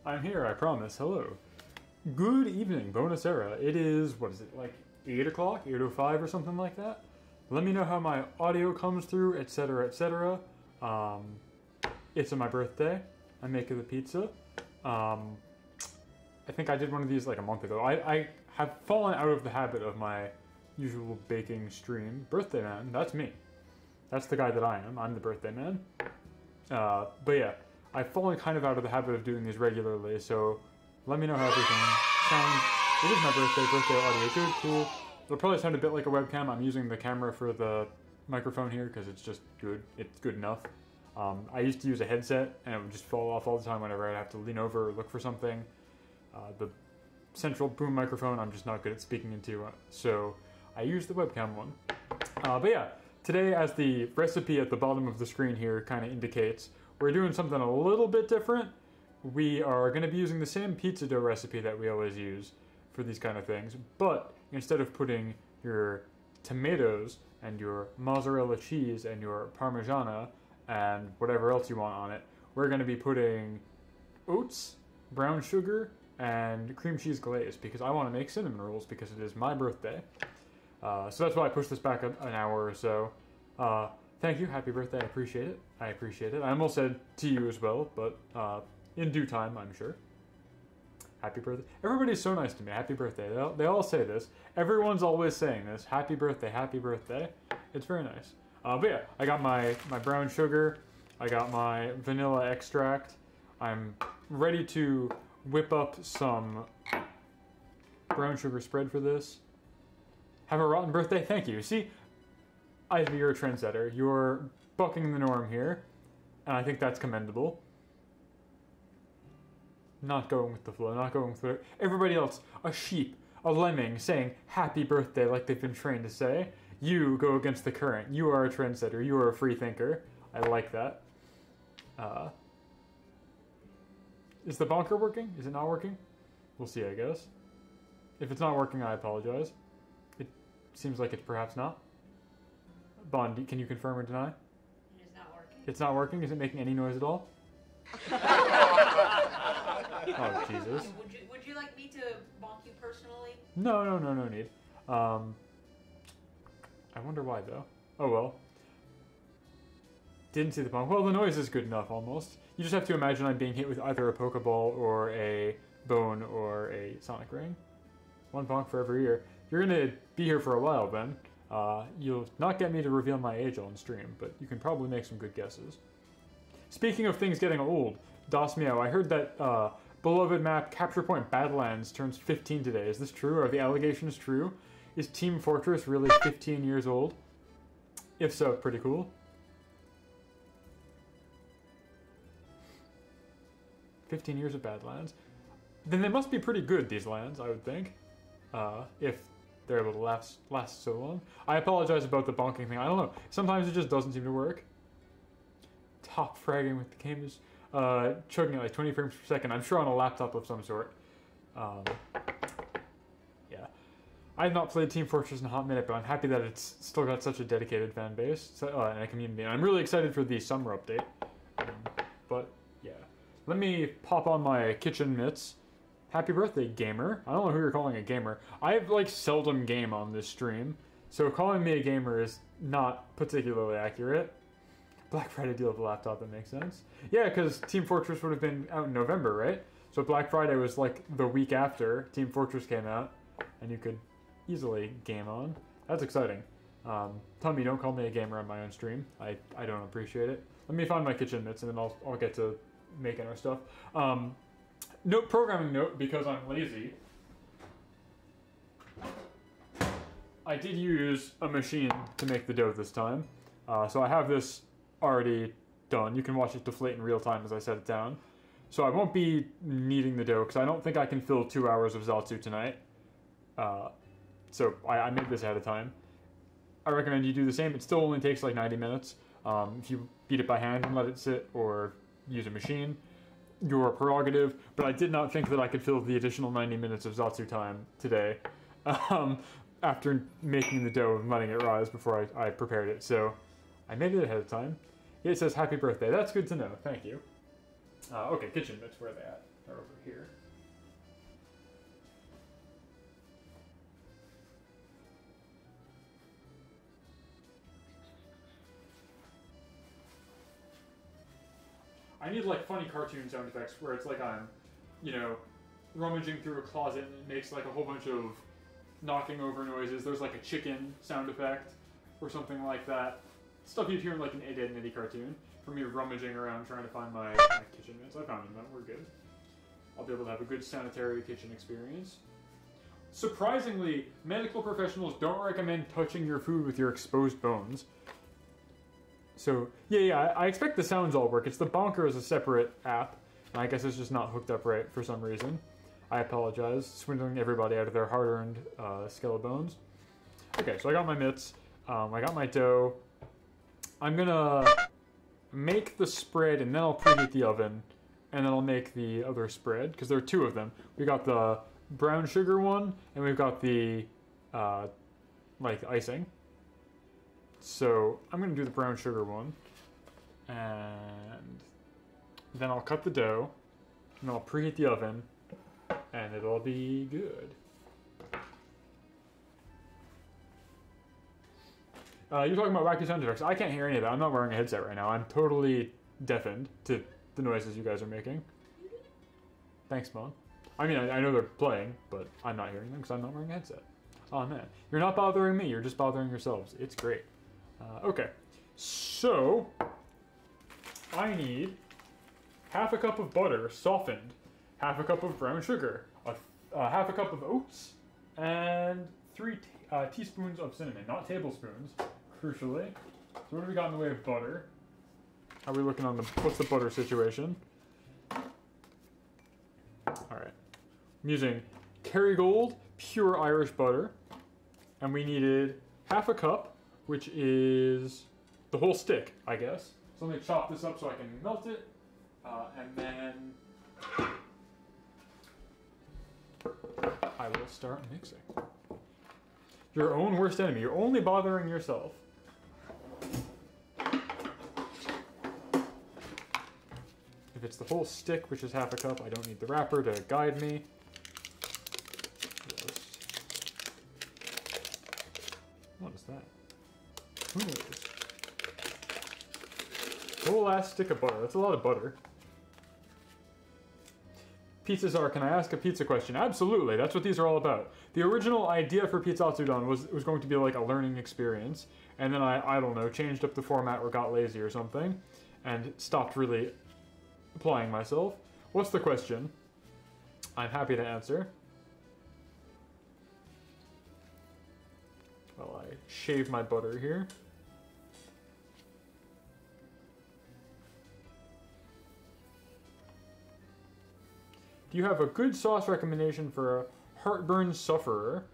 I'm here, I promise. Hello. Good evening, bonus era. It is, what is it, like 8 o'clock, 8:05 or something like that? Let me know how my audio comes through, etc., etc. It's my birthday. I'm making the pizza. I think I did one of these like a month ago. I have fallen out of the habit of my usual baking stream. Birthday man, that's me. That's the guy that I am. I'm the birthday man. But yeah, I've fallen kind of out of the habit of doing these regularly, so let me know how everything sounds. It is my birthday audio good, cool. It'll probably sound a bit like a webcam. I'm using the camera for the microphone here because it's just good. It's good enough. I used to use a headset and it would just fall off all the time whenever I'd have to lean over or look for something. The central boom microphone I'm just not good at speaking into, so I use the webcam one. But yeah, today, as the recipe at the bottom of the screen here kind of indicates, we're doing something a little bit different. We are going to be using the same pizza dough recipe that we always use for these kind of things, but instead of putting your tomatoes and your mozzarella cheese and your parmigiana and whatever else you want on it, we're going to be putting oats, brown sugar, and cream cheese glaze because I want to make cinnamon rolls because it is my birthday. So that's why I pushed this back an hour or so. Thank you, happy birthday, I appreciate it. I appreciate it. I almost said to you as well, but in due time, I'm sure. Happy birthday. Everybody's so nice to me. Happy birthday. They all say this. Everyone's always saying this. Happy birthday, happy birthday. It's very nice. But yeah, I got my brown sugar. I got my vanilla extract. I'm ready to whip up some brown sugar spread for this. Have a rotten birthday. Thank you. See, Ivy, you're a trendsetter. You're bucking the norm here, and I think that's commendable. Not going with the flow, not going with it. Everybody else, a sheep, a lemming, saying happy birthday like they've been trained to say. You go against the current. You are a trendsetter. You are a free thinker. I like that. Is the bonker working? Is it not working? We'll see, I guess. If it's not working, I apologize. It seems like it's perhaps not. Bond, can you confirm or deny? It is not working. It's not working? Is it making any noise at all? Oh, Jesus. Would you like me to bonk you personally? No need. I wonder why, though. Oh, well. Didn't see the bonk. Well, the noise is good enough, almost. You just have to imagine I'm being hit with either a Pokeball or a bone or a Sonic Ring. One bonk for every ear. You're going to be here for a while, then. You'll not get me to reveal my age on stream, but you can probably make some good guesses. Speaking of things getting old, Das Meow, I heard that beloved map Capture Point Badlands turns 15 today. Is this true? Are the allegations true? Is Team Fortress really 15 years old? If so, pretty cool. 15 years of Badlands. Then they must be pretty good, these lands, I would think. If they're able to last so long. I apologize about the bonking thing. I don't know. Sometimes it just doesn't seem to work. Top fragging with the game is chugging at like 20 frames per second. I'm sure on a laptop of some sort. Yeah. I have not played Team Fortress in a hot minute, but I'm happy that it's still got such a dedicated fan base and a community. And I'm really excited for the summer update. But yeah. Let me pop on my kitchen mitts. Happy birthday, gamer. I don't know who you're calling a gamer. I have like seldom game on this stream, so calling me a gamer is not particularly accurate. Black Friday deal of a laptop, that makes sense. Yeah, because Team Fortress would have been out in November, right? So Black Friday was like the week after Team Fortress came out, and you could easily game on. That's exciting. Tell me, don't call me a gamer on my own stream. I don't appreciate it. Let me find my kitchen mitts, and then I'll get to making our stuff. Note, programming note, because I'm lazy. I did use a machine to make the dough this time. So I have this already done. You can watch it deflate in real time as I set it down. So I won't be kneading the dough, because I don't think I can fill 2 hours of Zatsu tonight. So I made this ahead of time. I recommend you do the same. It still only takes like 90 minutes. If you beat it by hand and let it sit, or use a machine, your prerogative, but I did not think that I could fill the additional 90 minutes of Zatsu time today after making the dough and letting it rise before I prepared it, so I made it ahead of time. It says happy birthday. That's good to know. Thank you. Okay, kitchen mitts, where are they at? They're over here. I need like funny cartoon sound effects where it's like I'm, you know, rummaging through a closet and it makes like a whole bunch of knocking over noises. There's like a chicken sound effect or something like that. Stuff you'd hear in like an Ed, Edd n Eddy cartoon. For me rummaging around trying to find my kitchen mitts. I found them, we're good. I'll be able to have a good sanitary kitchen experience. Surprisingly, medical professionals don't recommend touching your food with your exposed bones. So, yeah, I expect the sounds all work. It's the Bonker as a separate app, and I guess it's just not hooked up right for some reason. I apologize, swindling everybody out of their hard-earned Skelebones. Okay, so I got my mitts, I got my dough. I'm gonna make the spread, and then I'll preheat the oven, and then I'll make the other spread, because there are two of them. We got the brown sugar one, and we've got the, like, icing. So I'm going to do the brown sugar one, and then I'll cut the dough, and I'll preheat the oven, and it'll be good. You're talking about wacky sound effects. I can't hear any of that. I'm not wearing a headset right now. I'm totally deafened to the noises you guys are making. Thanks, Mom. I mean, I know they're playing, but I'm not hearing them because I'm not wearing a headset. Oh man, you're not bothering me. You're just bothering yourselves. It's great. Okay, so I need half a cup of butter softened, half a cup of brown sugar, half a cup of oats, and 3 teaspoons of cinnamon, not tablespoons, crucially. So what do we got in the way of butter? How are we looking on the, what's the butter situation? Alright, I'm using Kerrygold pure Irish butter, and we needed half a cup, which is the whole stick, I guess. So let me chop this up so I can melt it, and then I will start mixing. Your own worst enemy. You're only bothering yourself. If it's the whole stick, which is half a cup, I don't need the wrapper to guide me. What is that? Who knows? Whole ass stick of butter. That's a lot of butter. Pizzas are, can I ask a pizza question? Absolutely, that's what these are all about. The original idea for PIZZATSUDAN was going to be like a learning experience, and then I don't know, changed up the format or got lazy or something, and stopped really applying myself. What's the question? I'm happy to answer. Well, I shave my butter here. Do you have a good sauce recommendation for a heartburn sufferer?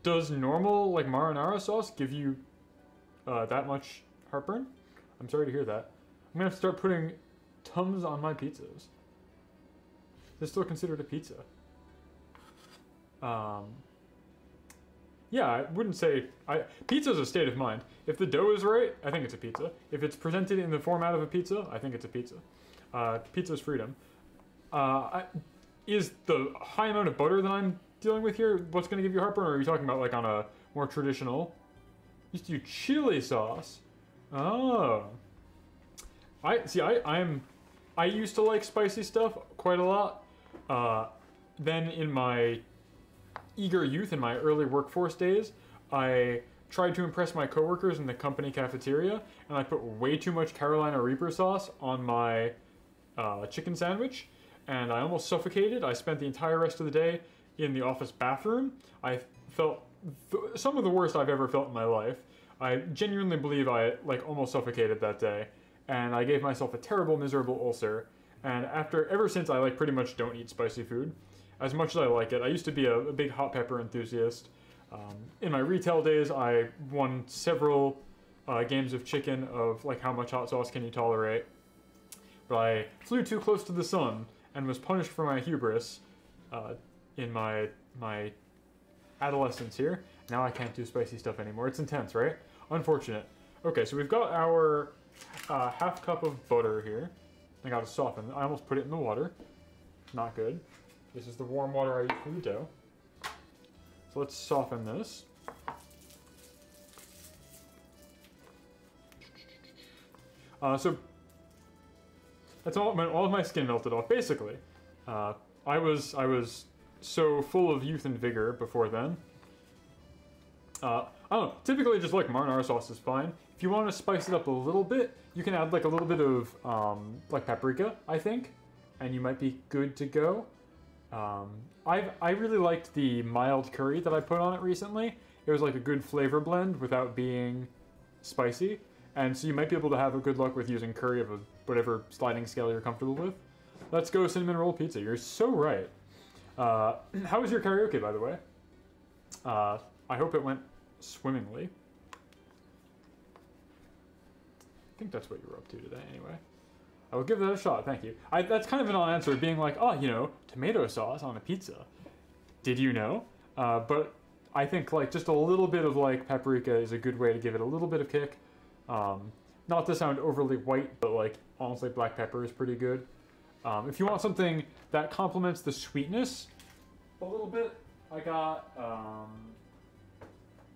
Does normal, like, marinara sauce give you that much heartburn? I'm sorry to hear that. I'm gonna have to start putting Tums on my pizzas. Is this still considered a pizza? Yeah, I wouldn't say... Pizza's a state of mind. If the dough is right, I think it's a pizza. If it's presented in the format of a pizza, I think it's a pizza. Pizza's freedom. Is the high amount of butter that I'm dealing with here what's going to give you heartburn, or are you talking about like on a more traditional? Used to do chili sauce. Oh. I used to like spicy stuff quite a lot. Then in my eager youth, in my early workforce days, I tried to impress my coworkers in the company cafeteria, and I put way too much Carolina Reaper sauce on my chicken sandwich, and I almost suffocated. I spent the entire rest of the day in the office bathroom. I felt some of the worst I've ever felt in my life. I genuinely believe I almost suffocated that day, and I gave myself a terrible, miserable ulcer. And ever since, I pretty much don't eat spicy food as much as I like it. I used to be a big hot pepper enthusiast. In my retail days, I won several games of chicken of how much hot sauce can you tolerate. But I flew too close to the sun and was punished for my hubris in my adolescence here. Now I can't do spicy stuff anymore. It's intense, right? Unfortunate. Okay, so we've got our half cup of butter here. I gotta soften. I almost put it in the water. not good. This is the warm water I use for the dough. So let's soften this. So that's all of my skin melted off. Basically, I was so full of youth and vigor before then. I don't know. Typically, just like marinara sauce is fine. If you want to spice it up a little bit, you can add like a little bit of like paprika, I think, and you might be good to go. I really liked the mild curry that I put on it recently. It was like a good flavor blend without being spicy. And so you might be able to have a good luck with using curry of whatever sliding scale you're comfortable with. Let's go cinnamon roll pizza. You're so right. How was your karaoke, by the way? I hope it went swimmingly. I think that's what you were up to today, anyway. I will give that a shot, thank you. That's kind of an non-answer, being like, oh, you know, tomato sauce on a pizza. Did you know? But I think like just a little bit of like paprika is a good way to give it a little bit of kick. Not to sound overly white, but like honestly black pepper is pretty good. If you want something that complements the sweetness a little bit, I got,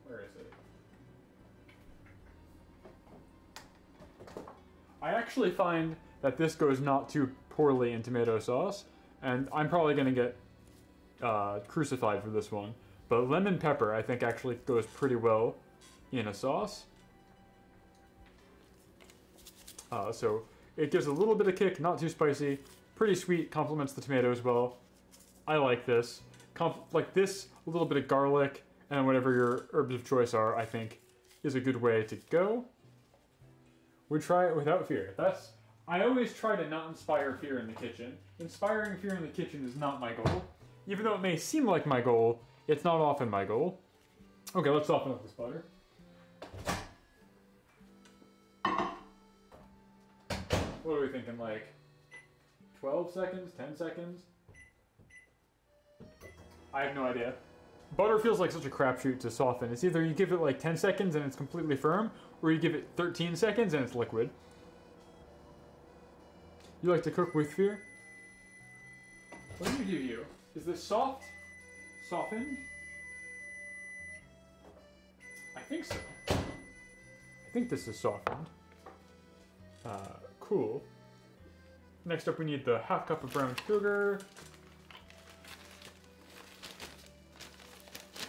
where is it? I actually find that this goes not too poorly in tomato sauce, and I'm probably going to get crucified for this one, but lemon pepper I think actually goes pretty well in a sauce. So it gives a little bit of kick, not too spicy, pretty sweet, complements the tomatoes well. I like this. Like this, a little bit of garlic, and whatever your herbs of choice are, I think is a good way to go. We try it without fear. I always try to not inspire fear in the kitchen. Inspiring fear in the kitchen is not my goal. Even though it may seem like my goal, it's not often my goal. Okay, let's soften up this butter. What are we thinking, like 12 seconds, 10 seconds? I have no idea. Butter feels like such a crapshoot to soften. It's either you give it like 10 seconds and it's completely firm, or you give it 13 seconds and it's liquid. You like to cook with fear? What do you do? Is this soft? Softened? I think so. I think this is softened. Cool. Next up we need the half cup of brown sugar.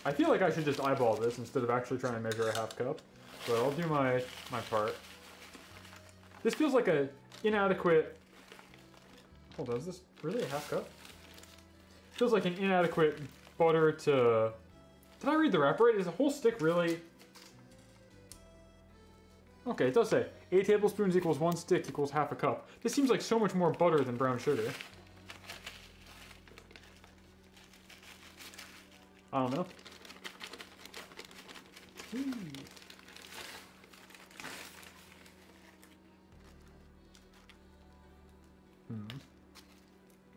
I feel like I should just eyeball this instead of actually trying to measure a half cup, but I'll do my part. This feels like a inadequate... Hold on, is this really a half cup? Feels like an inadequate butter to... Did I read the wrap right? Is a whole stick really... Okay, it does say 8 tablespoons equals 1 stick equals half a cup. This seems like so much more butter than brown sugar. I don't know.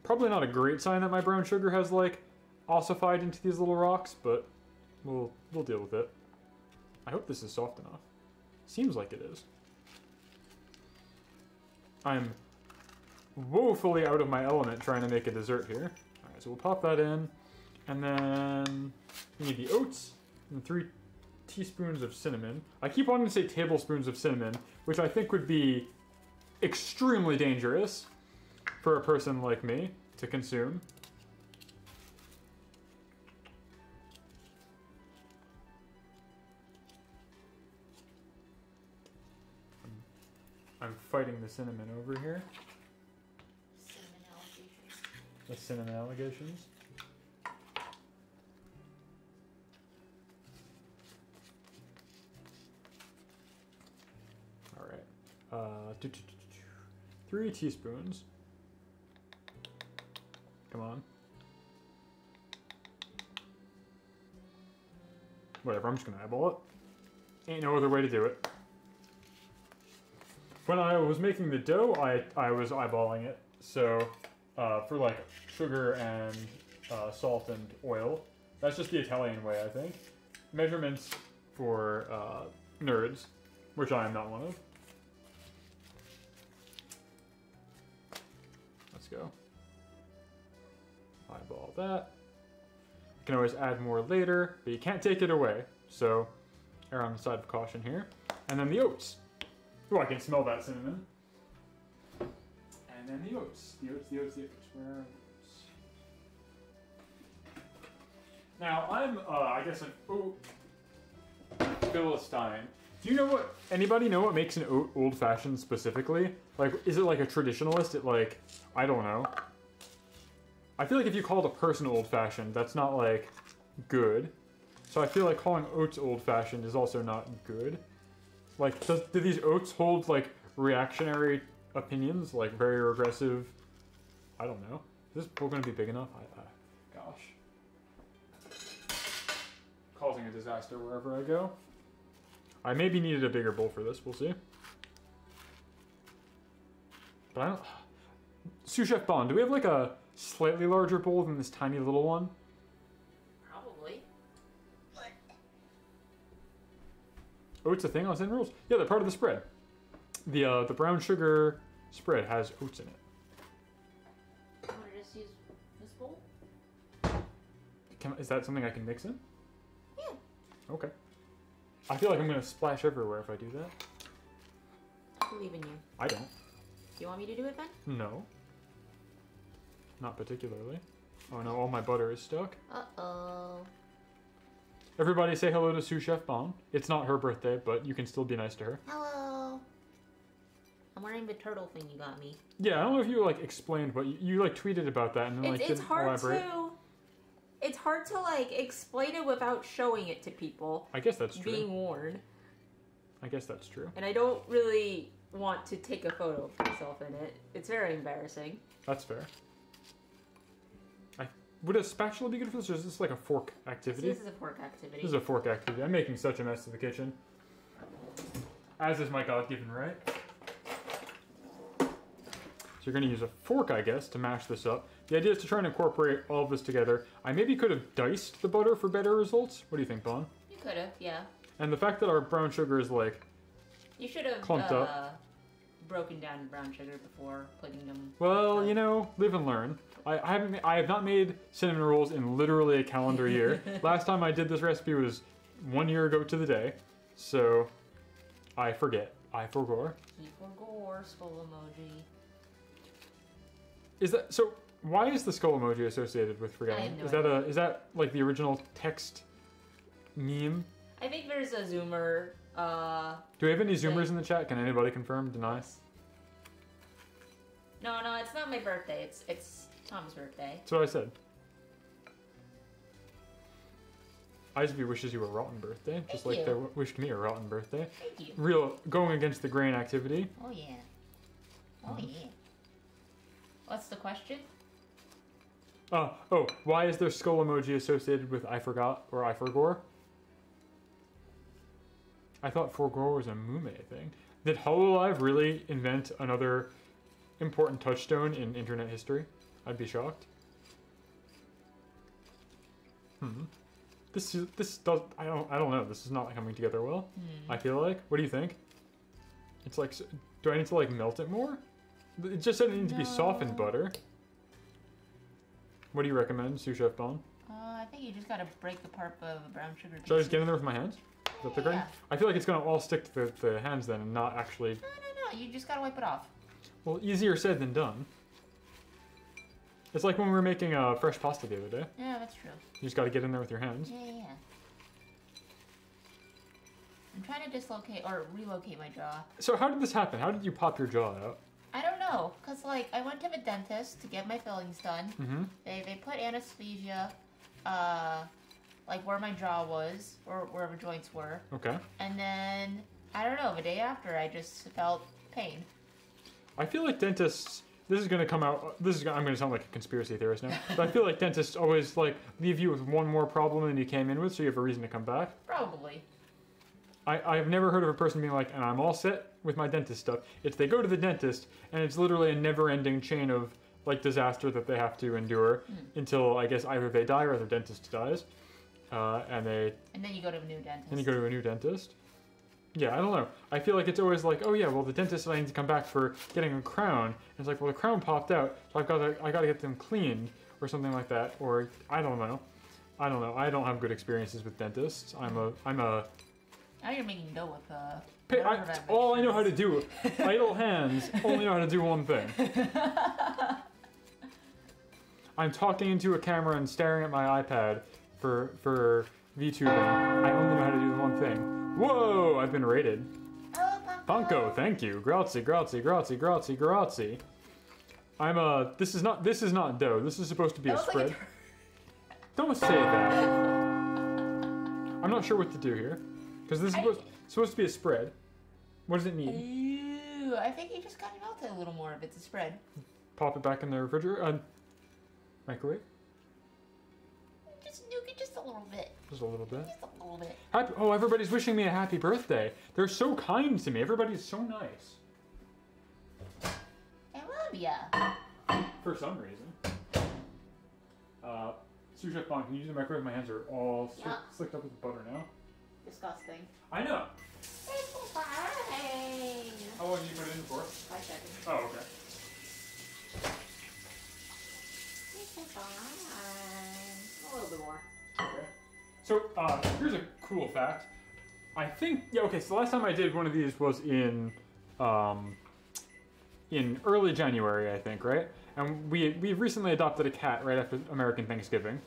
Probably not a great sign that my brown sugar has like ossified into these little rocks, but we'll deal with it. I hope this is soft enough. Seems like it is. I'm woefully out of my element trying to make a dessert here. Alright, so we'll pop that in. And then we need the oats and 3 teaspoons of cinnamon. I keep wanting to say tablespoons of cinnamon, which I think would be extremely dangerous for a person like me to consume. I'm fighting the cinnamon over here. Cinnamon allegations. The cinnamon allegations. Alright. 3 teaspoons. Come on. Whatever, I'm just gonna eyeball it. Ain't no other way to do it. When I was making the dough, I was eyeballing it. So, for like sugar and salt and oil, that's just the Italian way, I think. Measurements for nerds, which I am not one of. Let's go. Eyeball that. You can always add more later, but you can't take it away. So, err on the side of caution here. And then the oats. Oh, I can smell that cinnamon. And then the oats. The oats. Where are the oats? Now, I'm, I guess, an oat Philistine. Do you know what, anybody know what makes an oat old-fashioned specifically? Like, is it like a traditionalist? It like, I don't know. I feel like if you called a person old-fashioned, that's not like good. So I feel like calling oats old-fashioned is also not good. Like, do these oats hold like reactionary opinions, like very regressive? I don't know. Is this bowl gonna be big enough? Gosh. Causing a disaster wherever I go. I maybe needed a bigger bowl for this, we'll see. But I don't... Sous Chef Bond, do we have like a slightly larger bowl than this tiny little one? Probably. Oats a thing on Cinnamon Rolls? Yeah, they're part of the spread. The brown sugar spread has oats in it. Want to just use this bowl? Is that something I can mix in? Yeah. Okay. I feel like I'm gonna splash everywhere if I do that. I believe in you. I don't. Do you want me to do it then? No. Not particularly. Oh no, all my butter is stuck. Uh-oh. Everybody say hello to Sous Chef Bon. It's not her birthday, but you can still be nice to her. Hello. I'm wearing the turtle thing you got me. Yeah, I don't know if you like explained, but you like tweeted about that and then like It's didn't hard elaborate. It's hard to like explain it without showing it to people. I guess that's true. Being worn. I guess that's true. And I don't really want to take a photo of myself in it. It's very embarrassing. That's fair. Would a spatula be good for this, or is this like a fork activity? This is a fork activity. This is a fork activity. I'm making such a mess of the kitchen. As is my God-given right. So you're going to use a fork, I guess, to mash this up. The idea is to try and incorporate all of this together. I maybe could have diced the butter for better results. What do you think, Bon? You could have, yeah. And the fact that our brown sugar is like... You should have clumped up. Broken down brown sugar before putting them... Well, you know, live and learn. I have not made cinnamon rolls in literally a calendar year. Last time I did this recipe was 1 year ago to the day. So, I forget. I forgore. He forgore, skull emoji. Is that... So, why is the skull emoji associated with forgetting? I have no idea. Is that like the original text meme? I think there's a zoomer, Do we have any zoomers in the chat? Can anybody confirm, deny? No, it's not my birthday. It's Tom's birthday. That's what I said. Isby wishes you a rotten birthday, just like they wished me a rotten birthday. Thank you. Real going against the grain activity. Oh yeah. Oh yeah. What's the question? Oh, why is there skull emoji associated with I forgot or I forgore? I thought forgore was a Mume thing. Did Hololive really invent another important touchstone in internet history? I'd be shocked. This does I don't know. This is not coming together well. I feel like. What do you think? It's like, do I need to like melt it more? It just said it needs to be softened butter. What do you recommend, Sous Chef Bon? I think you just gotta break the part of the brown sugar. Should I just get in there with my hands? Is that the grain? Yeah. I feel like it's gonna all stick to the hands then and not actually... No, you just gotta wipe it off. Well, easier said than done. It's like when we were making fresh pasta the other day. Yeah, that's true. You just gotta get in there with your hands. Yeah. I'm trying to dislocate or relocate my jaw. So how did this happen? How did you pop your jaw out? I don't know, cause like I went to the dentist to get my fillings done. Mm-hmm. They put anesthesia, like where my jaw was or wherever joints were. Okay. And then I don't know. The day after, I just felt pain. I feel like dentists. This is gonna come out. I'm gonna sound like a conspiracy theorist now. But I feel like dentists always like leave you with one more problem than you came in with, so you have a reason to come back. Probably. I've never heard of a person being like, and I'm all set with my dentist stuff. It's they go to the dentist, and it's literally a never-ending chain of like disaster that they have to endure until I guess either they die or their dentist dies, and then you go to a new dentist. And you go to a new dentist. Yeah, I don't know. I feel like it's always like, oh yeah, well the dentist I need to come back for getting a crown. And it's like, well the crown popped out, so I gotta get them cleaned. or something like that, or I don't know. I don't know. I don't have good experiences with dentists. I'm a Now you're making dough with all I know how to do, idle hands, only know how to do one thing. I'm talking into a camera and staring at my iPad for VTubing. I only know how to do one thing. Whoa! I've been raided. Oh, Panko, thank you. Grazie, grazie, grazie, grazie, grazie. This is not dough. This is supposed to be a spread. Like Don't say that. I'm not sure what to do here, because this is supposed to be a spread. What does it need? Ooh, I think you just gotta melt it a little more if it's a spread. Pop it back in the refrigerator. Microwave. Just nuke it just a little bit. Just a little bit. Just a little bit. Oh, everybody's wishing me a happy birthday. They're so kind to me. Everybody's so nice. I love ya. For some reason. Sous Chef Bon, can you use the microwave? My hands are all slicked up with butter now. Disgusting. I know. It's fine. How long did you put it in for? 5 seconds. Oh, okay. It's fine. A little bit more. Okay. So, here's a cool fact. I think, so the last time I did one of these was in early January, I think, right? And we recently adopted a cat right after American Thanksgiving.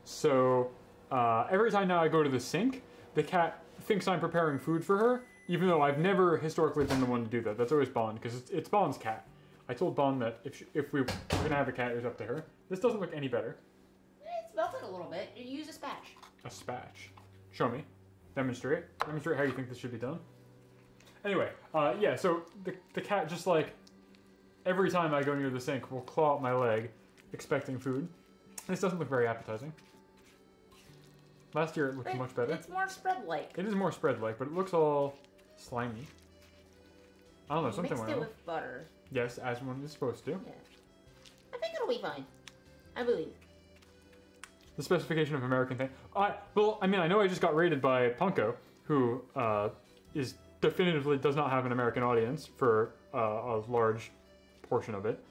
So, every time now I go to the sink, the cat thinks I'm preparing food for her, even though I've never historically been the one to do that. That's always Bon, because it's Bon's cat. I told Bon that if we were going to have a cat, it was up to her. This doesn't look any better. It's melted a little bit. You use a spatch. A spatch. Show me. Demonstrate. Demonstrate how you think this should be done. Anyway, so the cat just like, every time I go near the sink, will claw up my leg, expecting food. This doesn't look very appetizing. Last year it looked much better. It's more spread-like. It is more spread-like, but it looks all slimy. I don't know, something mixed like it that. with butter. Yes, as one is supposed to. Yeah. I think it'll be fine. I believe. The specification of American thing. I know I just got raided by Punko, who is definitively does not have an American audience for a large portion of it.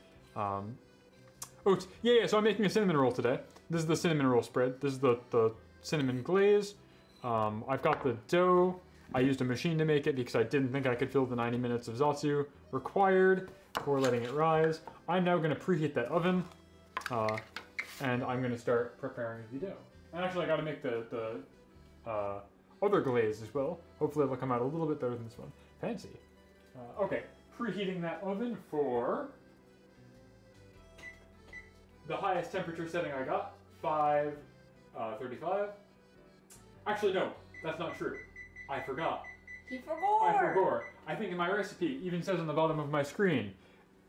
Oats. So I'm making a cinnamon roll today. This is the cinnamon roll spread. This is the cinnamon glaze. I've got the dough. I used a machine to make it because I didn't think I could fill the 90 minutes of Zatsu required before letting it rise. I'm now going to preheat that oven, and I'm going to start preparing the dough. And actually, I got to make the other glaze as well. Hopefully, it'll come out a little bit better than this one. Fancy. Okay, preheating that oven for the highest temperature setting I got, 535. Actually, no, that's not true. I forgot. He forgot. I forgot. I think in my recipe, even says on the bottom of my screen,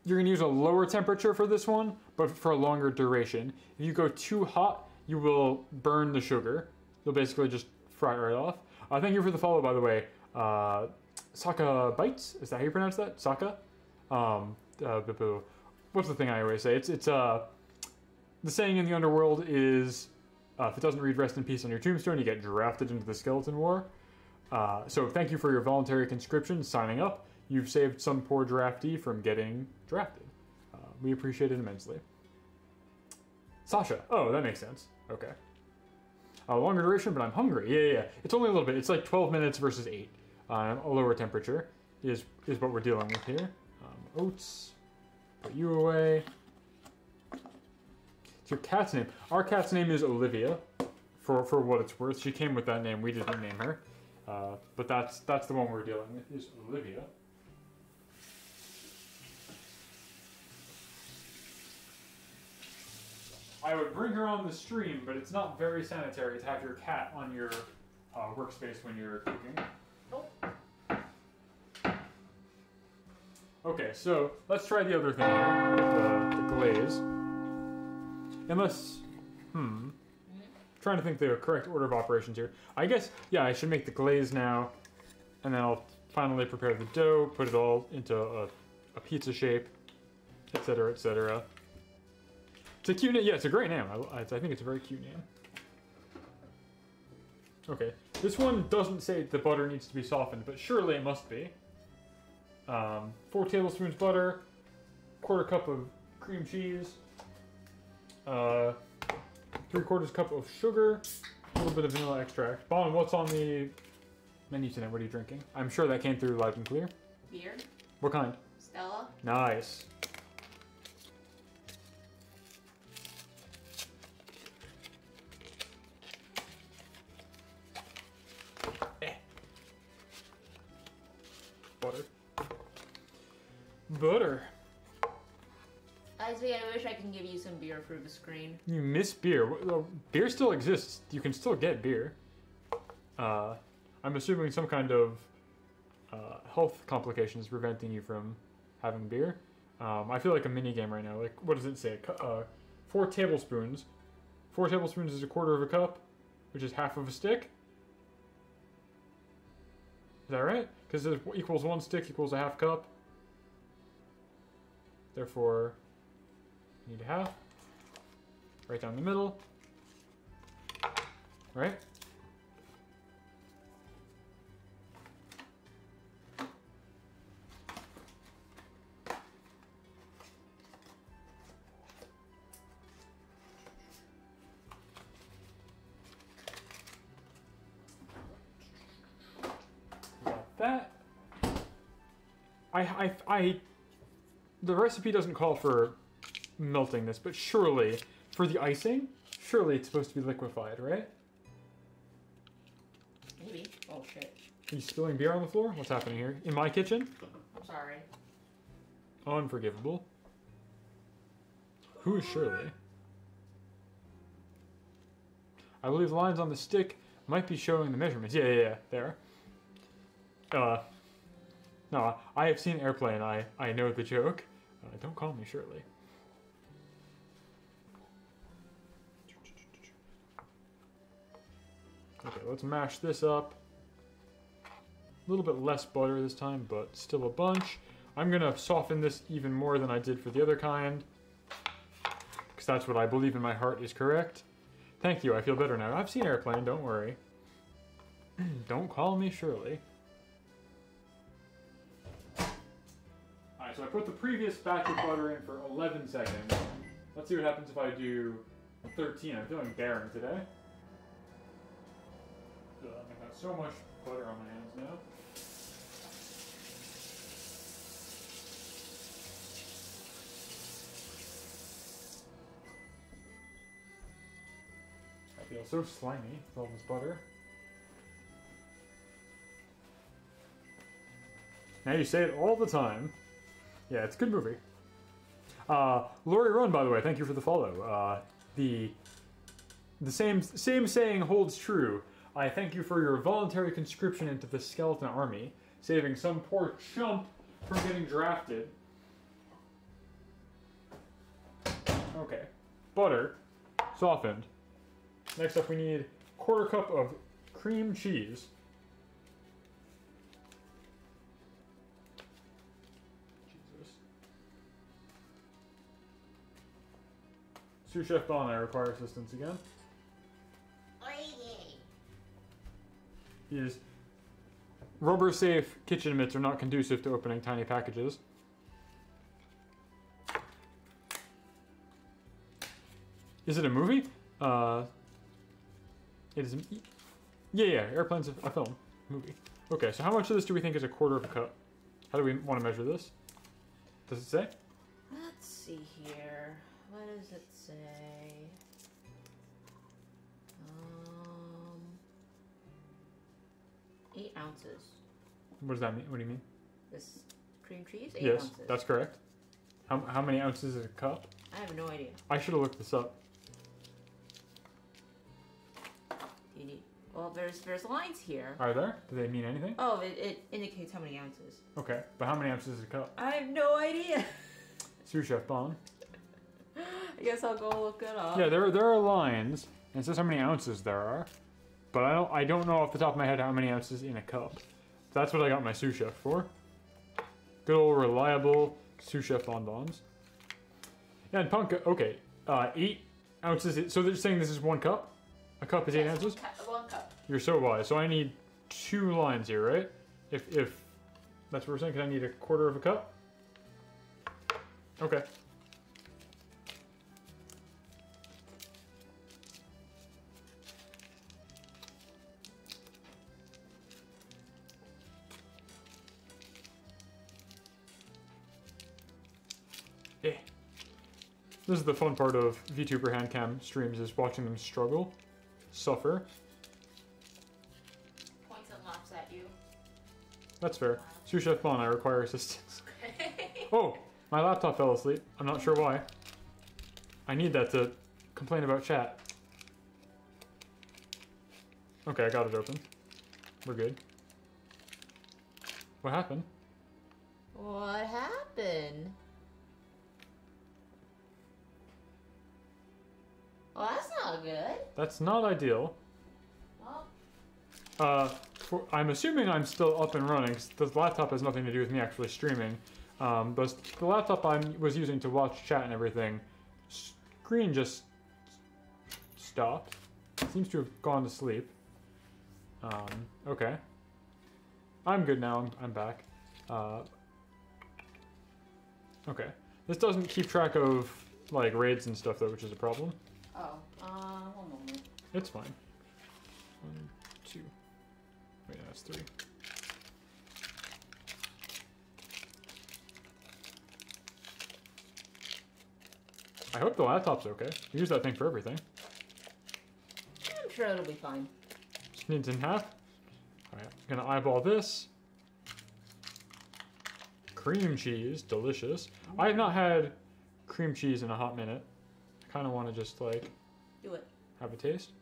you're going to use a lower temperature for this one, but for a longer duration. If you go too hot, you will burn the sugar. You'll basically just fry it right off. Thank you for the follow, by the way. Saka Bites? Is that how you pronounce that? Saka? What's the thing I always say? It's the saying in the underworld is, if it doesn't read rest in peace on your tombstone, you get drafted into the Skeleton War. So thank you for your voluntary conscription, signing up. You've saved some poor draftee from getting drafted. We appreciate it immensely. Sasha. Oh, that makes sense. Okay. Longer duration, but I'm hungry. Yeah. It's only a little bit. It's like 12 minutes versus 8. A lower temperature is what we're dealing with here. Oats. Put you away. It's your cat's name. Our cat's name is Olivia, for what it's worth. She came with that name. We didn't name her. But that's the one we're dealing with, is Olivia. I would bring her on the stream, but it's not very sanitary to have your cat on your workspace when you're cooking. Nope. Okay, so let's try the other thing here, the glaze. Unless, trying to think the correct order of operations here. I guess, I should make the glaze now, and then I'll finally prepare the dough, put it all into a pizza shape, etc., etc. It's a cute name. Yeah, it's a great name. I think it's a very cute name. Okay, this one doesn't say the butter needs to be softened, but surely it must be. 4 tablespoons butter, 1/4 cup of cream cheese, 3/4 cup of sugar, a little bit of vanilla extract. Bon, what's on the menu tonight? What are you drinking? I'm sure that came through loud and clear. Beer. What kind? Stella. Nice. Butter. Butter. Isaac, I wish I can give you some beer through the screen. You miss beer. Beer still exists. You can still get beer. I'm assuming some kind of health complication is preventing you from having beer. I feel like a mini game right now. Like, what does it say? 4 tablespoons. 4 tablespoons is 1/4 of a cup, which is half of a stick. Is that right? Because it equals 1 stick equals a half cup. Therefore, you need a half. Right down the middle. Right? That the recipe doesn't call for melting this, but surely for the icing, surely it's supposed to be liquefied, right? Maybe. Oh shit. Are you spilling beer on the floor? What's happening here? In my kitchen? I'm sorry. Unforgivable. Who is Shirley? I believe the lines on the stick might be showing the measurements. Yeah, there. No, I have seen Airplane. I know the joke. Don't call me Shirley. Okay, let's mash this up. A little bit less butter this time, but still a bunch. I'm gonna soften this even more than I did for the other kind, because that's what I believe in my heart is correct. Thank you, I feel better now. I've seen Airplane, don't worry. Don't call me Shirley. Alright, so I put the previous batch of butter in for 11 seconds. Let's see what happens if I do 13. I'm feeling barren today. I've got so much butter on my hands now. I feel so slimy with all this butter. Now you say it all the time. Yeah, it's a good movie. Lori Run, by the way, thank you for the follow. The same saying holds true. I thank you for your voluntary conscription into the skeleton army, saving some poor chump from getting drafted. Okay. Butter. Softened. Next up we need 1/4 cup of cream cheese. Jesus. Sous Chef Bon, I require assistance again. These rubber-safe kitchen mitts are not conducive to opening tiny packages. Is it a movie? It is. Yeah. Airplane's a film movie. Okay, so how much of this do we think is 1/4 of a cup? How do we want to measure this? Does it say? Let's see here. What does it say? 8 ounces. What does that mean? What do you mean? This cream cheese? 8 yes, ounces. that's correct. How many ounces is a cup? I have no idea. I should have looked this up. You need. Well, there's lines here. Are there? Do they mean anything? Oh, it indicates how many ounces. Okay, but how many ounces is a cup? I have no idea. Sous Chef Bon. I guess I'll go look it up. Yeah, there are lines, and it says how many ounces there are, but I don't know off the top of my head how many ounces in a cup. So that's what I got my sous chef for. Good old reliable sous chef bonbons. Yeah, and Punk. Okay, 8 ounces. So they're saying this is 1 cup. A cup is 8 ounces. 1 cup. You're so wise. So I need 2 lines here, right? If that's what we're saying, because I need 1/4 of a cup. Okay. This is the fun part of VTuber handcam streams, is watching them struggle, suffer. Points and laughs at you. That's fair. Sous Chef Bon, I require assistance. Oh, my laptop fell asleep. I'm not sure why. I need that to complain about chat. Okay, I got it open. We're good. What happened? What happened? Well, that's not good. That's not ideal. Well, I'm assuming I'm still up and running. The laptop has nothing to do with me actually streaming. But the laptop I was using to watch chat and everything, screen just stopped. Seems to have gone to sleep. Okay. I'm good now. I'm back. Okay. This doesn't keep track of like raids and stuff though, which is a problem. oh, one moment. It's fine. 1, 2. Wait, that's 3. I hope the laptop's okay. We use that thing for everything. I'm sure it'll be fine. Just needs in half. Alright, gonna eyeball this. Cream cheese, delicious. I have not had cream cheese in a hot minute. I kind of want to just like Do it. have a taste.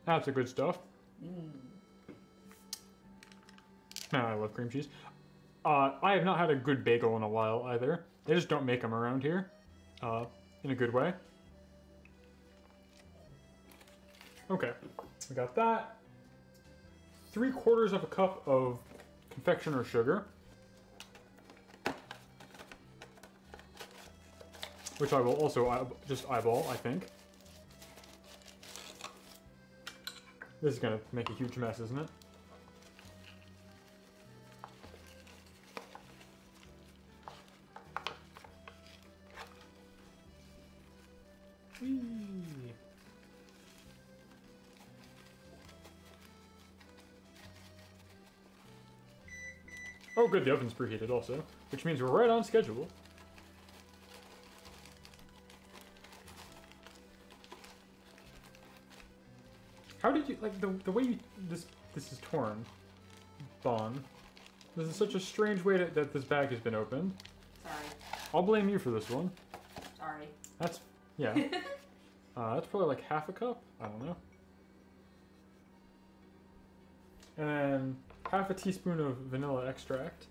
That's the good stuff. Man, I love cream cheese. I have not had a good bagel in a while either. They just don't make them around here, in a good way. Okay, we got that. 3/4 of a cup of confectioner sugar, which I will also just eyeball, I think. This is gonna make a huge mess, isn't it? Whee. Oh good, the oven's preheated also, which means we're right on schedule. How did you, like, the way you, this is torn, Bon. This is such a strange way that this bag has been opened. Sorry. I'll blame you for this one. Sorry. That's, yeah. That's probably like half a cup? I don't know. And then half a teaspoon of vanilla extract.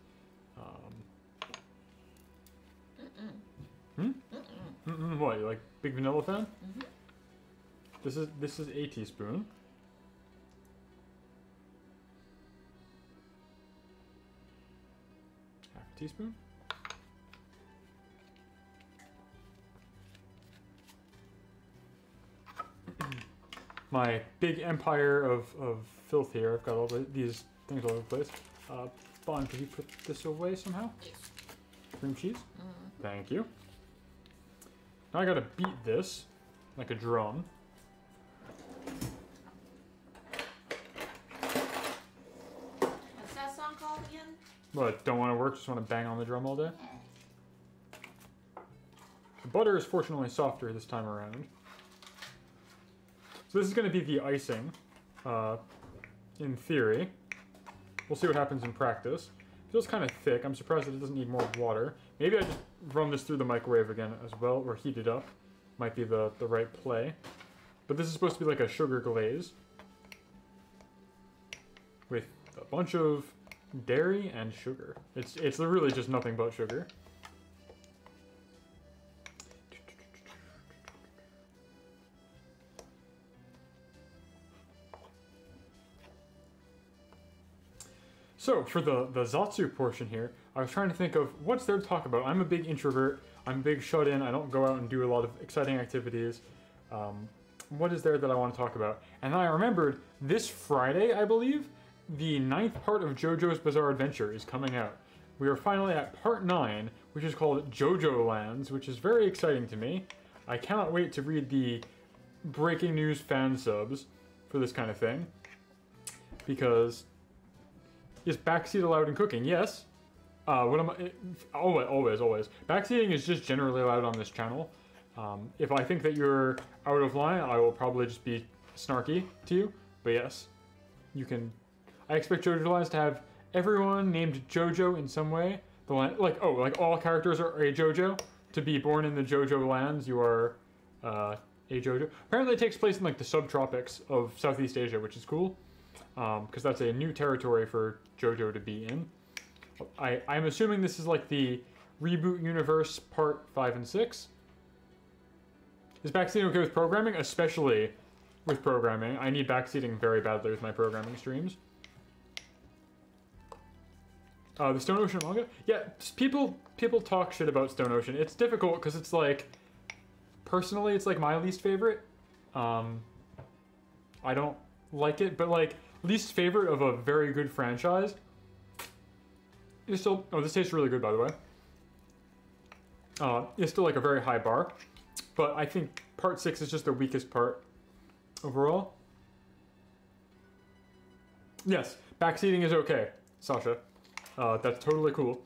What, you like big vanilla fan? This is a teaspoon. Half a teaspoon. My big empire of filth here. I've got all these things all over the place. Bon, could you put this away somehow? Yes. Cream cheese? Thank you. Now I gotta beat this like a drum. What's that song called again? What, don't want to work, just want to bang on the drum all day? The butter is fortunately softer this time around. So this is going to be the icing, in theory. We'll see what happens in practice. It feels kind of thick. I'm surprised that it doesn't need more water. Maybe I just run this through the microwave again as well, or heat it up. Might be the right play. But this is supposed to be like a sugar glaze with a bunch of dairy and sugar. It's really just nothing but sugar. So, for the Zatsu portion here, I was trying to think of what's there to talk about. I'm a big introvert. I'm a big shut-in. I don't go out and do a lot of exciting activities. What is there that I want to talk about? And then I remembered this Friday, I believe, the 9th part of JoJo's Bizarre Adventure is coming out. We are finally at part 9, which is called JoJo Lands, which is very exciting to me. I cannot wait to read the breaking news fan subs for this kind of thing. Because... is backseat allowed in cooking? Yes. What am I? Always. Backseating is just generally allowed on this channel. If I think that you're out of line, I will probably just be snarky to you. But yes, you can. I expect JoJo lines to have everyone named JoJo in some way. The line, like all characters are a JoJo. To be born in the JoJo lands, you are a JoJo. Apparently, it takes place in like the subtropics of Southeast Asia, which is cool, because that's a new territory for JoJo to be in. I'm assuming this is like the reboot universe part 5 and 6. Is backseating okay with programming? Especially with programming. I need backseating very badly with my programming streams. The Stone Ocean manga? Yeah, people talk shit about Stone Ocean. It's difficult because it's like, personally, it's like my least favorite. I don't like it, but like, least favorite of a very good franchise. It's still, oh, this tastes really good, by the way. It's still like a very high bar, but I think part 6 is just the weakest part overall. Yes, backseating is okay, Sasha. That's totally cool.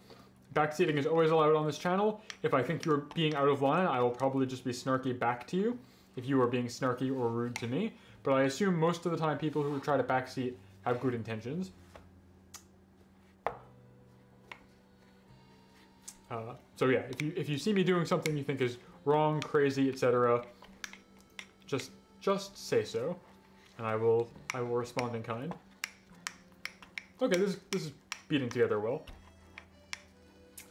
Backseating is always allowed on this channel. If I think you're being out of line, I will probably just be snarky back to you if you are being snarky or rude to me. But I assume most of the time people who try to backseat have good intentions. So yeah, if you see me doing something you think is wrong, crazy, etc., just say so, and I will respond in kind. Okay, this is beating together well.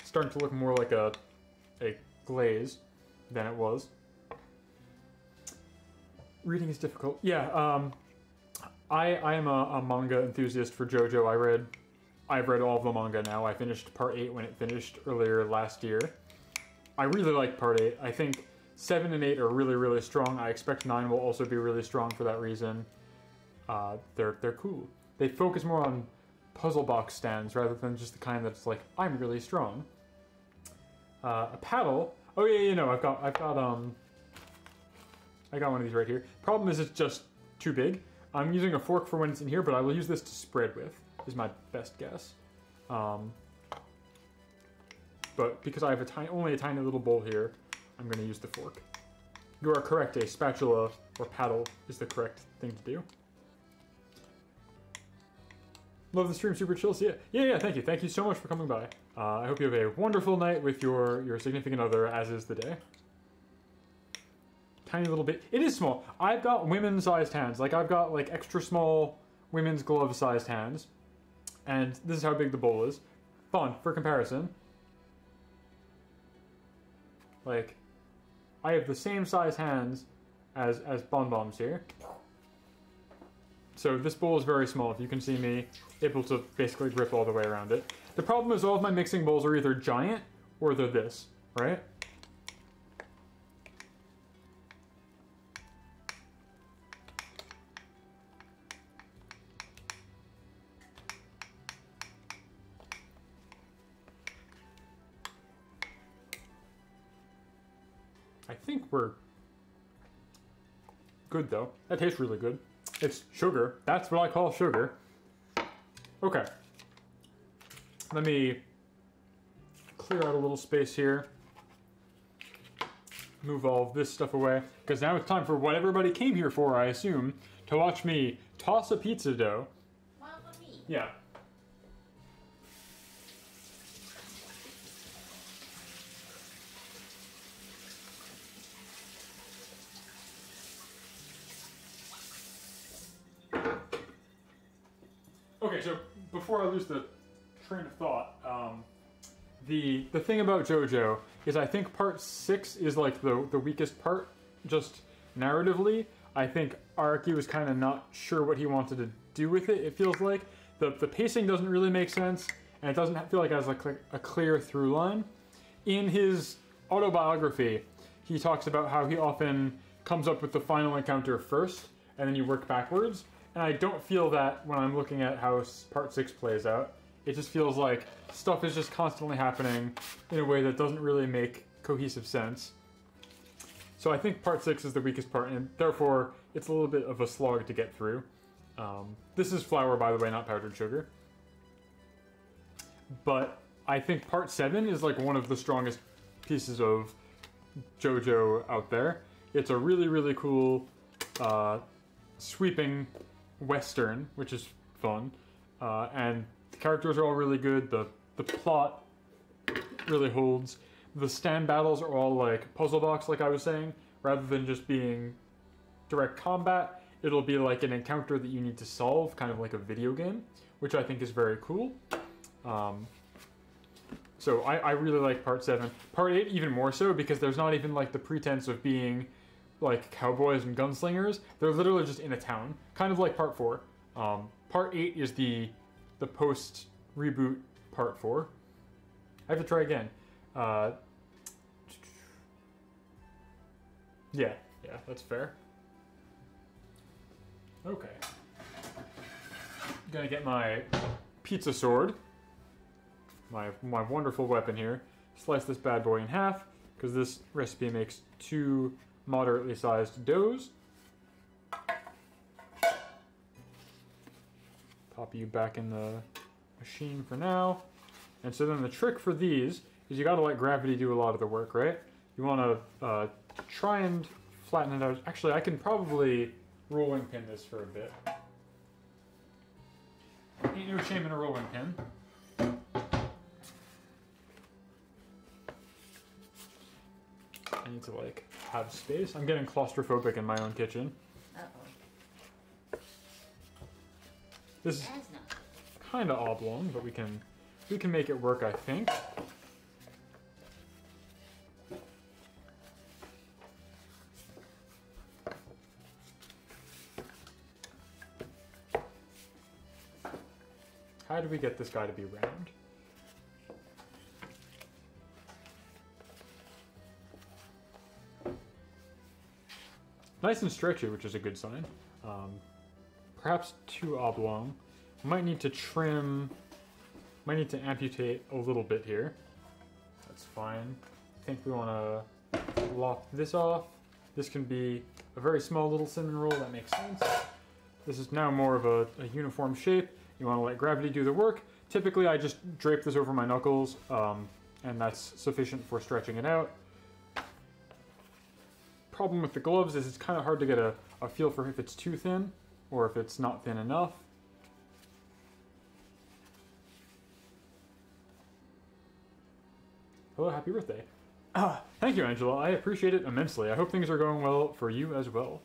It's starting to look more like a glaze than it was. Reading is difficult. Yeah, I am a manga enthusiast for JoJo. I've read all of the manga now. I finished part 8 when it finished earlier last year. I really like part 8. I think 7 and 8 are really, really strong. I expect 9 will also be really strong for that reason. They're cool. They focus more on puzzle box stands rather than just the kind that's like, I'm really strong. A paddle. Oh yeah, you know, I got one of these right here. Problem is it's just too big. I'm using a fork for when it's in here, but I will use this to spread with, is my best guess. But because I have only a tiny little bowl here, I'm going to use the fork. You are correct, a spatula or paddle is the correct thing to do. Love the stream, super chill. See ya. Yeah, thank you. Thank you so much for coming by. I hope you have a wonderful night with your significant other, as is the day. Tiny little bit. It is small. I've got women's-sized hands. Like, I've got, like, extra small women's glove-sized hands. And this is how big the bowl is. Fun, for comparison. Like, I have the same size hands as Bonbons here. So this bowl is very small. If you can see me able to basically grip all the way around it. The problem is all of my mixing bowls are either giant or they're this, right? I think we're good though. That tastes really good. It's sugar. That's what I call sugar. Okay. Let me clear out a little space here. Move all of this stuff away. Because now it's time for what everybody came here for, I assume. To watch me toss a pizza dough. Mamma mia. Yeah. Okay, so before I lose the train of thought, the thing about JoJo is I think part 6 is like the weakest part, just narratively. I think Araki was kind of not sure what he wanted to do with it, it feels like. The pacing doesn't really make sense, and it doesn't feel like it has a clear through line. In his autobiography, he talks about how he often comes up with the final encounter first, and then you work backwards. And I don't feel that when I'm looking at how part 6 plays out. It just feels like stuff is just constantly happening in a way that doesn't really make cohesive sense. So I think part 6 is the weakest part, and therefore it's a little bit of a slog to get through. This is flour, by the way, not powdered sugar. But I think part 7 is like one of the strongest pieces of JoJo out there. It's a really, really cool, sweeping western, which is fun, and the characters are all really good. The plot really holds. The stand battles are all like puzzle box, like I was saying, rather than just being direct combat. It'll be like an encounter that you need to solve, kind of like a video game, which I think is very cool. So I really like part 7. Part 8 even more so, because there's not even like the pretense of being like cowboys and gunslingers. They're literally just in a town, kind of like part 4. Part 8 is the post reboot part 4. I have to try again. Yeah, that's fair. Okay. Gonna get my pizza sword, my wonderful weapon here. Slice this bad boy in half, because this recipe makes 2 moderately sized doughs. Pop you back in the machine for now. And so then the trick for these is you gotta let gravity do a lot of the work, right? You wanna try and flatten it out. Actually, I can probably rolling pin this for a bit. Ain't no shame in a rolling pin. I need to like have space. I'm getting claustrophobic in my own kitchen. Uh-oh. This is kind of oblong, but we can make it work, I think. How do we get this guy to be round? Nice and stretchy, which is a good sign. Perhaps too oblong. Might need to trim, might need to amputate a little bit here. That's fine. I think we want to lop this off. This can be a very small little cinnamon roll, that makes sense. This is now more of a uniform shape. You want to let gravity do the work. Typically I just drape this over my knuckles, and that's sufficient for stretching it out. Problem with the gloves is it's kind of hard to get a feel for if it's too thin or if it's not thin enough. Hello, happy birthday. Thank you, Angela. I appreciate it immensely. I hope things are going well for you as well.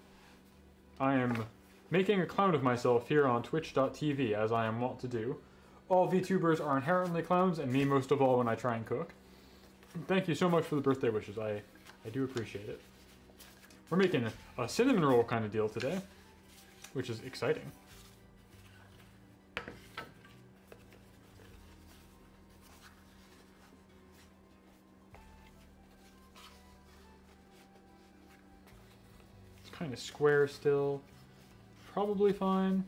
I am making a clown of myself here on twitch.tv, as I am wont to do. All VTubers are inherently clowns, and me most of all when I try and cook. Thank you so much for the birthday wishes. I do appreciate it. We're making a cinnamon roll kind of deal today, which is exciting. It's kind of square still. Probably fine.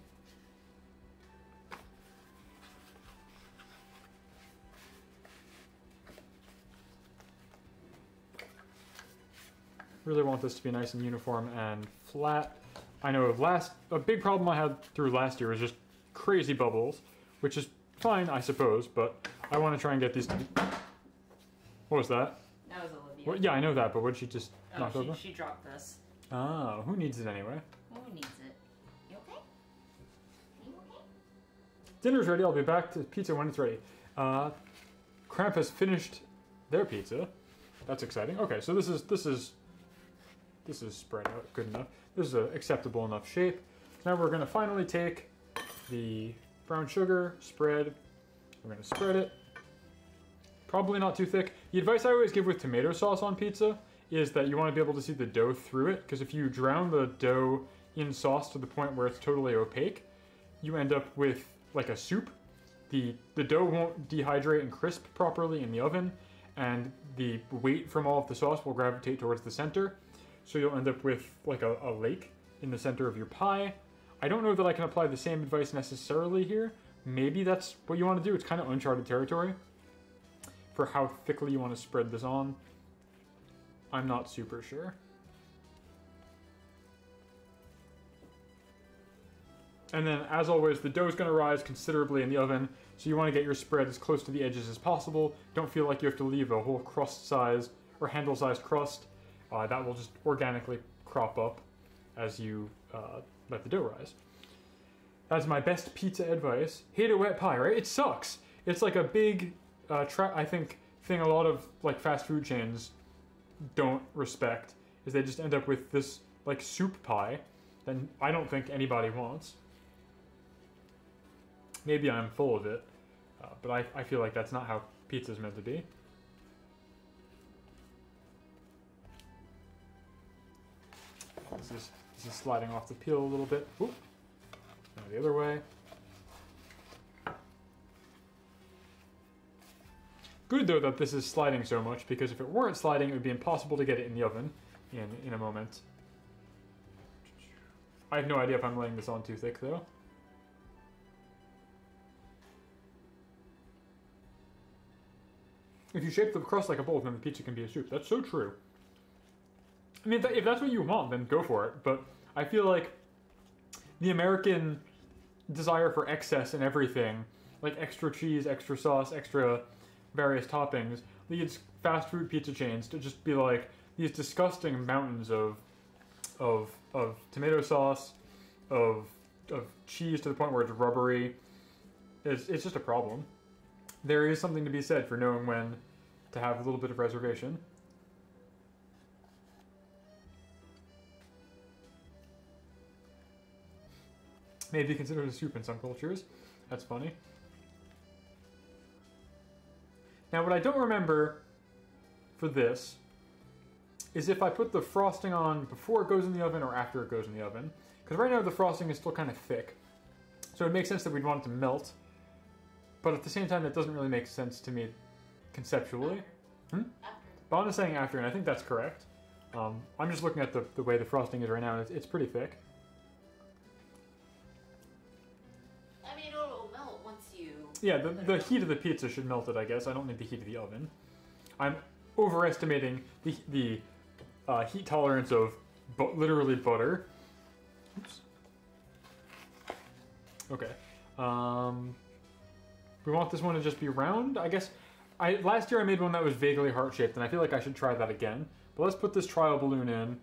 Really want this to be nice and uniform and flat. I know a big problem I had through last year was just crazy bubbles, which is fine, I suppose, but I want to try and get these to be... What was that? That was Olivia. Well, yeah, I know that, but what did she just knock over? She dropped this. Ah, who needs it anyway? Who needs it? You okay? You okay? Dinner's ready. I'll be back to pizza when it's ready. Cramp has finished their pizza. That's exciting. Okay, so this is spread out good enough. This is an acceptable enough shape. Now we're going to finally take the brown sugar, spread. We're going to spread it. Probably not too thick. The advice I always give with tomato sauce on pizza is that you want to be able to see the dough through it, because if you drown the dough in sauce to the point where it's totally opaque, you end up with like a soup. The dough won't dehydrate and crisp properly in the oven, and the weight from all of the sauce will gravitate towards the center. So you'll end up with like a lake in the center of your pie. I don't know that I can apply the same advice necessarily here. Maybe that's what you want to do. It's kind of uncharted territory for how thickly you want to spread this on. I'm not super sure. And then, as always, the dough is going to rise considerably in the oven, So you want to get your spread as close to the edges as possible. Don't feel like you have to leave a whole crust size or handle size crust. That will just organically crop up as you let the dough rise. That's my best pizza advice. Hate a wet pie, right? It sucks. It's like a big, I think, thing a lot of like fast food chains don't respect, is they just end up with this like soup pie that I don't think anybody wants. Maybe I'm full of it, but I feel like that's not how pizza's meant to be. This is sliding off the peel a little bit. Oop. Now the other way. Good though that this is sliding so much, because if it weren't sliding, it would be impossible to get it in the oven in a moment. I have no idea if I'm laying this on too thick though. If you shape the crust like a bowl, then the pizza can be a soup. That's so true. I mean, if that's what you want, then go for it. But I feel like the American desire for excess in everything, like extra cheese, extra sauce, extra various toppings, leads fast food pizza chains to just be like these disgusting mountains of tomato sauce, of cheese to the point where it's rubbery. It's just a problem. There is something to be said for knowing when to have a little bit of reservation. Maybe considered a soup in some cultures. That's funny. Now what I don't remember for this is if I put the frosting on before it goes in the oven or after it goes in the oven. Because right now the frosting is still kind of thick. So it makes sense that we'd want it to melt. But at the same time, that doesn't really make sense to me conceptually. After. Bonna's saying after, and I think that's correct. I'm just looking at the way the frosting is right now, and it's pretty thick. I mean, it'll melt once you... Yeah, the heat of the pizza should melt it, I guess. I don't need the heat of the oven. I'm overestimating the heat tolerance of literally butter. Oops. Okay. We want this one to just be round, I guess. Last year I made one that was vaguely heart-shaped, and I feel like I should try that again. But let's put this trial balloon in.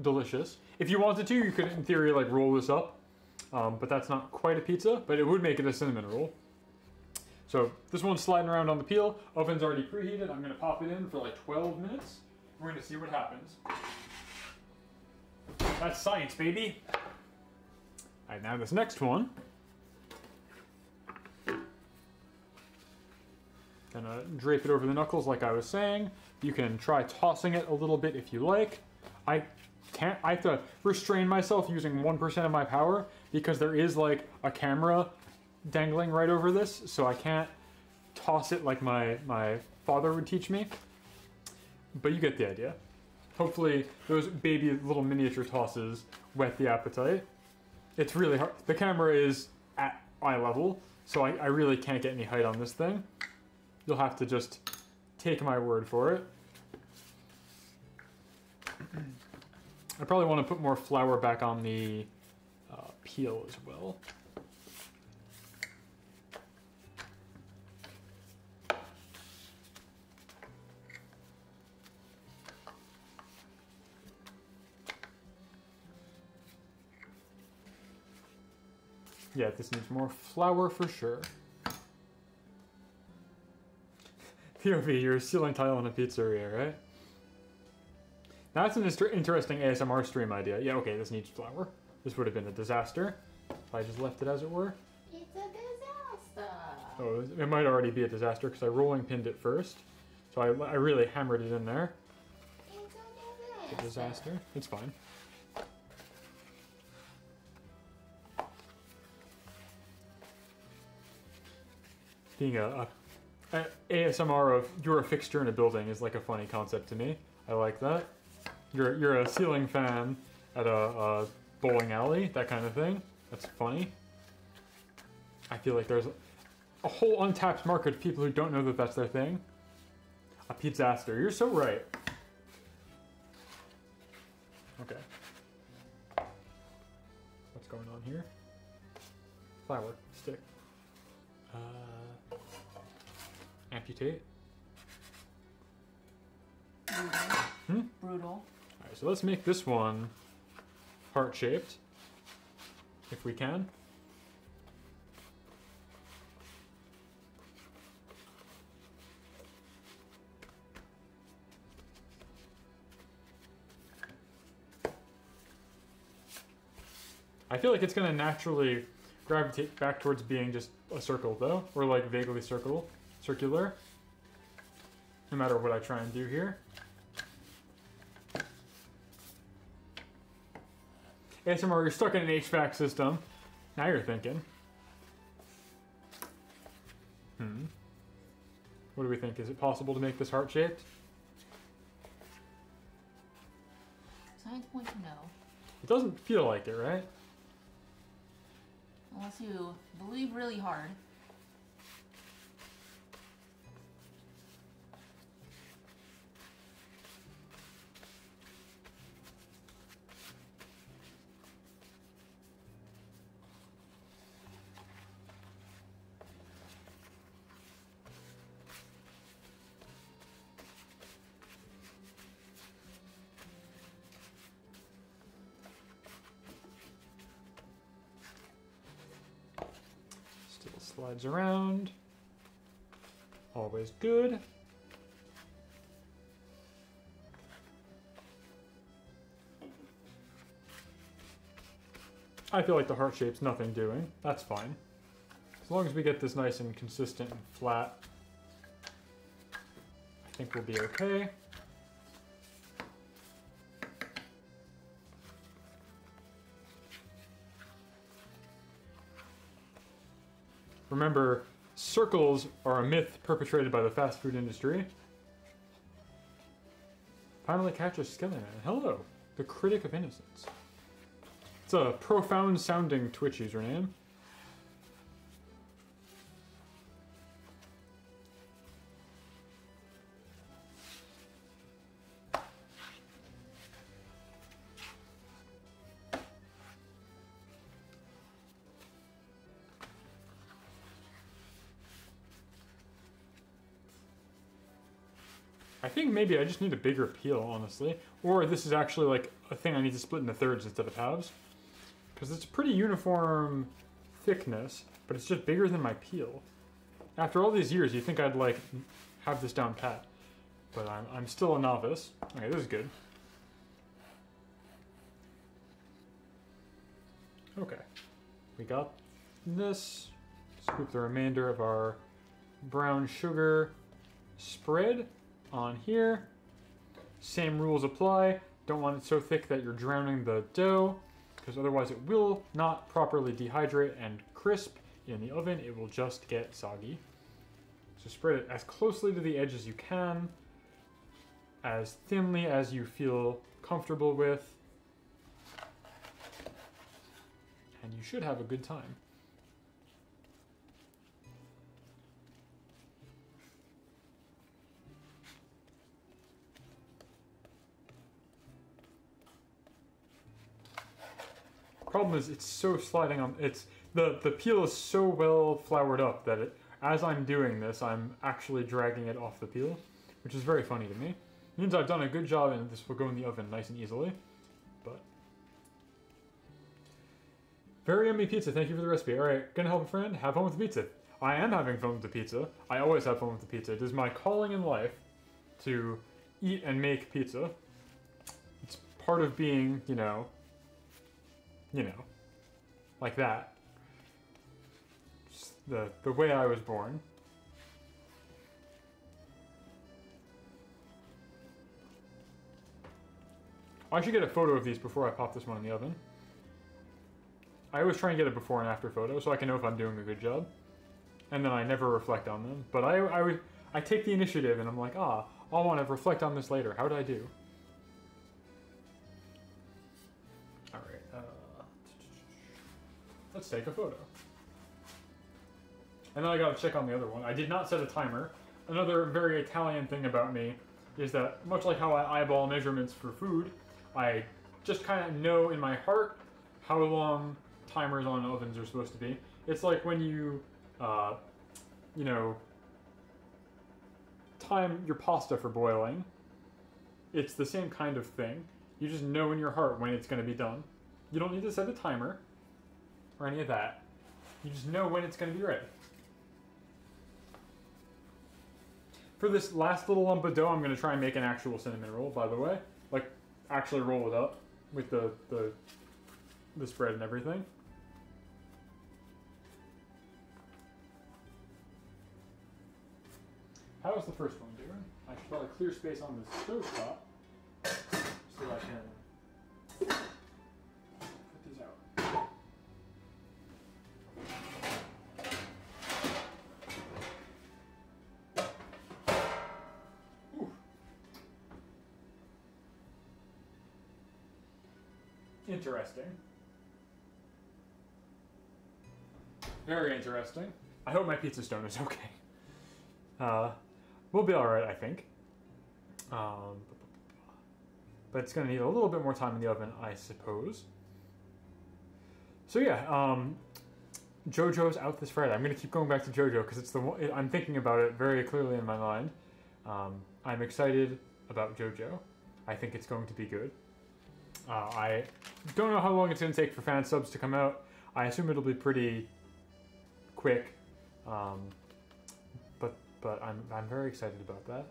Delicious. If you wanted to, you could, in theory, like roll this up. But that's not quite a pizza, but it would make it a cinnamon roll. So this one's sliding around on the peel. Oven's already preheated. I'm going to pop it in for like 12 minutes. We're going to see what happens. That's science, baby. All right, now this next one. Gonna drape it over the knuckles like I was saying. You can try tossing it a little bit if you like. I have to restrain myself using 1% of my power because there is like a camera dangling right over this, so I can't toss it like my father would teach me. But you get the idea. Hopefully those baby little miniature tosses whet the appetite. It's really hard. The camera is at eye level, so I really can't get any height on this thing. You'll have to just take my word for it. I probably want to put more flour back on the peel as well. Yeah, this needs more flour for sure. POV, you're a ceiling tile in a pizzeria, right? That's an interesting ASMR stream idea. Yeah, okay, this needs flour. This would have been a disaster if I just left it as it were. It's a disaster. Oh, it might already be a disaster because I rolling pinned it first. So I really hammered it in there. It's a disaster. It's fine. Being a ASMR of you're a fixture in a building is like a funny concept to me. I like that. You're a ceiling fan at a bowling alley, that kind of thing. That's funny. I feel like there's a whole untapped market of people who don't know that that's their thing. A pizzaster. You're so right. Okay. What's going on here? Flour. Stick. Amputate. Brutal. Brutal. Alright, so let's make this one heart-shaped, if we can. I feel like it's going to naturally gravitate back towards being just a circle, though, or like vaguely circular, no matter what I try and do here. ASMR, you're stuck in an HVAC system. Now you're thinking. What do we think? Is it possible to make this heart-shaped? Science point to no. It doesn't feel like it, right? Unless you believe really hard. Slides around. Always good. I feel like the heart shape's nothing doing. That's fine. As long as we get this nice and consistent and flat, I think we'll be okay. Remember, circles are a myth perpetrated by the fast food industry. Finally catch a skeleton. Hello, the critic of innocence. It's a profound sounding Twitch username. I think maybe I just need a bigger peel, honestly. Or this is actually like a thing I need to split into thirds instead of halves. Because it's a pretty uniform thickness, but it's just bigger than my peel. After all these years, you'd think I'd like have this down pat. But I'm still a novice. Okay, this is good. Okay. We got this. Scoop the remainder of our brown sugar spread on here. Same rules apply. Don't want it so thick that you're drowning the dough, because otherwise it will not properly dehydrate and crisp in the oven. It will just get soggy. So spread it as closely to the edge as you can, as thinly as you feel comfortable with, and you should have a good time. Problem is, it's so sliding on. It's the peel is so well floured up that as I'm doing this, I'm actually dragging it off the peel, which is very funny to me. It means I've done a good job, and this will go in the oven nice and easily. But very yummy pizza. Thank you for the recipe. All right, gonna help a friend. Have fun with the pizza. I am having fun with the pizza. I always have fun with the pizza. It is my calling in life to eat and make pizza. It's part of being, you know, like that. Just the way I was born. I should get a photo of these before I pop this one in the oven. I always try and get a before and after photo so I can know if I'm doing a good job. And then I never reflect on them. But I take the initiative and I'm like, I'll want to reflect on this later. How did I do? Let's take a photo. And then I gotta check on the other one. I did not set a timer. Another very Italian thing about me is that, much like how I eyeball measurements for food, I just kind of know in my heart how long timers on ovens are supposed to be. It's like when you you know, time your pasta for boiling. It's the same kind of thing. You just know in your heart when it's going to be done. You don't need to set a timer or any of that. You just know when it's going to be ready. For this last little lump of dough, I'm going to try and make an actual cinnamon roll, by the way. Like, actually roll it up with the spread and everything. How is the first one doing? I should probably clear space on the stove top so I can put these out. Ooh. Interesting. Very interesting. I hope my pizza stone is okay. We'll be alright, I think. But it's going to need a little bit more time in the oven, I suppose. So yeah, JoJo's out this Friday. I'm going to keep going back to JoJo because it's the one, I'm thinking about it very clearly in my mind. I'm excited about JoJo. I think it's going to be good. I don't know how long it's going to take for fan subs to come out. I assume it'll be pretty quick. But I'm very excited about that.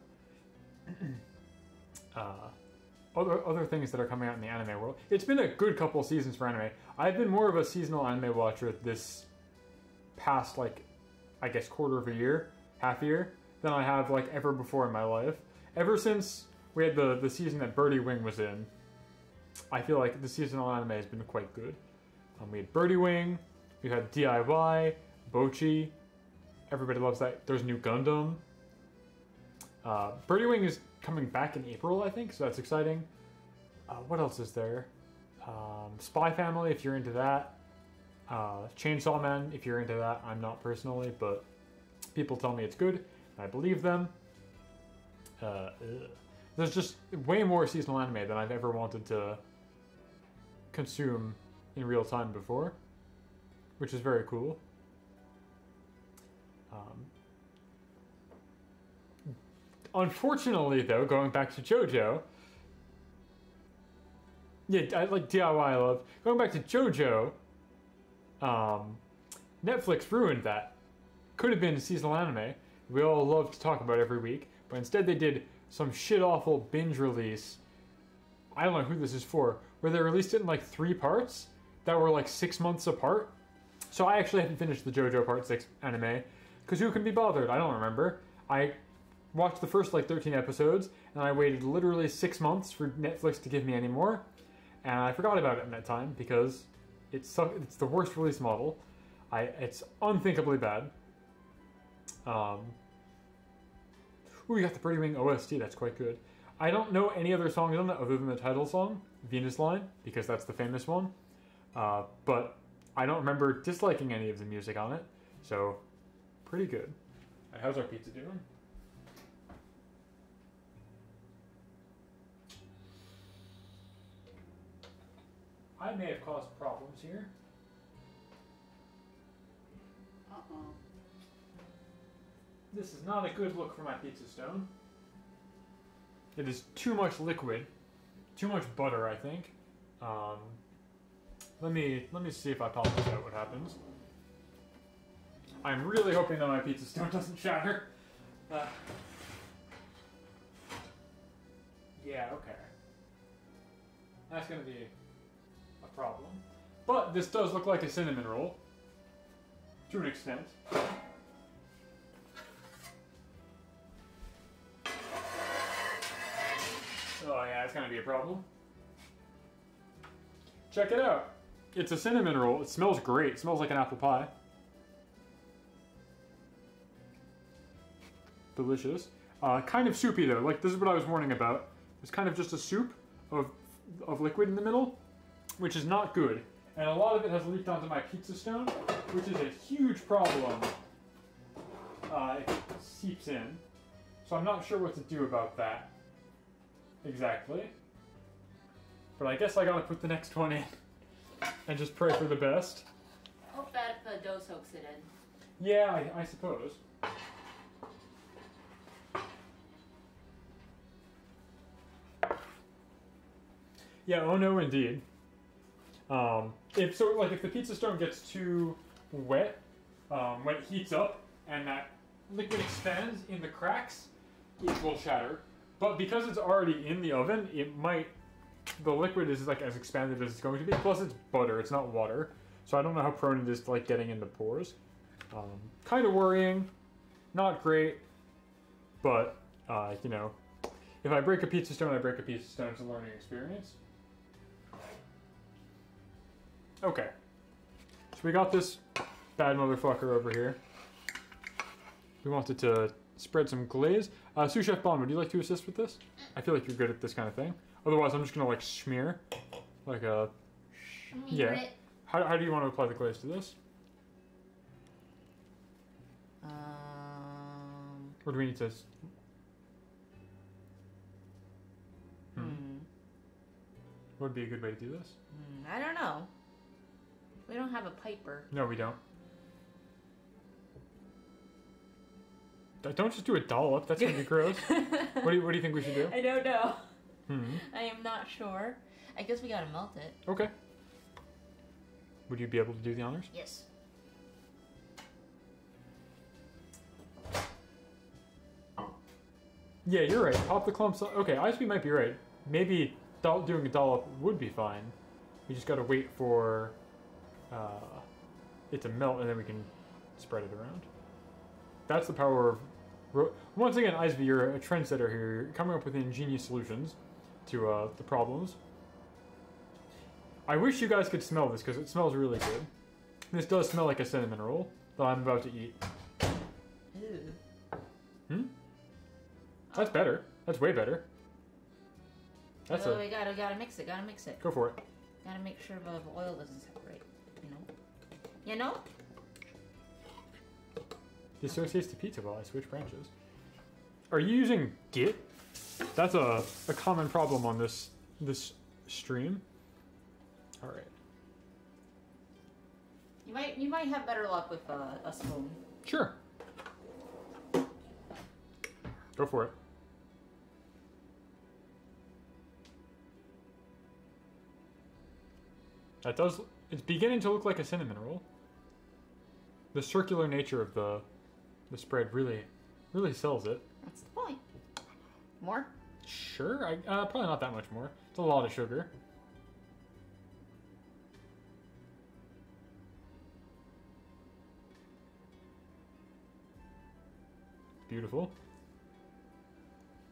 Other things that are coming out in the anime world. It's been a good couple of seasons for anime. I've been more of a seasonal anime watcher this past, like, I guess quarter of a year, half year, than I have, like, ever before in my life. Ever since we had the season that Birdie Wing was in, I feel like the seasonal anime has been quite good. We had Birdie Wing, we had DIY, Bochi. Everybody loves that. There's new Gundam. Birdie Wing is coming back in April, I think, so that's exciting. What else is there? Spy Family, if you're into that. Chainsaw Man, if you're into that. I'm not personally, but people tell me it's good, and I believe them. There's just way more seasonal anime than I've ever wanted to consume in real time before, which is very cool. Unfortunately, though, going back to JoJo, yeah, I like DIY. I love going back to JoJo. Netflix ruined that. Could have been a seasonal anime we all love to talk about every week, but instead they did some shit awful binge release. I don't know who this is for, where they released it in like 3 parts that were like 6 months apart. So I actually haven't finished the JoJo Part 6 anime, because who can be bothered? I don't remember. I watched the first like 13 episodes, and I waited literally 6 months for Netflix to give me any more, and I forgot about it in that time because it's the worst release model. It's unthinkably bad. Ooh, we got the Birdie Wing OST, that's quite good. I don't know any other songs on that other than the title song, Venus Line, because that's the famous one. But I don't remember disliking any of the music on it, so pretty good. How's our pizza doing? I may have caused problems here. Uh-oh. This is not a good look for my pizza stone. It is too much liquid, too much butter, I think. Let me see if I pop this out, what happens. I'm really hoping that my pizza stone doesn't shatter. Yeah, okay. That's gonna be a problem. But this does look like a cinnamon roll, to an extent. Oh yeah, it's gonna be a problem. Check it out. It's a cinnamon roll. It smells great. It smells like an apple pie. Delicious. Kind of soupy though. Like, this is what I was warning about. It's kind of just a soup of liquid in the middle, which is not good. And a lot of it has leaked onto my pizza stone, which is a huge problem. It seeps in. So I'm not sure what to do about that exactly. But I guess I gotta put the next one in and just pray for the best. Hope that the dough soaks it in. Yeah, I suppose. Yeah, oh no, indeed. If the pizza stone gets too wet, when it heats up and that liquid expands in the cracks, it will shatter. But because it's already in the oven, the liquid is like as expanded as it's going to be. Plus, it's butter; it's not water, so I don't know how prone it is to like getting into pores. Kind of worrying, not great, but you know, if I break a pizza stone, I break a pizza stone. It's a learning experience. Okay, so we got this bad motherfucker over here. We wanted to spread some glaze. Sous Chef Bond, would you like to assist with this? I feel like you're good at this kind of thing. Otherwise, I'm just gonna like smear, like a. Smear yeah. it. How do you want to apply the glaze to this? Or do we need to? What would be a good way to do this? I don't know. We don't have a piper. No, we don't. Don't just do a dollop. That's gonna be gross. What do you think we should do? I don't know. I am not sure. I guess we gotta melt it. Okay. Would you be able to do the honors? Yes. Yeah, you're right. Pop the clumps. Okay, ISB might be right. Maybe doing a dollop would be fine. We just gotta wait for it to melt, and then we can spread it around. That's the power of... Once again, ISB, you're a trendsetter here. You're coming up with ingenious solutions to the problems. I wish you guys could smell this, because it smells really good. This does smell like a cinnamon roll that I'm about to eat. Ew. That's better. That's way better. That's we gotta mix it. Gotta mix it. Go for it. Gotta make sure the oil doesn't separate. You know. The associates to pizza while I switch branches. Are you using Git? That's a common problem on this stream. All right. You might have better luck with a spoon. Sure. Go for it. It's beginning to look like a cinnamon roll. The circular nature of the spread really sells it. That's the point. More? Sure. Probably not that much more. It's a lot of sugar. Beautiful.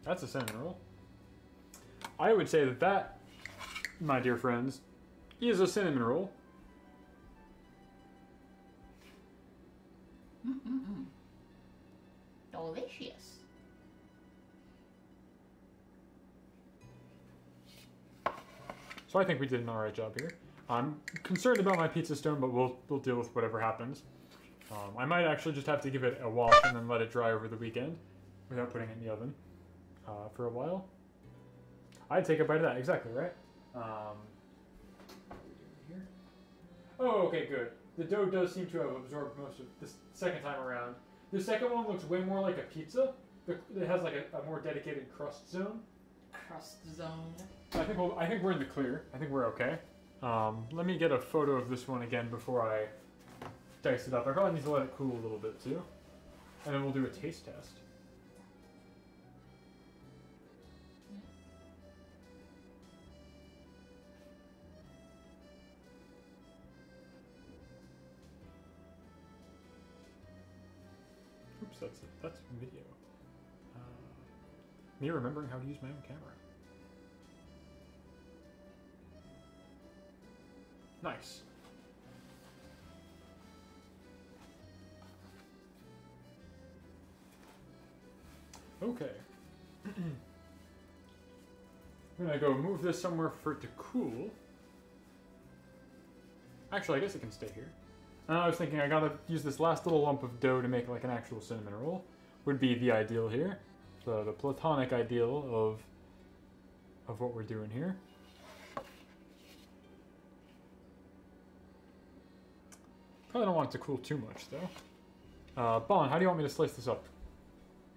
That's a cinnamon roll. I would say that, my dear friends, is a cinnamon roll. Delicious. So I think we did an alright job here. I'm concerned about my pizza stone, but we'll deal with whatever happens. I might actually just have to give it a wash and then let it dry over the weekend without putting it in the oven for a while. I'd take a bite of that, exactly, right? What are we doing here? Oh, okay, good. The dough does seem to have absorbed most of this second time around. The second one looks way more like a pizza. It has like a more dedicated crust zone. Crust zone. I think we're in the clear. I think we're okay. Let me get a photo of this one again before I dice it up. I probably need to let it cool a little bit too. And then we'll do a taste test. Oops, that's video. Me remembering how to use my own camera. Nice. Okay. I'm gonna go move this somewhere for it to cool. Actually, I guess it can stay here. I was thinking I gotta use this last little lump of dough to make like an actual cinnamon roll. Would be the ideal here. The platonic ideal of what we're doing here. Probably don't want it to cool too much though. Bond, how do you want me to slice this up?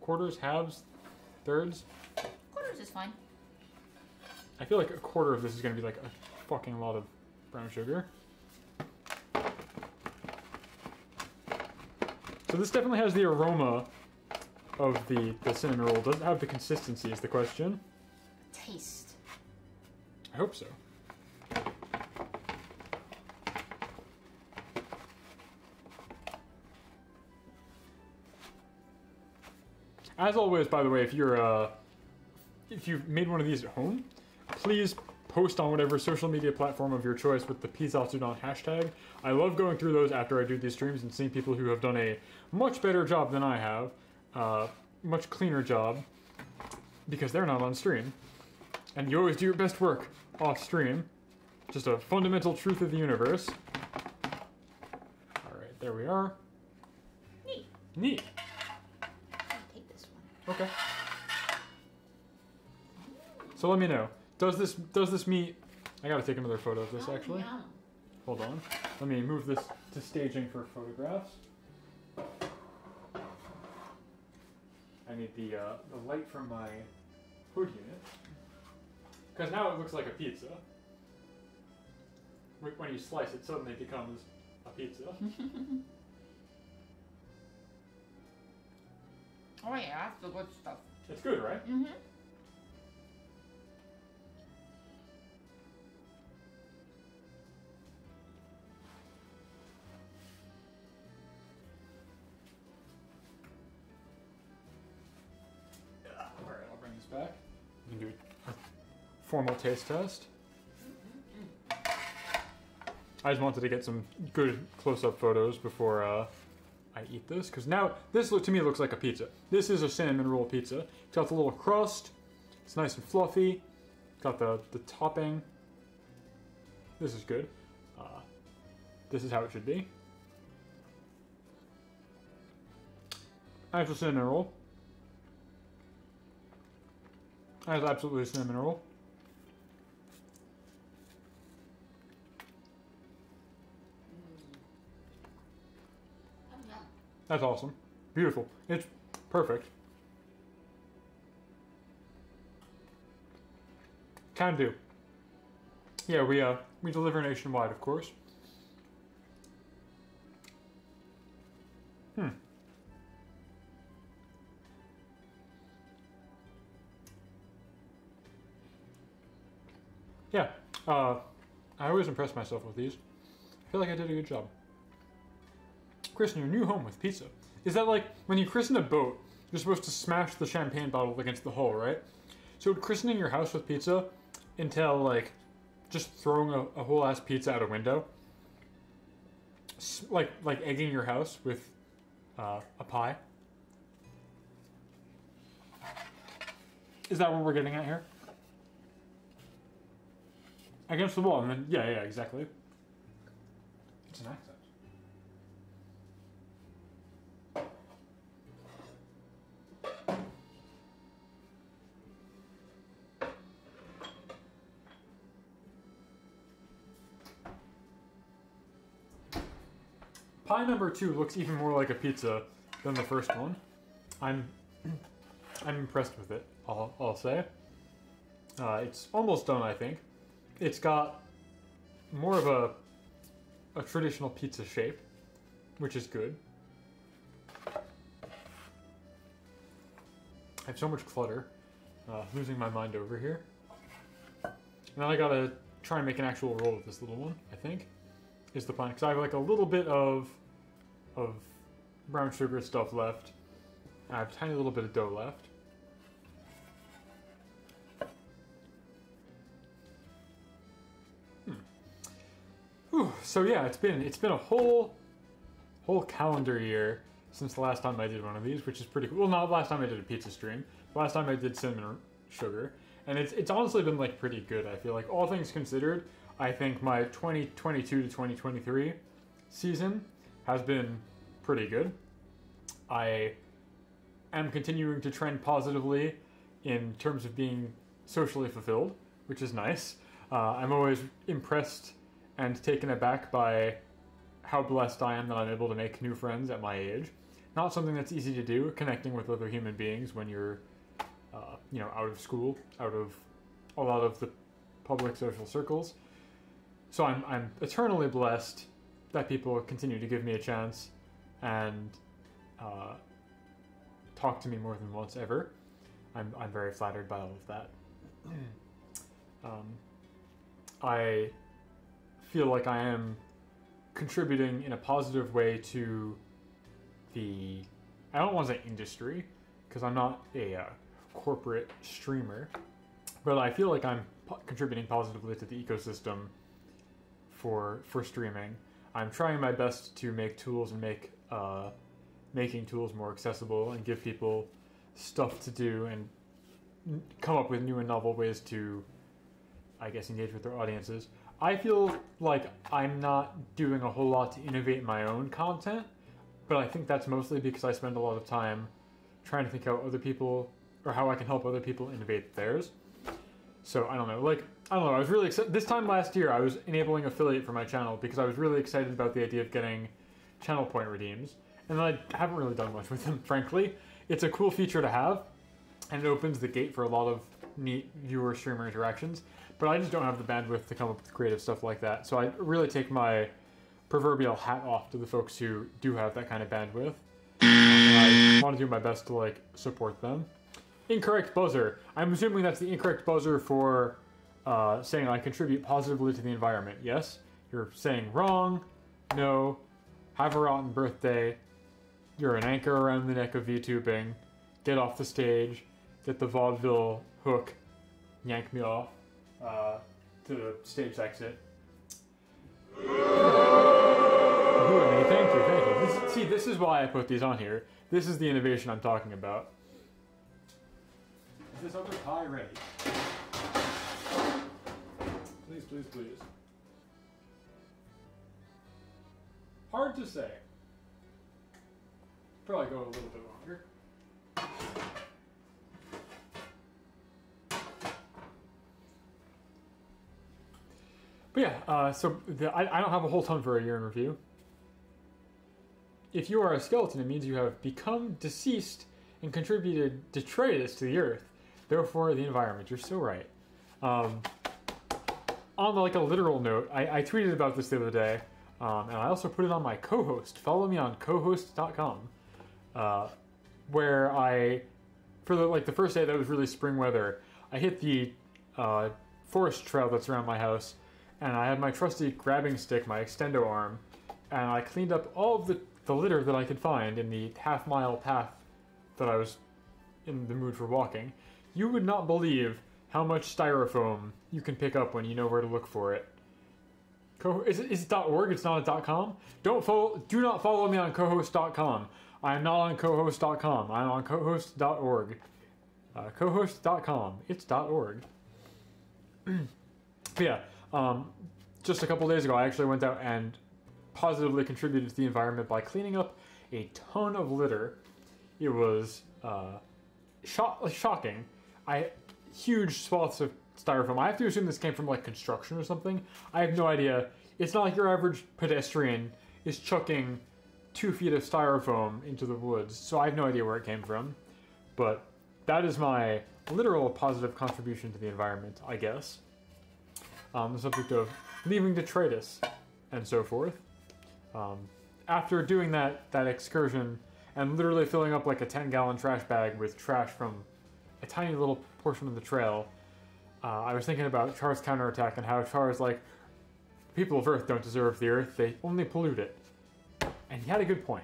Quarters, halves, thirds? Quarters is fine. I feel like a quarter of this is going to be like a fucking lot of brown sugar. So this definitely has the aroma of the cinnamon roll. Does it have the consistency is the question. Taste. I hope so. As always, by the way, if you've made one of these at home, please post on whatever social media platform of your choice with the PIZZATSUDAN hashtag. I love going through those after I do these streams and seeing people who have done a much better job than I have, much cleaner job, because they're not on stream. And you always do your best work off stream. Just a fundamental truth of the universe. Alright, there we are. Neat. Neat. Take this one. Okay. So let me know. Does this meet? I gotta take another photo of this actually. Yum. Hold on. Let me move this to staging for photographs. I need the light from my hood unit. Because now it looks like a pizza. When you slice it, suddenly it becomes a pizza. Oh yeah, that's the good stuff. It's good, right? Mm-hmm. Alright, I'll bring this back. We can do a formal taste test. I just wanted to get some good close-up photos before I eat this, because now this to me looks like a pizza. This is a cinnamon roll pizza. It's got the little crust. It's nice and fluffy. Got the topping. This is good. This is how it should be. Actual cinnamon roll. That is absolutely a cinnamon roll. That's awesome. Beautiful. It's perfect. Can do. Yeah, we deliver nationwide, of course. Yeah, I always impress myself with these. I feel like I did a good job. Christen your new home with pizza. Is that like when you christen a boat, you're supposed to smash the champagne bottle against the hull, right? So christening your house with pizza entail like just throwing a whole ass pizza out a window? Like egging your house with a pie? Is that what we're getting at here? Against the wall, and then, yeah, exactly. It's an accent. Pie number 2 looks even more like a pizza than the first one. I'm impressed with it, I'll say. It's almost done, I think. It's got more of a traditional pizza shape, which is good. I have so much clutter, losing my mind over here. Now I gotta try and make an actual roll with this little one, I think, is the plan. Because I have like a little bit of brown sugar stuff left. I have a tiny little bit of dough left. So yeah, it's been a whole calendar year since the last time I did one of these, which is pretty cool. Well, not last time I did a pizza stream. Last time I did cinnamon sugar, and it's honestly been like pretty good. I feel like, all things considered, I think my 2022 to 2023 season has been pretty good. I am continuing to trend positively in terms of being socially fulfilled, which is nice. I'm always impressed and taken aback by how blessed I am that I'm able to make new friends at my age. Not something that's easy to do, connecting with other human beings when you're, out of school, out of a lot of the public social circles. So I'm eternally blessed that people continue to give me a chance and talk to me more than once ever. I'm very flattered by all of that. I feel like I am contributing in a positive way to the, I don't want to say industry, because I'm not a corporate streamer, but I feel like I'm contributing positively to the ecosystem for streaming. I'm trying my best to make tools and making tools more accessible and give people stuff to do and come up with new and novel ways to, I guess, engage with their audiences. I feel like I'm not doing a whole lot to innovate my own content, but I think that's mostly because I spend a lot of time trying to think how other people, or how I can help other people innovate theirs. So I don't know, I was really excited. This time last year I was enabling affiliate for my channel because I was really excited about the idea of getting channel point redeems. And I haven't really done much with them, frankly. It's a cool feature to have, and it opens the gate for a lot of neat viewer-streamer interactions, but I just don't have the bandwidth to come up with creative stuff like that. So I really take my proverbial hat off to the folks who do have that kind of bandwidth. And I want to do my best to, support them. Incorrect buzzer. I'm assuming that's the incorrect buzzer for saying I contribute positively to the environment. Yes? You're saying wrong. No. Have a rotten birthday. You're an anchor around the neck of VTubing. Get off the stage. Get the vaudeville hook. Yank me off to the stage exit. Good, thank you. This is why I put these on here. This is the innovation I'm talking about. Is this other pie ready? Please, please, please. Hard to say. Probably go a little bit longer. But yeah, so I don't have a whole ton for a year in review. If you are a skeleton, it means you have become deceased and contributed detritus to the earth, therefore the environment. You're so right. On a literal note, I tweeted about this the other day, and I also put it on my co-host. Follow me on cohost.com, where for the first day that was really spring weather, I hit the forest trail that's around my house, and I had my trusty grabbing stick, my extendo arm, and I cleaned up all of the litter that I could find in the half-mile path that I was in the mood for walking. You would not believe how much styrofoam you can pick up when you know where to look for it. Is it .org? It's not a .com? Do not follow me on cohost.com. I am not on cohost.com. I'm on cohost.org. Cohost.com. It's .org. Yeah. Just a couple days ago, I actually went out and positively contributed to the environment by cleaning up a ton of litter. It was shocking. Huge swaths of styrofoam. I have to assume this came from construction or something. I have no idea. It's not like your average pedestrian is chucking 2 feet of styrofoam into the woods, so I have no idea where it came from. But that is my literal positive contribution to the environment, I guess. The subject of leaving detritus and so forth. After doing that excursion and literally filling up a 10-gallon trash bag with trash from a tiny little portion of the trail, I was thinking about Char's counterattack and how Char's people of Earth don't deserve the Earth, they only pollute it. And he had a good point.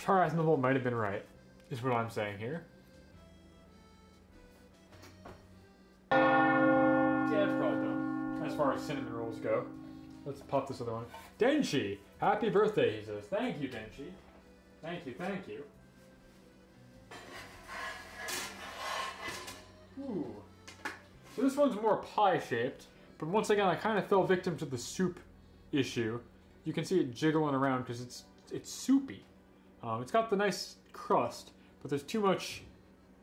Char Aznavour might have been right, is what I'm saying here. Yeah, it's probably done. As far as cinnamon rolls go. Let's pop this other one. Denshi! Happy birthday, he says. Thank you, Denshi. Thank you, thank you. Ooh. So this one's more pie-shaped, but once again, I kind of fell victim to the soup issue. You can see it jiggling around because it's soupy. It's got the nice crust, but there's too much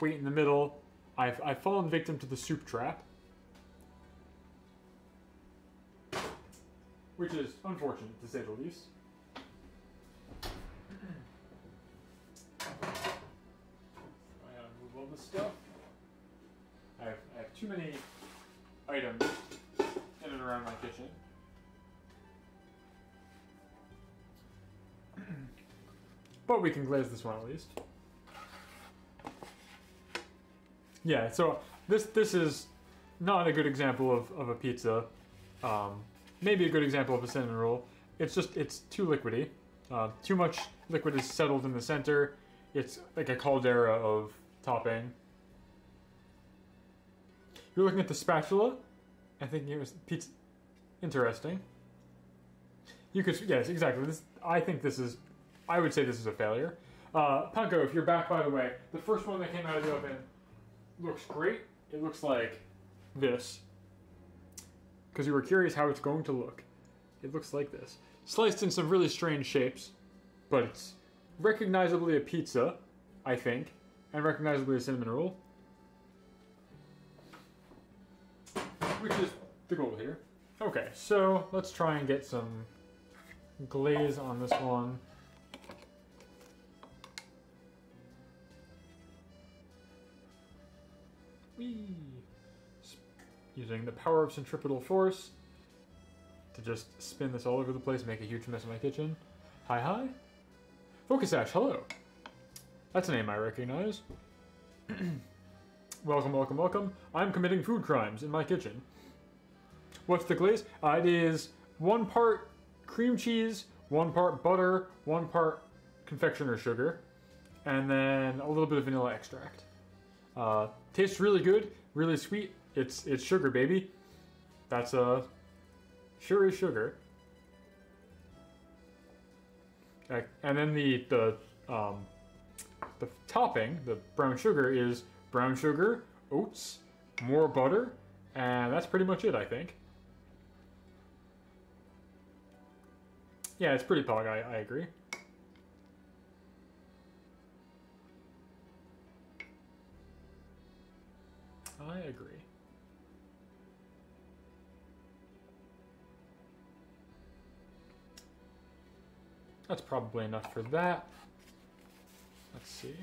weight in the middle. I've fallen victim to the soup trap, which is unfortunate, to say the least. I gotta move all this stuff. I have too many items around my kitchen. But we can glaze this one at least. Yeah, so this is not a good example of a pizza. Maybe a good example of a cinnamon roll. It's too liquidy. Too much liquid is settled in the center. It's like a caldera of topping. You're looking at the spatula. I think it was pizza. Interesting. You could, yes, exactly. I would say this is a failure. Punko, if you're back, by the way, the first one that came out of the oven looks great. It looks like this. Because you were curious how it's going to look. It looks like this. Sliced in some really strange shapes, but it's recognizably a pizza, I think, and recognizably a cinnamon roll. Which is the goal here. Okay, so let's try and get some glaze on this one. Whee! Using the power of centripetal force to just spin this all over the place, make a huge mess in my kitchen. Hi, hi. Focus Ash, hello. That's a name I recognize. Welcome, welcome, welcome. I'm committing food crimes in my kitchen. What's the glaze? It is 1 part cream cheese, 1 part butter, 1 part confectioner sugar, and then a little bit of vanilla extract. Tastes really good, really sweet. It's sugar, baby. That's sure is sugar. And then the topping, the brown sugar, is brown sugar, oats, more butter, and that's pretty much it, I think. Yeah, it's pretty pog, I agree. I agree. That's probably enough for that. Let's see.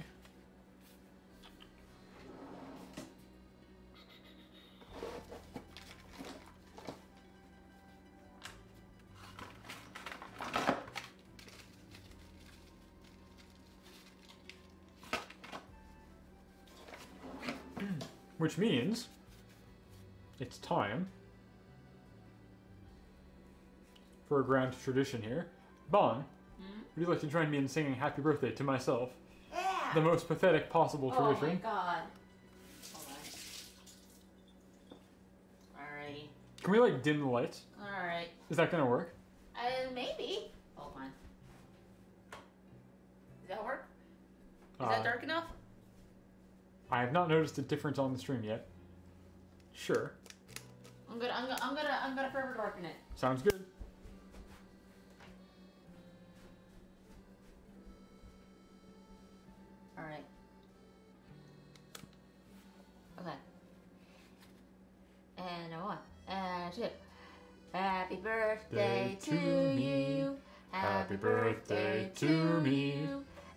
Which means it's time for a grand tradition here. Bon, would you like to join me in singing happy birthday to myself? Yeah! The most pathetic possible tradition. Oh my god. Hold on. Alrighty. Can we like dim the lights? Alright. Is that gonna work? Maybe. Hold on. Does that work? Is that dark enough? I have not noticed a difference on the stream yet. Sure. I'm gonna further darken it. Sounds good. Alright. Okay. And a 1, and 2. Happy birthday to you. Happy birthday to me.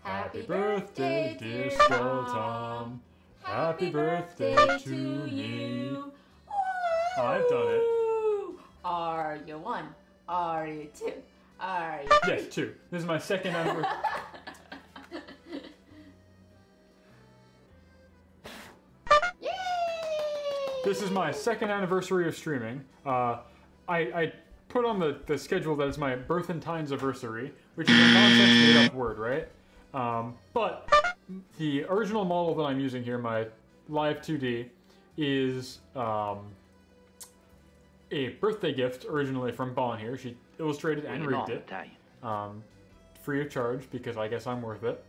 Happy birthday, dear Skeletom. Happy birthday to you. I've done it. Are you 1? Are you 2? Are you 3? Yes, 2. This is my second anniversary. Yay! This is my second anniversary of streaming. I put on the schedule that it's my birth-entines-iversary, which is a nonsense made-up word, right? But the original model that I'm using here, my Live 2D, is a birthday gift originally from Bon here. She illustrated and rigged it. Free of charge, because I guess I'm worth it.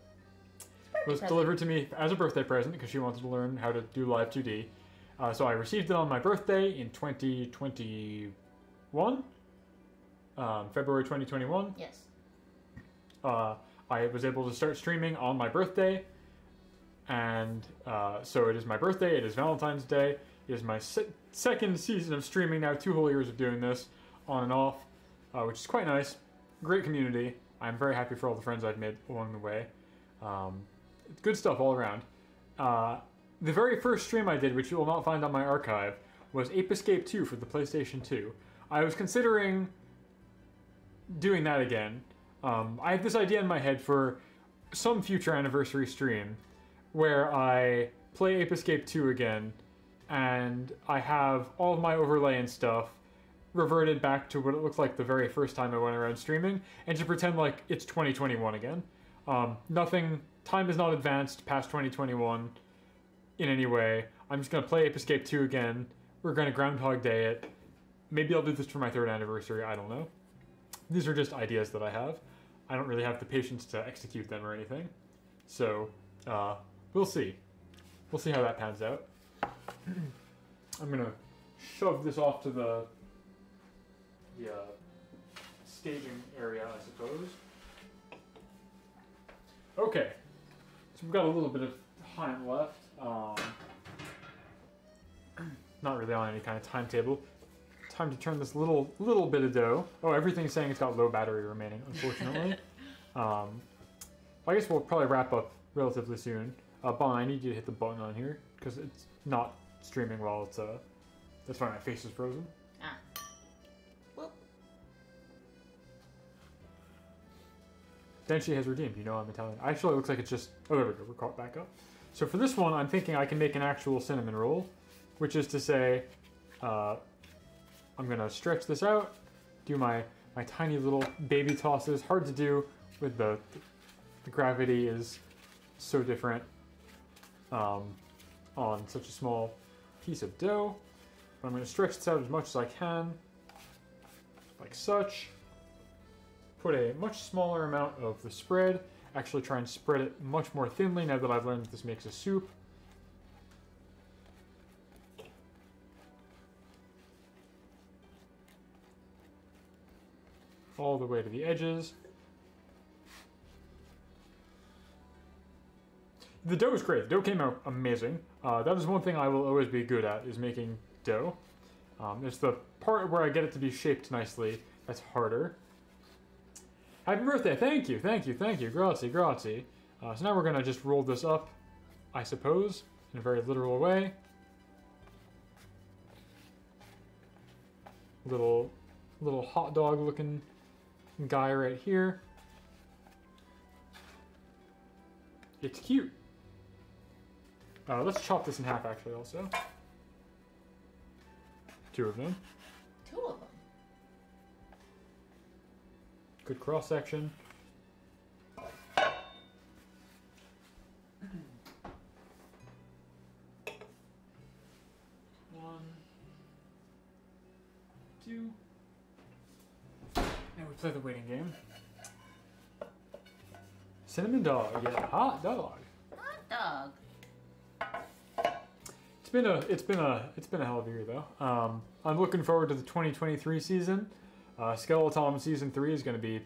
It was delivered to me as a birthday present because she wanted to learn how to do Live 2D. So I received it on my birthday in 2021. February 2021. Yes. I was able to start streaming on my birthday, and so it is my birthday, it is Valentine's Day, it is my second season of streaming now, 2 whole years of doing this, on and off, which is quite nice. Great community. I'm very happy for all the friends I've made along the way. Good stuff all around. The very first stream I did, which you will not find on my archive, was Ape Escape 2 for the PlayStation 2. I was considering doing that again. I have this idea in my head for some future anniversary stream where I play Ape Escape 2 again, and I have all of my overlay and stuff reverted back to what it looked like the very first time I went around streaming, and to pretend like it's 2021 again. Time has not advanced past 2021 in any way. I'm just going to play Ape Escape 2 again. We're going to Groundhog Day it. Maybe I'll do this for my 3rd anniversary, I don't know. These are just ideas that I have. I don't really have the patience to execute them or anything. So, we'll see. We'll see how that pans out. I'm going to shove this off to the staging area, I suppose. Okay, so we've got a little bit of time left. Not really on any kind of timetable. Time to turn this little bit of dough. Oh, everything's saying it's got low battery remaining, unfortunately. I guess we'll probably wrap up relatively soon. Bon, I need you to hit the button on here, because it's not streaming while it's, that's why my face is frozen. Ah. Whoop. Denshi has redeemed, you know I'm Italian. Actually, it looks like it's just, oh, there we go, we're caught back up. So for this one, I'm thinking I can make an actual cinnamon roll, which is to say, I'm gonna stretch this out, do my tiny little baby tosses. Hard to do with the gravity is so different on such a small piece of dough. But I'm gonna stretch this out as much as I can, like such. Put a much smaller amount of the spread. Actually try and spread it much more thinly now that I've learned that this makes a soup. All the way to the edges. The dough is great. The dough came out amazing. That is one thing I will always be good at, is making dough. It's the part where I get it to be shaped nicely that's harder. Happy birthday! Thank you, thank you, thank you. Grazie, grazie. So now we're gonna just roll this up, I suppose, in a very literal way. Little hot dog looking guy right here. It's cute. Let's chop this in half, actually, also. 2 of them. 2 of them. Good cross section. One, 2. Now we play the waiting game. Cinnamon dog, yeah, hot dog. Hot dog. It's been a hell of a year though. I'm looking forward to the 2023 season. Skeletom season 3 is going to be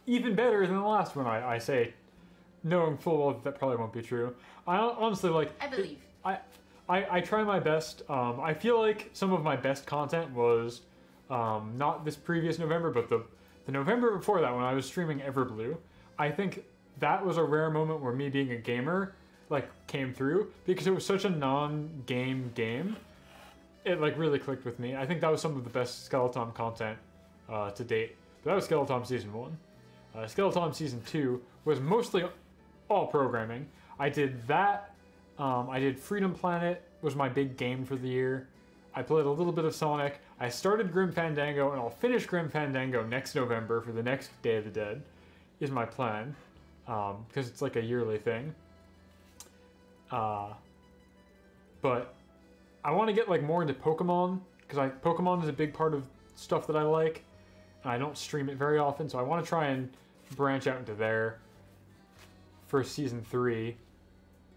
even better than the last one. I say, knowing full well that probably won't be true. I honestly I believe. I try my best. I feel like some of my best content was not this previous November, but the November before that when I was streaming Everblue. I think that was a rare moment where me being a gamer came through, because it was such a non-game game. It really clicked with me. I think that was some of the best Skeletom content to date. But that was Skeletom Season 1. Skeletom Season 2 was mostly all programming. I did that. I did Freedom Planet, was my big game for the year. I played a little bit of Sonic. I started Grim Fandango, and I'll finish Grim Fandango next November for the next Day of the Dead, is my plan. Because it's like a yearly thing. But I want to get more into Pokemon, because Pokemon is a big part of stuff that I like, and I don't stream it very often, so I want to try and branch out into there for Season 3.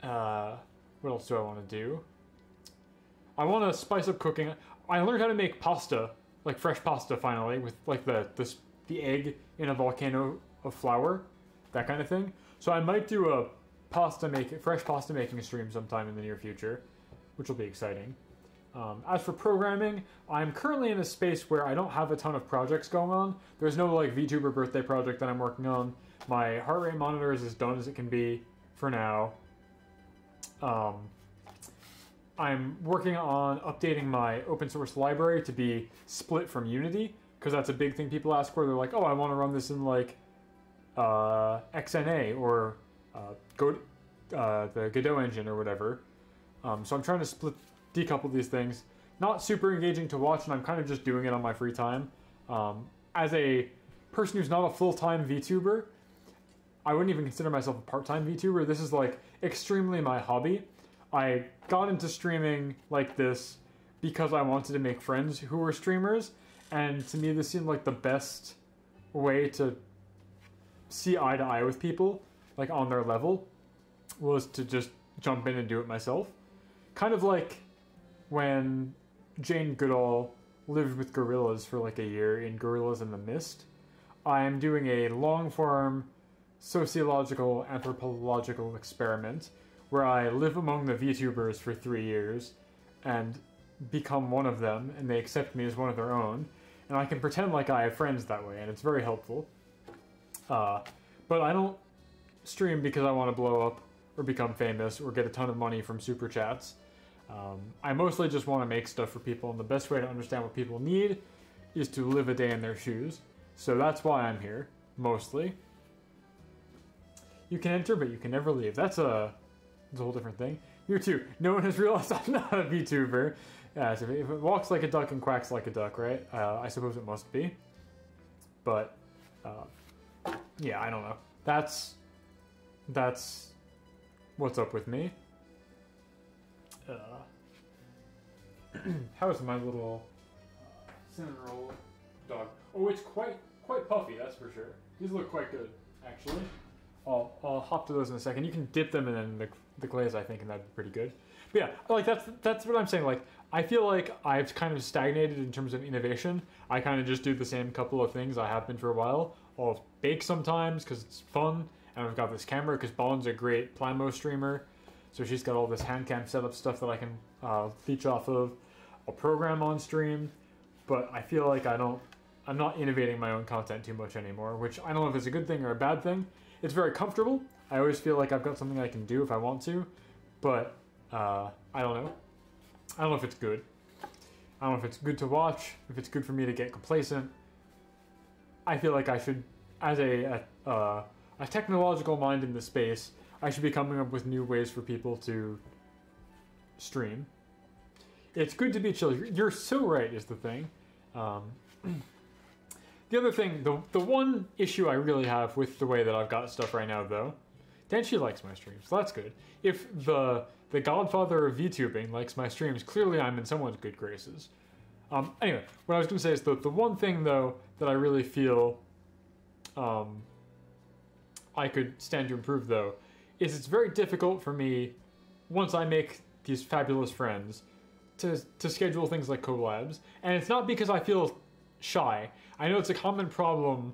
What else do I want to do? I want to spice up cooking. I learned how to make pasta, fresh pasta finally, with the egg in a volcano of flour, that kind of thing. So I might do a fresh pasta making stream sometime in the near future, which will be exciting. As for programming, I'm currently in a space where I don't have a ton of projects going on. There's no VTuber birthday project that I'm working on. My heart rate monitor is as done as it can be for now. I'm working on updating my open source library to be split from Unity, because that's a big thing people ask for. They're like, oh, I want to run this in like XNA or the Godot engine or whatever. So I'm trying to decouple these things. Not super engaging to watch, and I'm kind of just doing it on my free time. As a person who's not a full-time VTuber, I wouldn't even consider myself a part-time VTuber. This is like extremely my hobby. I got into streaming like this because I wanted to make friends who were streamers, and to me this seemed like the best way to see eye to eye with people, like on their level, was to just jump in and do it myself. Kind of like when Jane Goodall lived with gorillas for like a year in Gorillas in the Mist. I'm doing a long-form sociological anthropological experiment where I live among the VTubers for 3 years and become one of them, and they accept me as one of their own, and I can pretend like I have friends that way, and it's very helpful. But I don't stream because I want to blow up or become famous or get a ton of money from super chats. I mostly just want to make stuff for people, and the best way to understand what people need is to live a day in their shoes. So that's why I'm here, mostly. You can enter, but you can never leave. That's a whole different thing. You too. No one has realized I'm not a VTuber. Yeah, so if it walks like a duck and quacks like a duck, right? I suppose it must be. But, yeah, I don't know. That's what's up with me. How's my little cinnamon roll dog? Oh, it's quite puffy, that's for sure. These look quite good, actually. I'll hop to those in a second. You can dip them in the glaze, I think, and that'd be pretty good. But yeah, like that's what I'm saying. Like, I feel like I've kind of stagnated in terms of innovation. I kind of just do the same couple of things I have been for a while. I'll bake sometimes because it's fun, and I've got this camera because Ballin's a great Plamo streamer. So she's got all this hand cam setup stuff that I can leech off of. I'll program on stream, but I feel like I'm not innovating my own content too much anymore, which I don't know if it's a good thing or a bad thing. It's very comfortable. I always feel like I've got something I can do if I want to, but I don't know. I don't know if it's good. I don't know if it's good to watch, if it's good for me to get complacent. I feel like I should, as a technological mind in the space, I should be coming up with new ways for people to stream. It's good to be chill. You're so right, is the thing. The other thing, the one issue I really have with the way that I've got stuff right now, though, Denshi likes my streams, so that's good. If the godfather of VTubing likes my streams, clearly I'm in someone's good graces. Anyway, what I was going to say is the one thing, though, that I really feel I could stand to improve, though, is it's very difficult for me, once I make these fabulous friends, to schedule things like collabs. And it's not because I feel shy. I know it's a common problem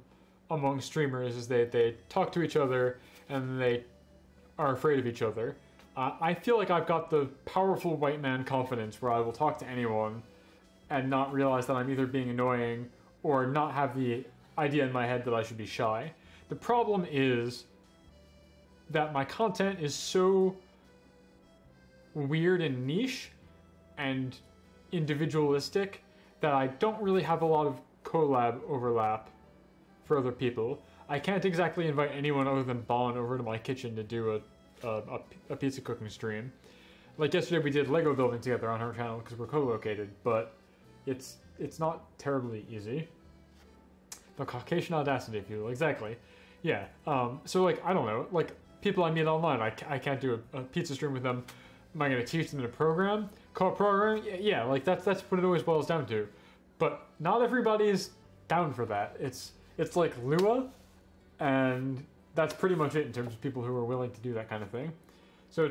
among streamers, is they talk to each other and they are afraid of each other. I feel like I've got the powerful white man confidence where I will talk to anyone and not realize that I'm either being annoying or not have the idea in my head that I should be shy. The problem is that my content is so weird and niche and individualistic that I don't really have a lot of collab overlap for other people. I can't exactly invite anyone other than Ballin over to my kitchen to do a pizza cooking stream. Like yesterday we did Lego building together on her channel because we're co-located, but it's not terribly easy. The Caucasian audacity, if you will. Exactly. Yeah. So like, I don't know, like people I meet online, I can't do a pizza stream with them. Am I going to teach them to program? Co-programming? Yeah, like that's what it always boils down to. But not everybody's down for that. It's like Lua, and that's pretty much it in terms of people who are willing to do that kind of thing. So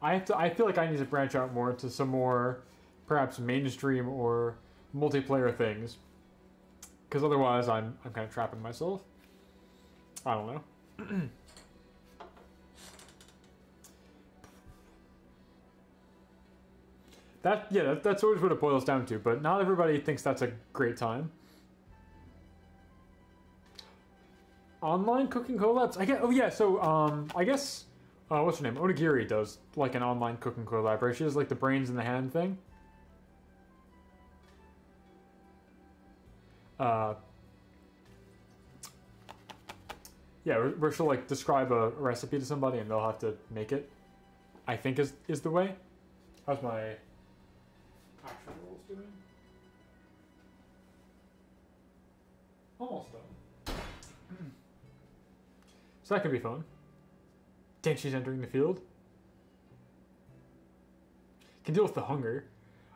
I feel like I need to branch out more to some more perhaps mainstream or multiplayer things, because otherwise I'm kind of trapping myself. I don't know. That's always what it boils down to, but not everybody thinks that's a great time. Online cooking collabs? I guess what's her name? Onigiri does like an online cooking collab, right? She does like the brains in the hand thing. Yeah, where she'll like describe a recipe to somebody and they'll have to make it. I think is the way. How's my action rolls doing? Almost done. So that can be fun. Dang, she's entering the field. Can deal with the hunger.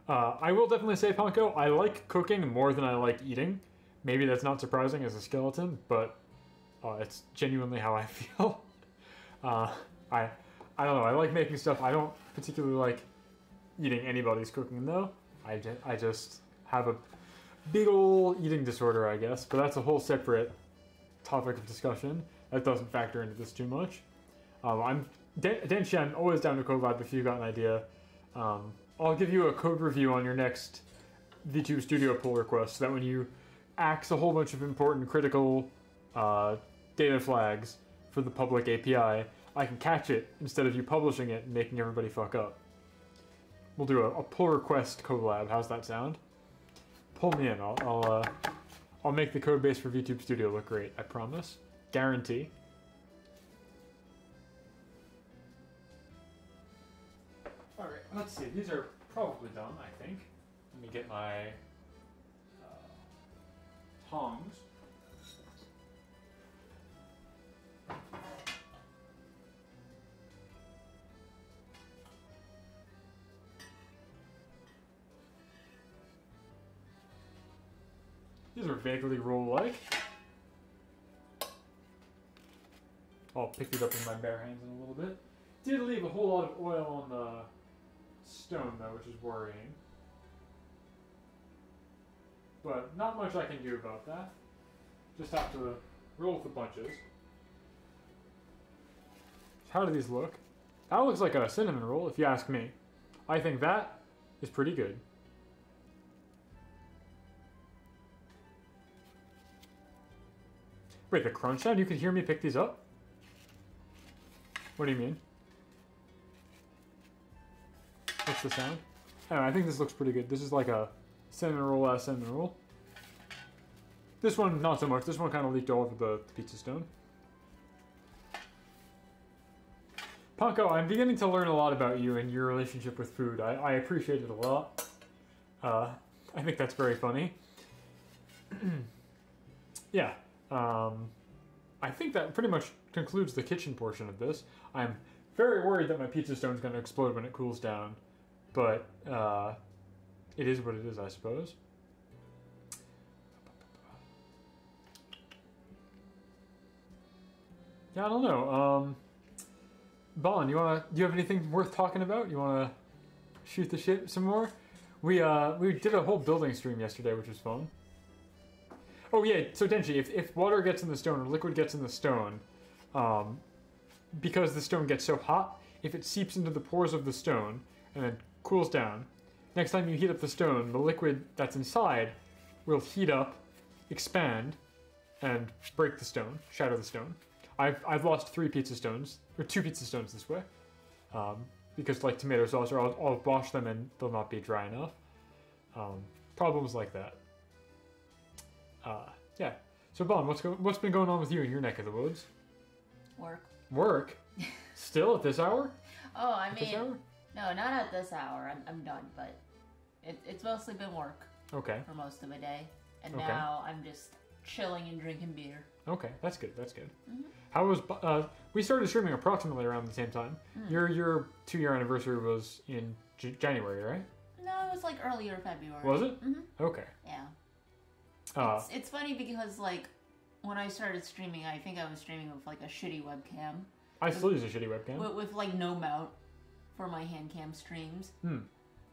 I will definitely say, Panko, I like cooking more than I like eating. Maybe that's not surprising as a skeleton, but it's genuinely how I feel. I don't know. I like making stuff. I don't particularly like eating anybody's cooking, though. I just have a big old eating disorder, I guess. But that's a whole separate topic of discussion. That doesn't factor into this too much. Denshi, I'm always down to collab if you've got an idea. I'll give you a code review on your next VTube Studio pull request so that when you axe a whole bunch of important critical data flags for the public API, I can catch it instead of you publishing it and making everybody fuck up. We'll do a pull request collab. How's that sound? Pull me in. I'll make the code base for VTube Studio look great. I promise. Guarantee. All right. Let's see. These are probably done. I think. Let me get my tongs. These are vaguely roll-like. I'll pick these up with my bare hands in a little bit. Did leave a whole lot of oil on the stone, though, which is worrying. But not much I can do about that. Just have to roll with the bunches. How do these look? That looks like a cinnamon roll, if you ask me. I think that is pretty good. Wait, the crunch sound? You can hear me pick these up? What do you mean? What's the sound? I don't know, I think this looks pretty good. This is like a cinnamon roll cinnamon roll. This one, not so much. This one kind of leaked all over the pizza stone. Panko, I'm beginning to learn a lot about you and your relationship with food. I appreciate it a lot. I think that's very funny. Yeah. I think that pretty much concludes the kitchen portion of this. I'm very worried that my pizza stone's going to explode when it cools down, but it is what it is, I suppose. Yeah, I don't know. Bon, do you have anything worth talking about? You wanna shoot the shit some more? We did a whole building stream yesterday, which was fun. Oh yeah, so Denshi, if water gets in the stone or liquid gets in the stone, because the stone gets so hot, if it seeps into the pores of the stone and then cools down, next time you heat up the stone, the liquid that's inside will heat up, expand, and break the stone, shatter the stone. I've lost 3 pizza stones, or 2 pizza stones this way, because like tomato sauce, or I'll wash them and they'll not be dry enough. Problems like that. Yeah. So Bon, what's been going on with you in your neck of the woods? Work. Work? Still at this hour? Oh, I mean, this hour? no, not at this hour. I'm done, but it's mostly been work. Okay. For most of the day, and Okay. now I'm just chilling and drinking beer. Okay, that's good. That's good. Mm-hmm. How was we started streaming approximately around the same time. Your 2-year anniversary was in January, right? No, it was like earlier February. Was it? Mm-hmm. Okay. Yeah. It's funny because like when I started streaming, I think I was streaming with like a shitty webcam. I still use a shitty webcam. With like no mount for my hand cam streams.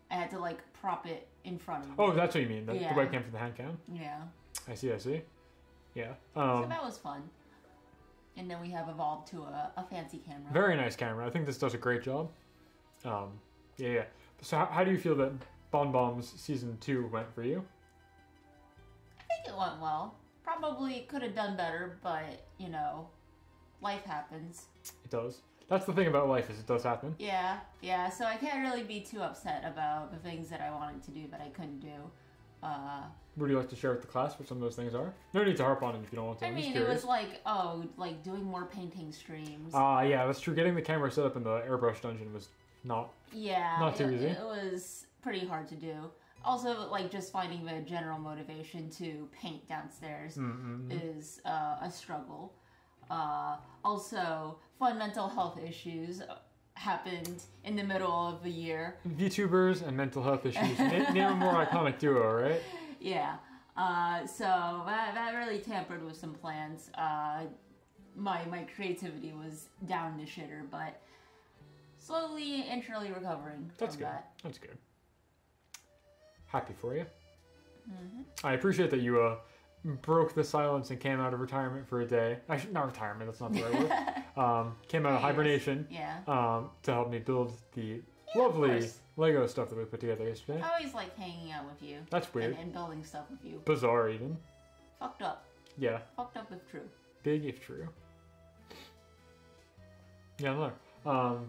I had to like prop it in front of me. Oh, that's what you mean. The Yeah. webcam from the hand cam? Yeah. I see. Yeah. So that was fun. And then we have evolved to a fancy camera. Very nice camera. I think this does a great job. Yeah. So how do you feel that Bon Bomb's Season 2 went for you? I think it went well. Probably could have done better, but, you know, life happens. It does. That's the thing about life, is it does happen. Yeah, so I can't really be too upset about the things that I wanted to do that I couldn't do. Would you like to share with the class what some of those things are? No need to harp on it if you don't want to. I mean, it was like, doing more painting streams. Yeah, that's true. Getting the camera set up in the airbrush dungeon was not too easy. It was pretty hard to do. Also, like, just finding the general motivation to paint downstairs is a struggle. Also, fun mental health issues happened in the middle of the year. VTubers and mental health issues. Name a more iconic duo, right? Yeah. So that really tampered with some plans. My creativity was down the shitter, but slowly and surely recovering from that. That's good. Happy for you. I appreciate that you broke the silence and came out of retirement for a day. Actually, not retirement, that's not the right word. Came out of hibernation to help me build the lovely Lego stuff that we put together yesterday. I always like hanging out with you. That's weird. And building stuff with you. Bizarre, even. Fucked up. Yeah. Fucked up if true. Big if true. Yeah, no.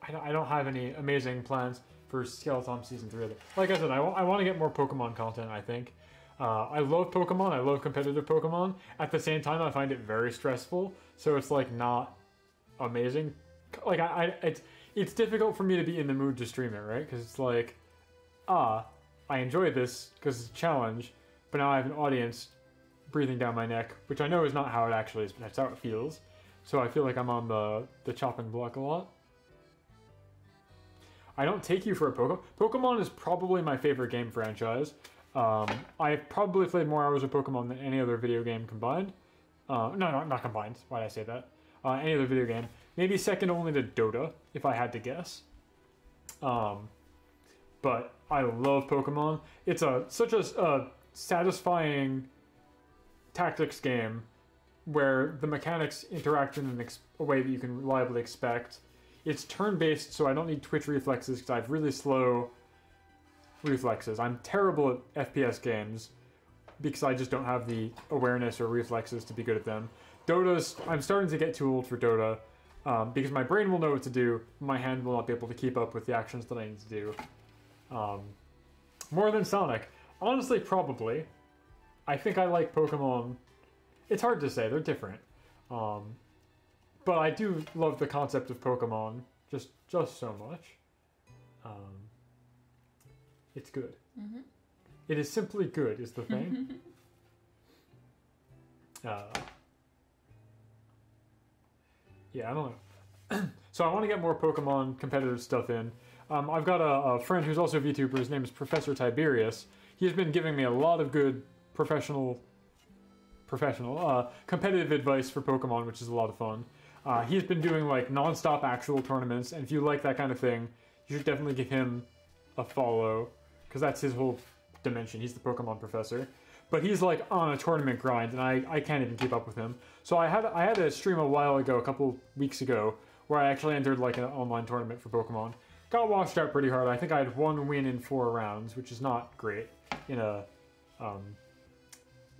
I don't have any amazing plans for Skeletom Season 3. Like I said, I want to get more Pokemon content, I think. I love Pokemon. I love competitive Pokemon. At the same time, I find it very stressful. So it's like not amazing. Like it's difficult for me to be in the mood to stream it, right? Because it's like, I enjoy this because it's a challenge, but now I have an audience breathing down my neck, which I know is not how it actually is, but that's how it feels. So I feel like I'm on the chopping block a lot. I don't take you for a Pokemon. Pokemon is probably my favorite game franchise. I've probably played more hours of Pokemon than any other video game combined. No, not combined. Why did I say that? Any other video game. Maybe second only to Dota, if I had to guess. But I love Pokemon. It's such a satisfying tactics game where the mechanics interact in a way that you can reliably expect. It's turn-based, so I don't need twitch reflexes because I have really slow reflexes. I'm terrible at FPS games because I just don't have the awareness or reflexes to be good at them. I'm starting to get too old for Dota because my brain will know what to do, my hand will not be able to keep up with the actions that I need to do. More than Sonic. Honestly, probably. I think I like Pokemon. It's hard to say, they're different. But I do love the concept of Pokemon just so much. It's good. It is simply good, is the thing. Yeah, I don't know. So I want to get more Pokemon competitive stuff in. I've got a friend who's also a VTuber. His name is Professor Tiberius. He's been giving me a lot of good professional competitive advice for Pokemon, which is a lot of fun. He's been doing like non-stop actual tournaments, and if you like that kind of thing, you should definitely give him a follow, because that's his whole dimension. He's the Pokemon professor. But he's like on a tournament grind, and I can't even keep up with him. So I had a stream a while ago, a couple weeks ago, where I actually entered like an online tournament for Pokemon. Got washed out pretty hard. I think I had 1 win in 4 rounds, which is not great in a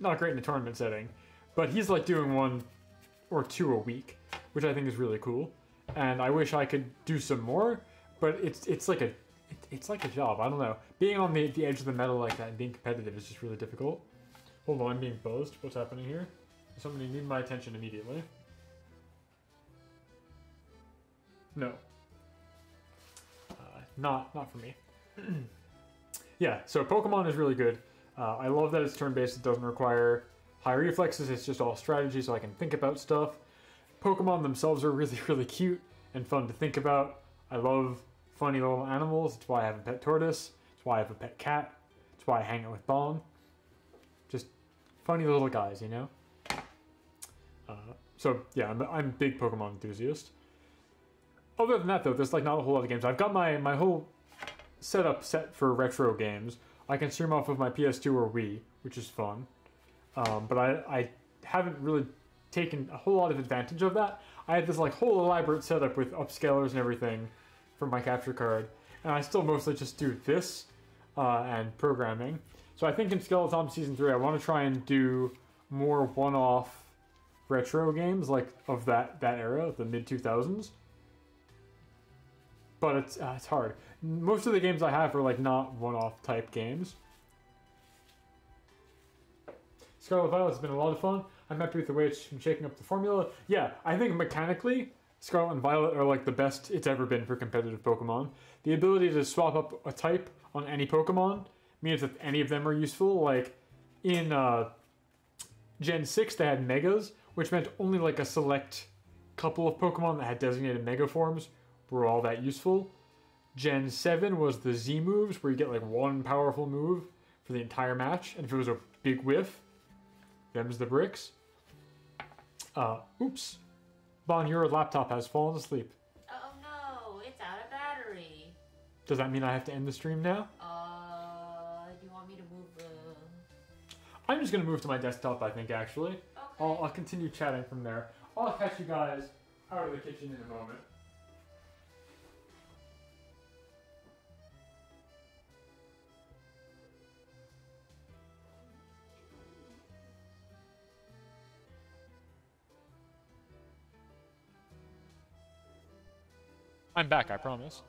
tournament setting. But he's like doing 1 or 2 a week, which I think is really cool. And I wish I could do some more, but it's like a job. I don't know. Being on the edge of the metal like that and being competitive is just really difficult. Hold on, I'm being buzzed. What's happening here? Somebody need my attention immediately. No. Not for me. Yeah, so Pokemon is really good. I love that it's turn-based. It doesn't require high reflexes. It's just all strategy, so I can think about stuff. Pokemon themselves are really, really cute and fun to think about. I love funny little animals. It's why I have a pet tortoise. It's why I have a pet cat. It's why I hang out with Bon. Just funny little guys, you know? So, yeah, I'm a big Pokemon enthusiast. Other than that, though, there's like not a whole lot of games. I've got my whole setup set for retro games. I can stream off of my PS2 or Wii, which is fun. But I haven't really taken a whole lot of advantage of that. I had this like whole elaborate setup with upscalers and everything for my capture card, and I still mostly just do this and programming. So I think in Skeletom Season 3, I want to try and do more one-off retro games like of that era, the mid 2000s. But it's hard. Most of the games I have are like not one-off type games. Scarlet Violet has been a lot of fun. I'm happy with the way it's been shaking up the formula. Yeah, I think mechanically, Scarlet and Violet are like the best it's ever been for competitive Pokemon. The ability to swap up a type on any Pokemon means that any of them are useful. Like in Gen 6, they had Megas, which meant only like a select couple of Pokemon that had designated Mega forms were all that useful. Gen 7 was the Z moves, where you get like one powerful move for the entire match, and if it was a big whiff, them's the bricks. Oops. Bon, your laptop has fallen asleep. Oh no, it's out of battery. Does that mean I have to end the stream now? Do you want me to move the... I'm just gonna move to my desktop, I think, actually. Okay. I'll continue chatting from there. I'll catch you guys out of the kitchen in a moment. I'm back, I promise.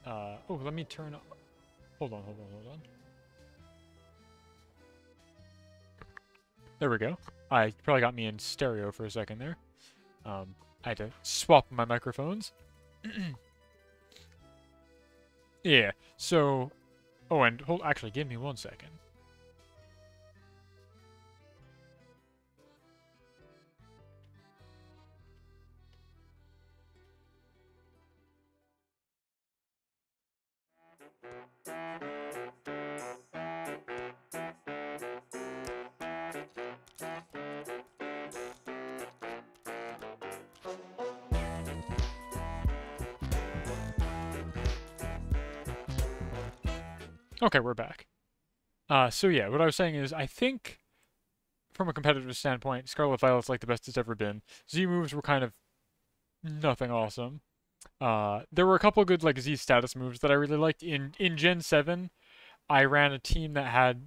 Oh, let me turn... Hold on. There we go. I probably got me in stereo for a second there. I had to swap my microphones. Yeah, so... Oh, and actually, give me 1 second. Okay, we're back. So yeah, what I was saying is, I think, from a competitive standpoint, Scarlet Violet's like the best it's ever been. Z moves were kind of nothing awesome. There were a couple good like Z status moves that I really liked. In Gen 7, I ran a team that had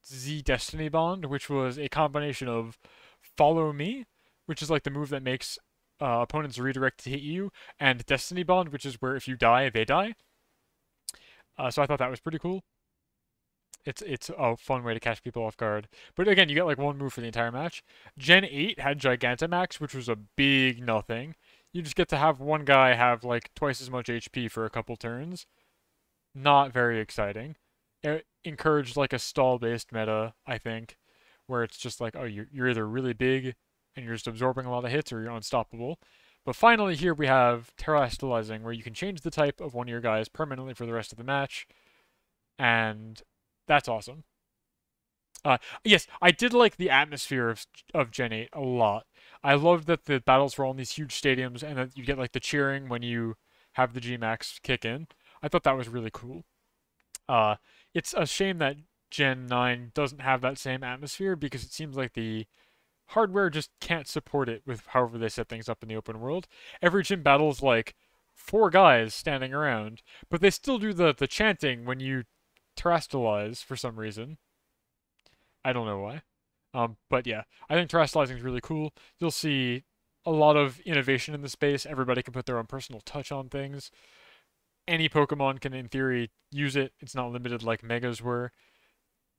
Z Destiny Bond, which was a combination of Follow Me, which is like the move that makes opponents redirect to hit you, and Destiny Bond, which is where if you die, they die. So I thought that was pretty cool. It's a fun way to catch people off guard. But again, you get like one move for the entire match. Gen 8 had Gigantamax, which was a big nothing. You just get to have one guy have like twice as much HP for a couple turns. Not very exciting. It encouraged like a stall-based meta, I think, where it's just like, oh, you're either really big and you're just absorbing a lot of hits, or you're unstoppable. But finally here we have Terastallizing, where you can change the type of one of your guys permanently for the rest of the match. And that's awesome. Yes, I did like the atmosphere of Gen 8 a lot. I loved that the battles were all in these huge stadiums, and that you get like the cheering when you have the G-Max kick in. I thought that was really cool. It's a shame that Gen 9 doesn't have that same atmosphere, because it seems like the hardware just can't support it with however they set things up in the open world. Every gym battle is like 4 guys standing around, but they still do the chanting when you terastallize for some reason. I don't know why. But yeah, I think terastallizing is really cool. You'll see a lot of innovation in the space. Everybody can put their own personal touch on things. Any Pokemon can, in theory, use it. It's not limited like Megas were.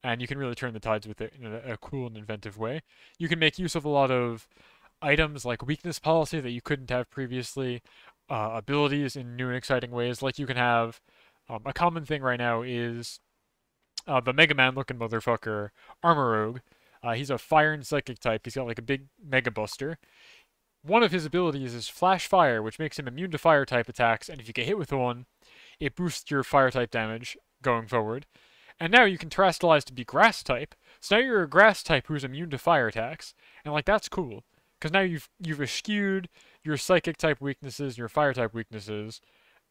And you can really turn the tides with it in a cool and inventive way. You can make use of a lot of items like weakness policy that you couldn't have previously. Abilities in new and exciting ways. Like you can have... a common thing right now is... the Mega Man looking motherfucker, Armorogue. He's a fire and psychic type. He's got like a big Mega Buster. One of his abilities is Flash Fire, which makes him immune to fire type attacks, and if you get hit with one, it boosts your fire type damage going forward. And now you can terastallize to be grass type, so now you're a grass type who's immune to fire attacks, and like that's cool, because now you've eschewed your psychic type weaknesses, your fire type weaknesses,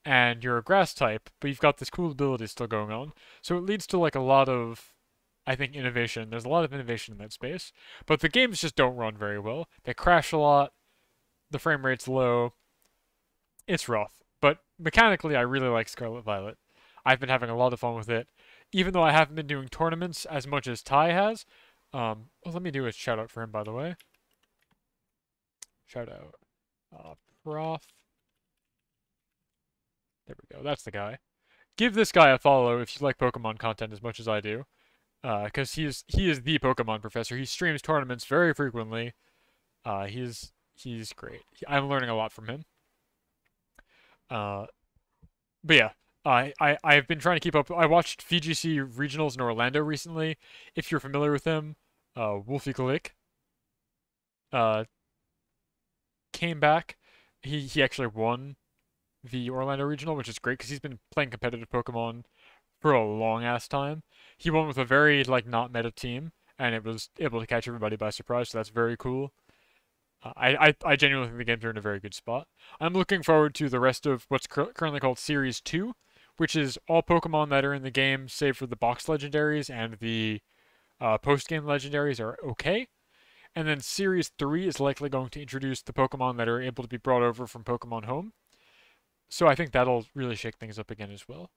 and you're a grass type, but you've got this cool ability still going on. So it leads to like a lot of, I think, innovation. There's a lot of innovation in that space, but the games just don't run very well. They crash a lot. The frame rate's low. It's rough, but mechanically I really like Scarlet Violet. I've been having a lot of fun with it, even though I haven't been doing tournaments as much as Ty has. Well, let me do a shout out for him, by the way. Shout out. Prof. There we go. That's the guy. Give this guy a follow if you like Pokemon content as much as I do. Because he is the Pokemon professor. He streams tournaments very frequently. He's great. I'm learning a lot from him. But yeah, I've been trying to keep up. I watched VGC regionals in Orlando recently. If you're familiar with him, Wolfie Click came back. He actually won the Orlando regional, which is great because he's been playing competitive Pokemon for a long ass time. He won with a very like not meta team, and it was able to catch everybody by surprise. So that's very cool. I genuinely think the games are in a very good spot. I'm looking forward to the rest of what's currently called Series 2, which is all Pokemon that are in the game, save for the box legendaries and the post-game legendaries are okay. And then Series 3 is likely going to introduce the Pokemon that are able to be brought over from Pokemon Home. So I think that'll really shake things up again as well.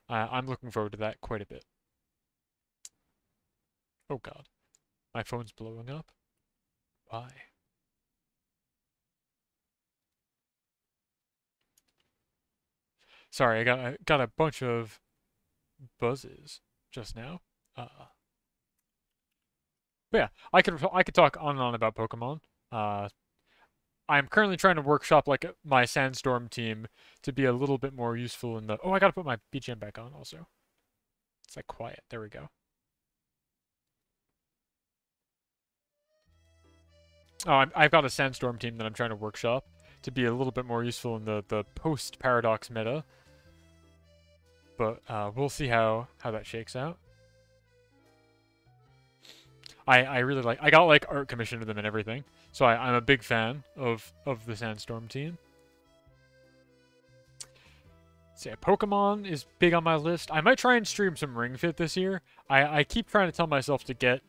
I'm looking forward to that quite a bit. Oh god. My phone's blowing up. Why? Sorry, I got a bunch of buzzes just now. But yeah, I could talk on and on about Pokemon. I'm currently trying to workshop like my Sandstorm team to be a little bit more useful in the. Oh, I gotta put my BGM back on also. It's like quiet. There we go. Oh, I've got a Sandstorm team that I'm trying to workshop to be a little bit more useful in the post-Paradox meta. But we'll see how that shakes out. I really like. I got like art commissioned to them and everything, so I'm a big fan of the Sandstorm team. So yeah, Pokemon is big on my list. I might try and stream some Ring Fit this year. I keep trying to tell myself to get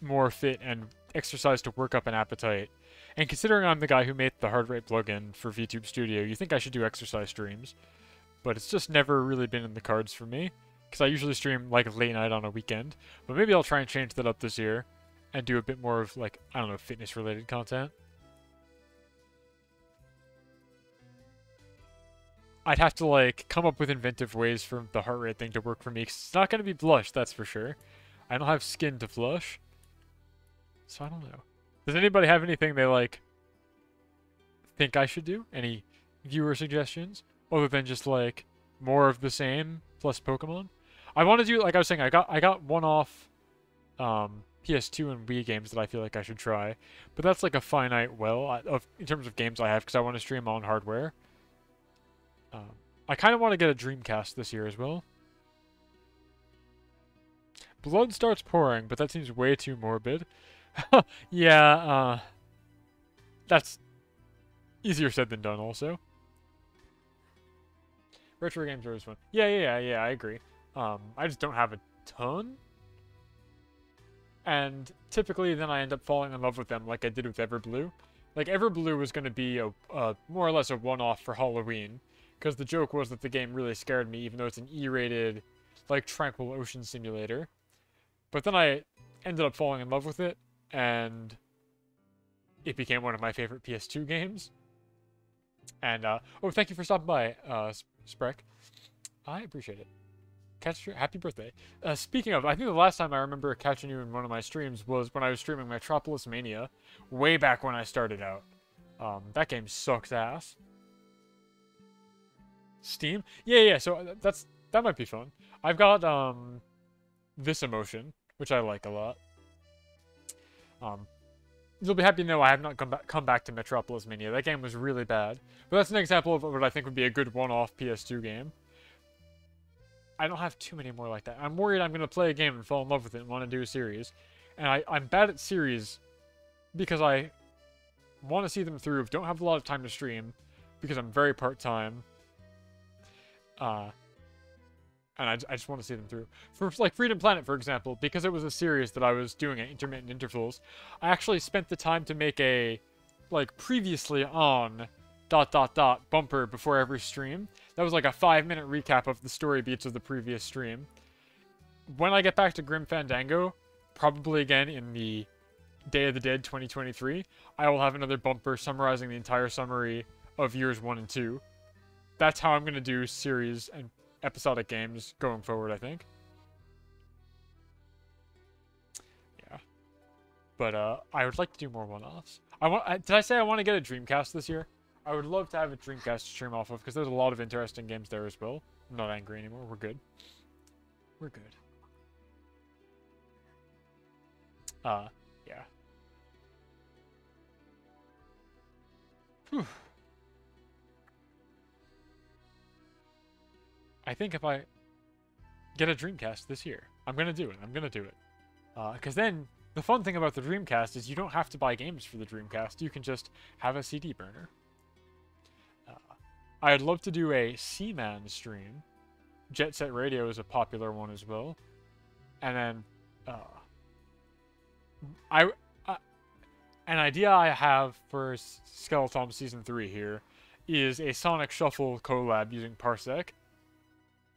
more fit and exercise to work up an appetite. And considering I'm the guy who made the heart rate plugin for VTube Studio, you think I should do exercise streams. But it's just never really been in the cards for me. Because I usually stream like late night on a weekend. But maybe I'll try and change that up this year. And do a bit more of like, I don't know, fitness related content. I'd have to like come up with inventive ways for the heart rate thing to work for me. Because it's not going to be blush, that's for sure. I don't have skin to flush. So I don't know. Does anybody have anything they like think I should do? Any viewer suggestions? Other than just like more of the same plus Pokemon. I want to do, like I was saying, I got one-off PS2 and Wii games that I feel like I should try, but that's like a finite well in terms of games I have because I want to stream on hardware. I kind of want to get a Dreamcast this year as well. Blood starts pouring, but that seems way too morbid. Yeah, that's easier said than done also. Retro games are always fun. Yeah, I agree. I just don't have a ton. And typically then I end up falling in love with them like I did with Everblue. Like, Everblue was going to be a more or less a one-off for Halloween. Because the joke was that the game really scared me, even though it's an E-rated, like, tranquil ocean simulator. But then I ended up falling in love with it, and it became one of my favorite PS2 games. And, oh, thank you for stopping by, Sprek. I appreciate it. Happy birthday. Speaking of, I think the last time I remember catching you in one of my streams was when I was streaming Metropolis Mania, way back when I started out. That game sucks ass. Steam? Yeah, so that might be fun. I've got, This Emotion, which I like a lot. You'll be happy to know I have not come back to Metropolis Mania. That game was really bad. But that's an example of what I think would be a good one-off PS2 game. I don't have too many more like that. I'm worried I'm going to play a game and fall in love with it and want to do a series. And I'm bad at series because I want to see them through, don't have a lot of time to stream because I'm very part-time. And I just want to see them through. For, like, Freedom Planet, for example, because it was a series that I was doing at intermittent intervals, I actually spent the time to make a, like, previously on ... bumper before every stream. That was like a 5-minute recap of the story beats of the previous stream. When I get back to Grim Fandango, probably again in the Day of the Dead 2023, I will have another bumper summarizing the entire summary of years 1 and 2. That's how I'm going to do series and episodic games going forward, I think. Yeah. But I would like to do more one-offs. Did I say I want to get a Dreamcast this year? I would love to have a Dreamcast to stream off of, because there's a lot of interesting games there as well. I'm not angry anymore. We're good. We're good. Yeah. Whew. I think if I get a Dreamcast this year, I'm gonna do it. I'm gonna do it. Because then, the fun thing about the Dreamcast is you don't have to buy games for the Dreamcast. You can just have a CD burner. I'd love to do a Seaman stream. Jet Set Radio is a popular one as well. And then, an idea I have for Skeletom Season 3 here is a Sonic Shuffle collab using Parsec.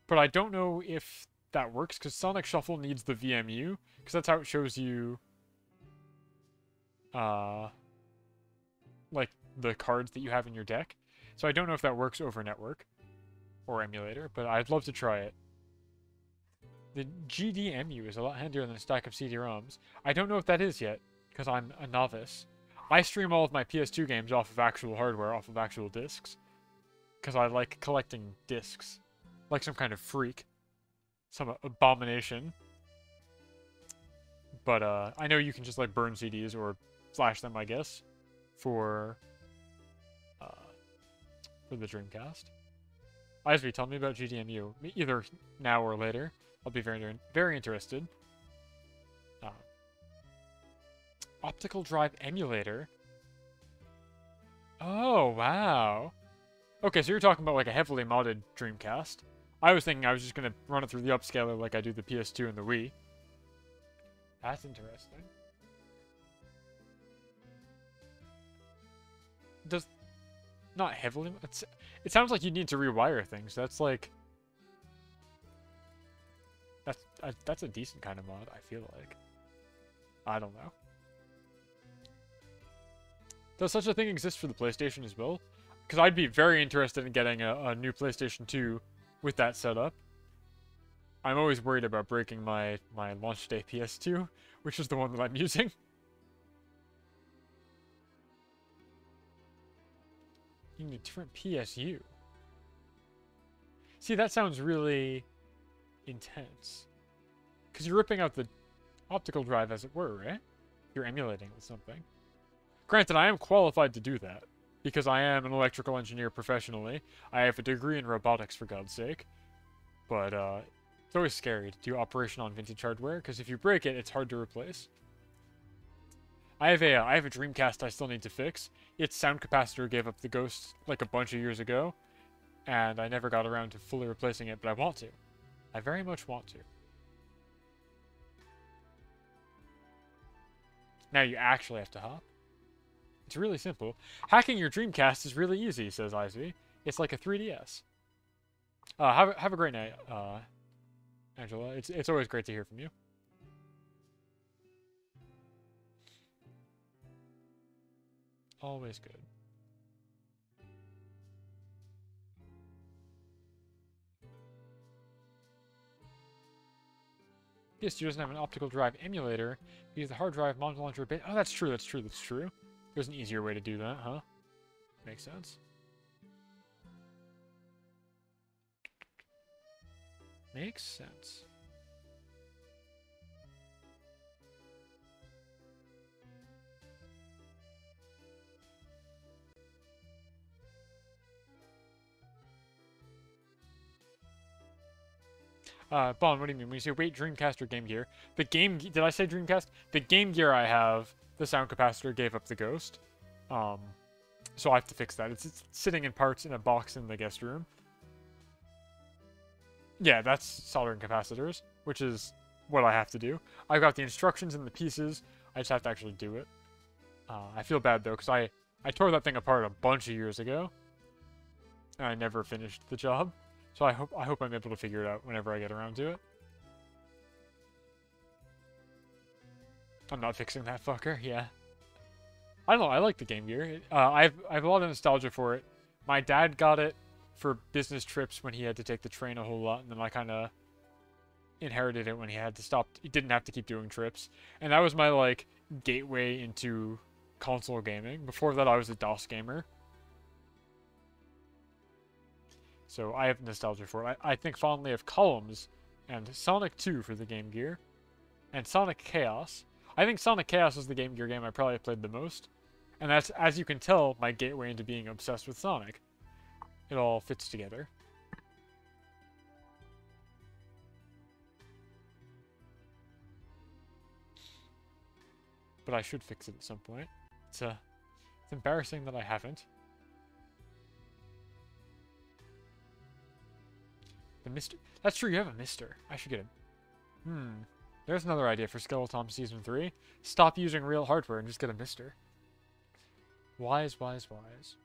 But I don't know if that works, because Sonic Shuffle needs the VMU, because that's how it shows you, like, the cards that you have in your deck. So I don't know if that works over network or emulator, but I'd love to try it. The GDMU is a lot handier than a stack of CD-ROMs. I don't know if that is yet, because I'm a novice. I stream all of my PS2 games off of actual hardware, off of actual discs, because I like collecting discs. Like some kind of freak. Some abomination. But, I know you can just, like, burn CDs or flash them, I guess, for the Dreamcast. Ivy, tell me about GDMU. Either now or later. I'll be very, very interested. Optical drive emulator? Oh, wow. Okay, so you're talking about, like, a heavily modded Dreamcast. I was thinking I was just going to run it through the upscaler like I do the PS2 and the Wii. That's interesting. Does... Not heavily... It sounds like you need to rewire things. That's like... That's a decent kind of mod, I feel like. I don't know. Does such a thing exist for the PlayStation as well? Because I'd be very interested in getting a new PlayStation 2 with that setup. I'm always worried about breaking my launch day PS2, which is the one that I'm using. You need a different PSU. See, that sounds really intense. Because you're ripping out the optical drive, as it were, right? You're emulating with something. Granted, I am qualified to do that, because I am an electrical engineer professionally. I have a degree in robotics, for God's sake. But, it's always scary to do operation on vintage hardware, because if you break it, it's hard to replace. I have a Dreamcast I still need to fix. Its sound capacitor gave up the ghost, like, a bunch of years ago, and I never got around to fully replacing it, but I want to. I very much want to. Now you actually have to hop. It's really simple. Hacking your Dreamcast is really easy, says Izzy. It's like a 3DS. Have a great night, Angela. It's always great to hear from you. Always good. PS2 doesn't have an optical drive emulator. Use the hard drive mod launcher bit. Oh, that's true. That's true. That's true. There's an easier way to do that, huh? Makes sense. Makes sense. Bon, what do you mean? When you say wait, Dreamcast or Game Gear? The Game... Did I say Dreamcast? The Game Gear I have, the sound capacitor gave up the ghost. So I have to fix that. It's sitting in parts in a box in the guest room. Yeah, that's soldering capacitors, which is what I have to do. I've got the instructions and the pieces. I just have to actually do it. I feel bad, though, because I tore that thing apart a bunch of years ago. And I never finished the job. So I hope I'm able to figure it out whenever I get around to it. I'm not fixing that fucker, yeah. I don't know, I like the Game Gear. I have a lot of nostalgia for it. My dad got it for business trips when he had to take the train a whole lot, and then I kind of inherited it when he had to stop. He didn't have to keep doing trips. And that was my, like, gateway into console gaming. Before that, I was a DOS gamer. So I have nostalgia for it. I think fondly of Columns and Sonic 2 for the Game Gear. And Sonic Chaos. I think Sonic Chaos was the Game Gear game I probably played the most. And that's, as you can tell, my gateway into being obsessed with Sonic. It all fits together. But I should fix it at some point. It's embarrassing that I haven't. The Mister... That's true, you have a Mister. I should get him. There's another idea for Skeletom Season 3. Stop using real hardware and just get a Mister. Wise, wise, wise.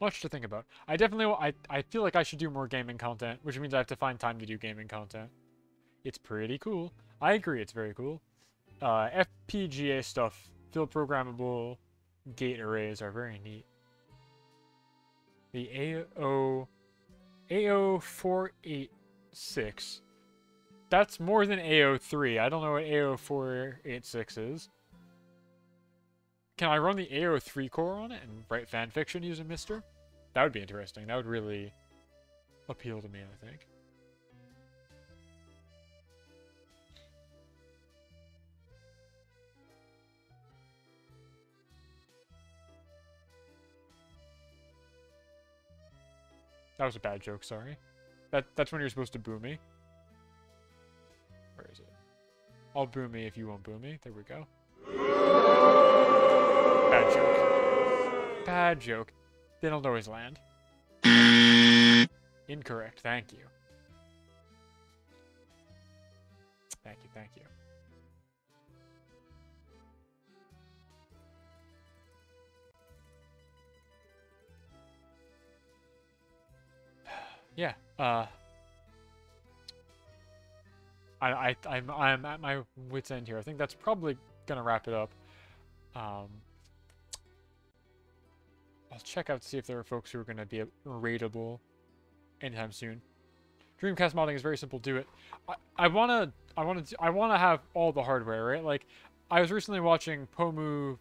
Much to think about. I definitely... I feel like I should do more gaming content, which means I have to find time to do gaming content. It's pretty cool. I agree, it's very cool. FPGA stuff, field programmable gate arrays are very neat. The AO486. That's more than AO3. I don't know what AO486 is. Can I run the AO3 core on it and write fanfiction using Mister? That would be interesting. That would really appeal to me, I think. That was a bad joke, sorry. That's when you're supposed to boo me. Where is it? I'll boo me if you won't boo me. There we go. Bad joke. Bad joke. They don't always land. Incorrect. Thank you. Thank you, thank you. Yeah, I'm at my wit's end here. I think that's probably gonna wrap it up. I'll check out to see if there are folks who are gonna be raidable anytime soon. Dreamcast modding is very simple. Do it. I wanna have all the hardware, right? Like, I was recently watching Pomu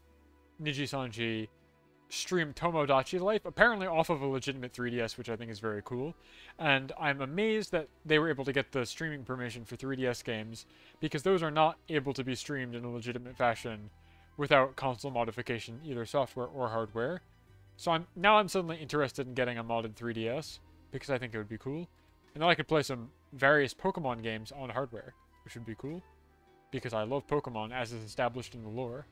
Niji-sanji stream Tomodachi Life, apparently off of a legitimate 3DS, which I think is very cool. And I'm amazed that they were able to get the streaming permission for 3DS games, because those are not able to be streamed in a legitimate fashion without console modification, either software or hardware. So I'm suddenly interested in getting a modded 3DS, because I think it would be cool. And then I could play some various Pokemon games on hardware, which would be cool, because I love Pokemon as is established in the lore.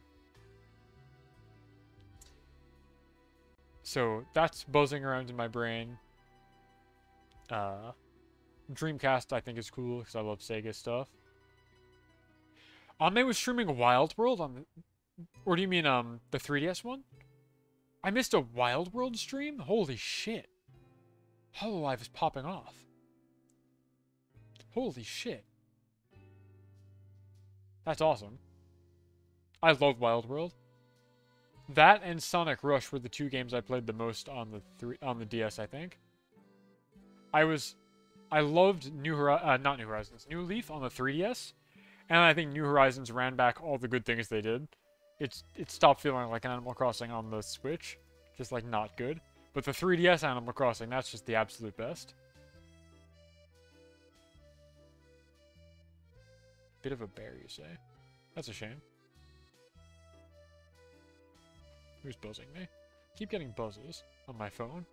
So that's buzzing around in my brain. Dreamcast I think is cool because I love Sega stuff. Ame was streaming Wild World on the... Or do you mean the 3DS one? I missed a Wild World stream? Holy shit. Hololive is popping off. Holy shit. That's awesome. I love Wild World. That and Sonic Rush were the two games I played the most on the DS, I think. I loved not New Horizons, New Leaf on the 3DS, and I think New Horizons ran back all the good things they did. It stopped feeling like Animal Crossing on the Switch, just like not good. But the 3DS Animal Crossing, that's just the absolute best. Bit of a bear, you say? That's a shame. Who's buzzing me? Keep getting buzzes on my phone.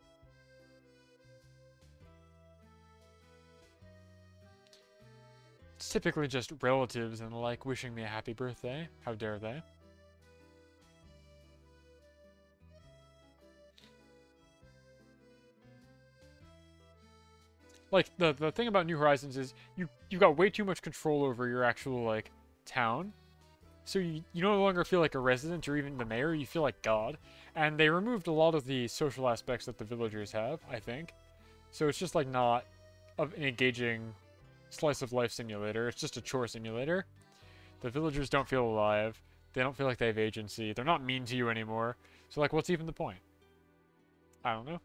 It's typically just relatives and like wishing me a happy birthday. How dare they? Like, the thing about New Horizons is you got way too much control over your actual, like, town. So you no longer feel like a resident or even the mayor, you feel like God. And they removed a lot of the social aspects that the villagers have, I think. So it's just like not an engaging slice of life simulator. It's just a chore simulator. The villagers don't feel alive. They don't feel like they have agency. They're not mean to you anymore. So, like, what's even the point? I don't know.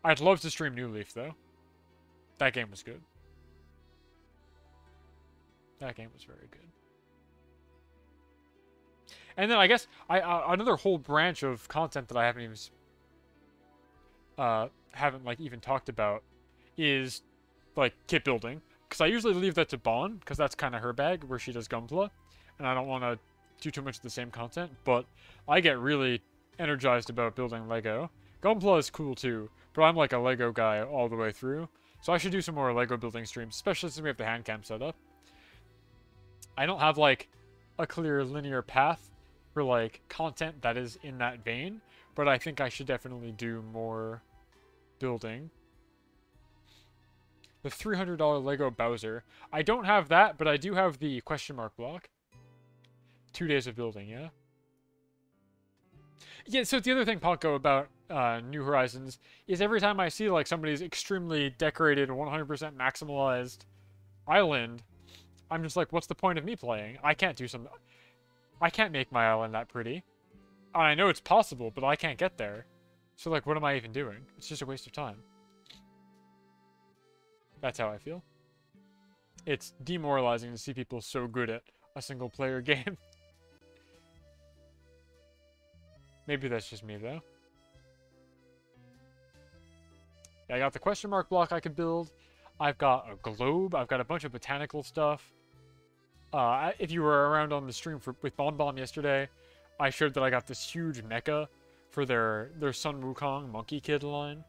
I'd love to stream New Leaf, though. That game was good. That game was very good. And then I guess another whole branch of content that I haven't even talked about is like kit building, because I usually leave that to Bon, because that's kind of her bag where she does Gunpla, and I don't want to do too much of the same content. But I get really energized about building Lego. Gunpla is cool too, but I'm like a Lego guy all the way through, so I should do some more Lego building streams, especially since we have the hand cam set up. I don't have like a clear linear path for like content that is in that vein, but I think I should definitely do more building. The $300 Lego Bowser. I don't have that, but I do have the question mark block. 2 days of building, yeah? Yeah, so the other thing, Ponko, about New Horizons is every time I see like somebody's extremely decorated, 100% maximalized island, I'm just like, what's the point of me playing? I can't make my island that pretty. And I know it's possible, but I can't get there. So like, what am I even doing? It's just a waste of time. That's how I feel. It's demoralizing to see people so good at a single player game. Maybe that's just me though. Yeah, I got the question mark block I could build. I've got a globe. I've got a bunch of botanical stuff. If you were around on the stream with Bon Bomb yesterday, I showed that I got this huge mecha for their Sun Wukong Monkey Kid line.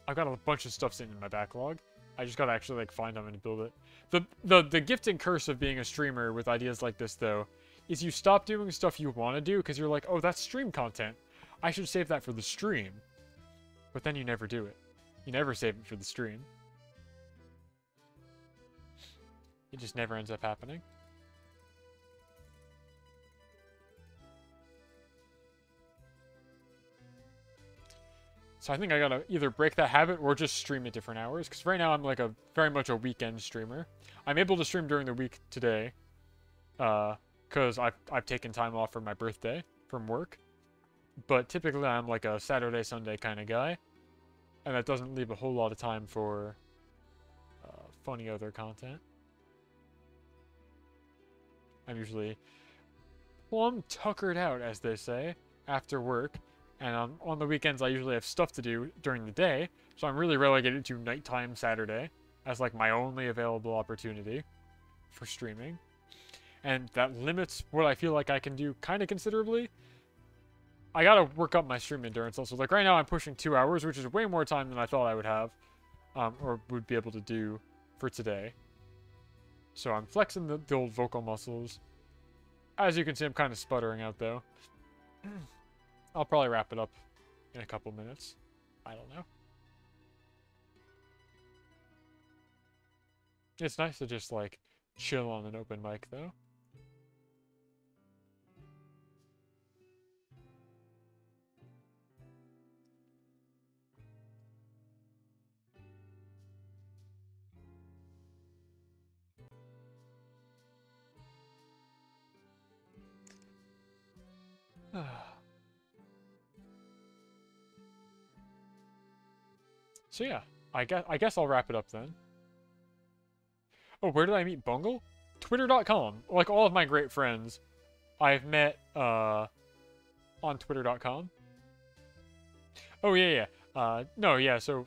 I've got a bunch of stuff sitting in my backlog. I just gotta actually like find them and build it. The gift and curse of being a streamer with ideas like this though, is you stop doing stuff you want to do because you're like, oh, that's stream content. I should save that for the stream. But then you never do it. You never save it for the stream. It just never ends up happening. So I think I gotta either break that habit or just stream at different hours. Because right now I'm like very much a weekend streamer. I'm able to stream during the week today. Because I've taken time off for my birthday from work. But typically I'm like a Saturday, Sunday kind of guy. And that doesn't leave a whole lot of time for funny other content. I'm usually plumb tuckered out, as they say, after work. And on the weekends, I usually have stuff to do during the day, so I'm really relegated to nighttime Saturday as like my only available opportunity for streaming. And that limits what I feel like I can do kind of considerably. I gotta work up my stream endurance also. Like right now I'm pushing 2 hours, which is way more time than I thought I would have, or would be able to do for today. So I'm flexing the old vocal muscles. As you can see, I'm kind of sputtering out though. I'll probably wrap it up in a couple minutes. I don't know. It's nice to just, like, chill on an open mic, though. So yeah, I guess I'll wrap it up then. Oh, where did I meet Bungle? Twitter.com. Like all of my great friends, I've met on Twitter.com. Oh yeah. No, yeah. So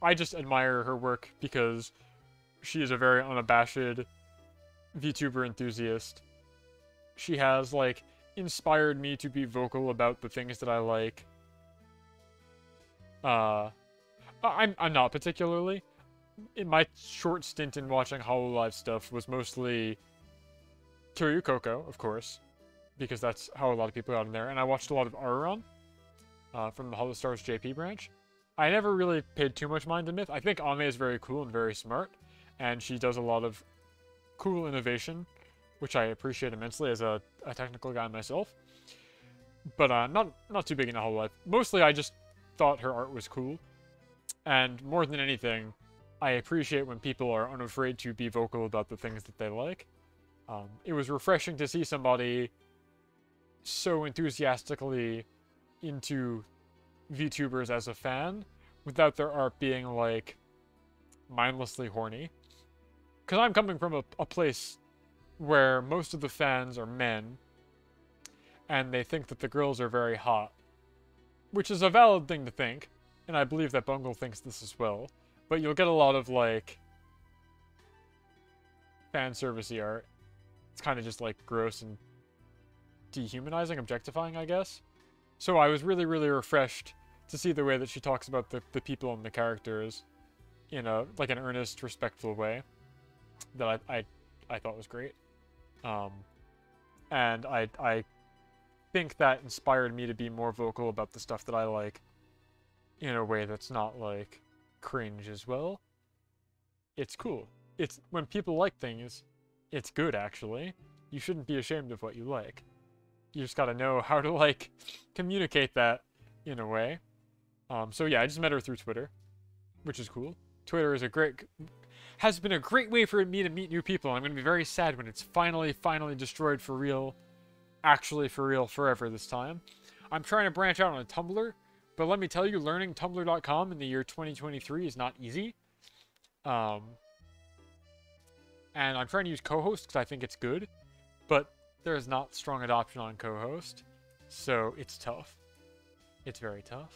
I just admire her work because she is a very unabashed VTuber enthusiast. She has like inspired me to be vocal about the things that I like. I'm not particularly. In my short stint in watching HoloLive stuff was mostly Kiryu Koko, of course, because that's how a lot of people got in there. And I watched a lot of Aruron from the HoloStars JP branch. I never really paid too much mind to Myth. I think Ame is very cool and very smart, and she does a lot of cool innovation, which I appreciate immensely as a technical guy myself. But not too big into HoloLive. Mostly I just thought her art was cool. And more than anything, I appreciate when people are unafraid to be vocal about the things that they like. It was refreshing to see somebody so enthusiastically into VTubers as a fan without their art being, like, mindlessly horny. Because I'm coming from a place where most of the fans are men, and they think that the girls are very hot. Which is a valid thing to think, and I believe that Bungle thinks this as well. But you'll get a lot of, like, fan servicey art. It's kind of just, like, gross and dehumanizing, objectifying, I guess. So I was really, really refreshed to see the way that she talks about the people and the characters in a, like, an earnest, respectful way that I thought was great. And I think that inspired me to be more vocal about the stuff that I like in a way that's not, like, cringe as well. It's cool. It's when people like things, it's good, actually. You shouldn't be ashamed of what you like. You just gotta know how to, like, communicate that in a way. So yeah, I just met her through Twitter, which is cool. Twitter is has been a great way for me to meet new people. I'm gonna be very sad when it's finally destroyed for real. Actually for real, forever this time. I'm trying to branch out on a Tumblr, but let me tell you, learning Tumblr.com in the year 2023 is not easy. And I'm trying to use co-host because I think it's good, but there is not strong adoption on co-host, so it's tough. It's very tough.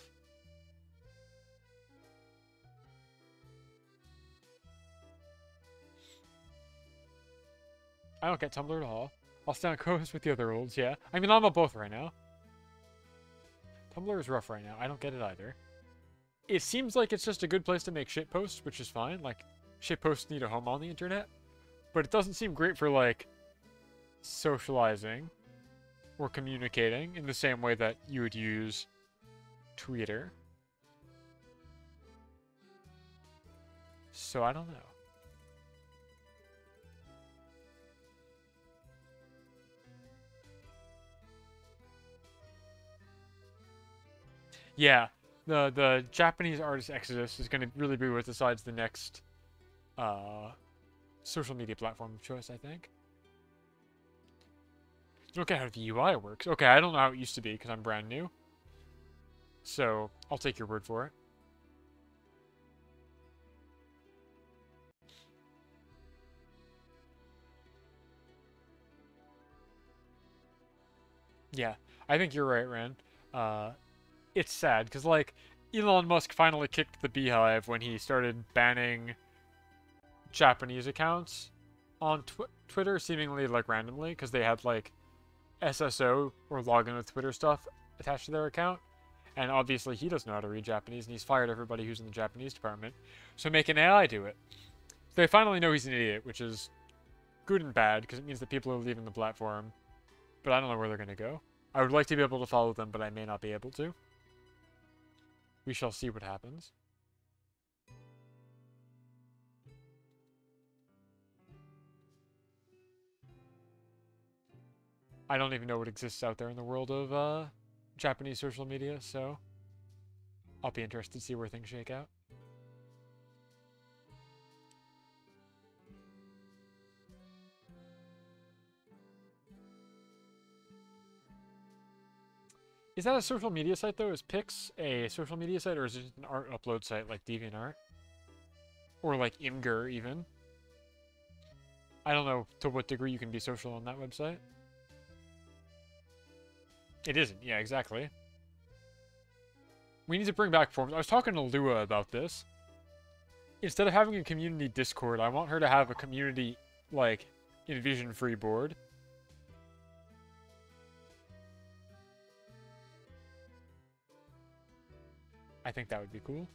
I don't get Tumblr at all. I'll stay on co-host with the other olds, yeah. I mean, I'm on both right now. Tumblr is rough right now. I don't get it either. It seems like it's just a good place to make shitposts, which is fine. Like, shitposts need a home on the internet. But it doesn't seem great for, like, socializing or communicating in the same way that you would use Twitter. So I don't know. Yeah, the Japanese artist exodus is going to really be what decides the next social media platform of choice, I think. Look at how the UI works. Okay, I don't know how it used to be because I'm brand new. So, I'll take your word for it. Yeah, I think you're right, Ren. It's sad, because, like, Elon Musk finally kicked the beehive when he started banning Japanese accounts on Twitter, seemingly, like, randomly, because they had, like, SSO, or login with Twitter stuff, attached to their account. And obviously he doesn't know how to read Japanese, and he's fired everybody who's in the Japanese department. So make an AI do it. They finally know he's an idiot, which is good and bad, because it means that people are leaving the platform. But I don't know where they're going to go. I would like to be able to follow them, but I may not be able to. We shall see what happens. I don't even know what exists out there in the world of Japanese social media, so I'll be interested to see where things shake out. Is that a social media site, though? Is Pix a social media site, or is it an art upload site like DeviantArt? Or like Imgur, even? I don't know to what degree you can be social on that website. It isn't. Yeah, exactly. We need to bring back forums. I was talking to Lua about this. Instead of having a community Discord, I want her to have a community, like, Envision free board. I think that would be cool.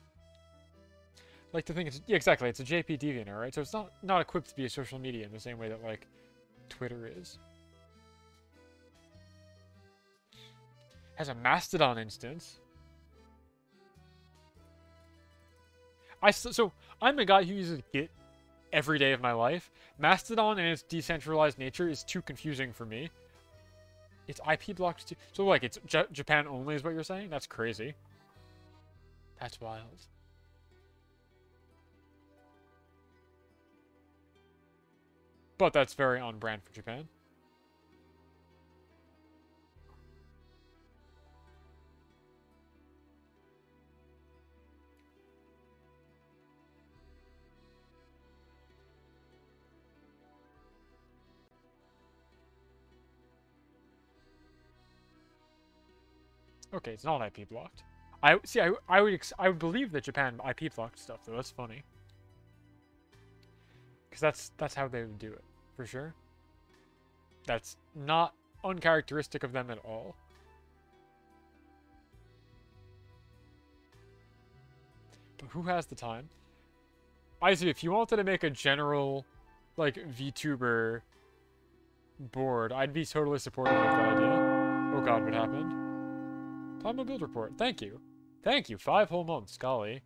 Like to think it's, yeah, exactly, it's a JP Deviant, right? So it's not equipped to be a social media in the same way that, like, Twitter is. Has a Mastodon instance. So I'm a guy who uses Git every day of my life. Mastodon and its decentralized nature is too confusing for me. It's IP blocked too. So, like, it's Japan only is what you're saying? That's crazy. That's wild. But that's very on brand for Japan. Okay, it's not IP blocked. I see. I would believe that Japan IP blocked stuff though. That's funny. Because that's how they would do it for sure. That's not uncharacteristic of them at all. But who has the time? Isaac, if you wanted to make a general, like, VTuber board, I'd be totally supportive of that idea. Oh god, what happened? Time build report. Thank you. Thank you. 5 whole months, golly.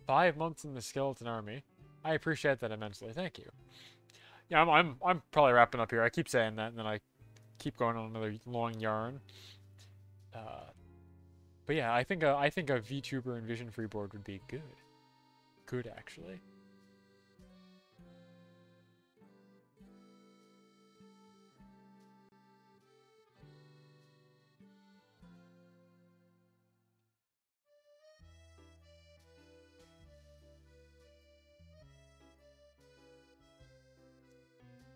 5 months in the skeleton army. I appreciate that immensely. Thank you. Yeah, I'm probably wrapping up here. I keep saying that, and then I keep going on another long yarn. But yeah, I think a VTuber and vision free board would be good. Good, actually.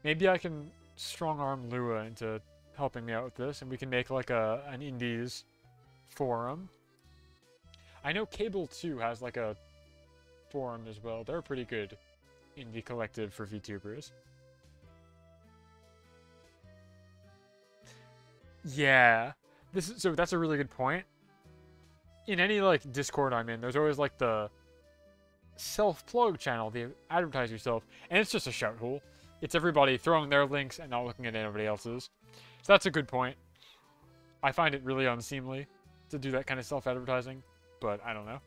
Maybe I can strong-arm Lua into helping me out with this, and we can make like an indies forum. I know Cable 2 has like a forum as well. They're a pretty good indie collective for VTubers. Yeah. So that's a really good point. In any like Discord I'm in, there's always like the self-plug channel, the advertise yourself, and it's just a shout hole. It's everybody throwing their links and not looking at anybody else's. So that's a good point. I find it really unseemly to do that kind of self-advertising, but I don't know.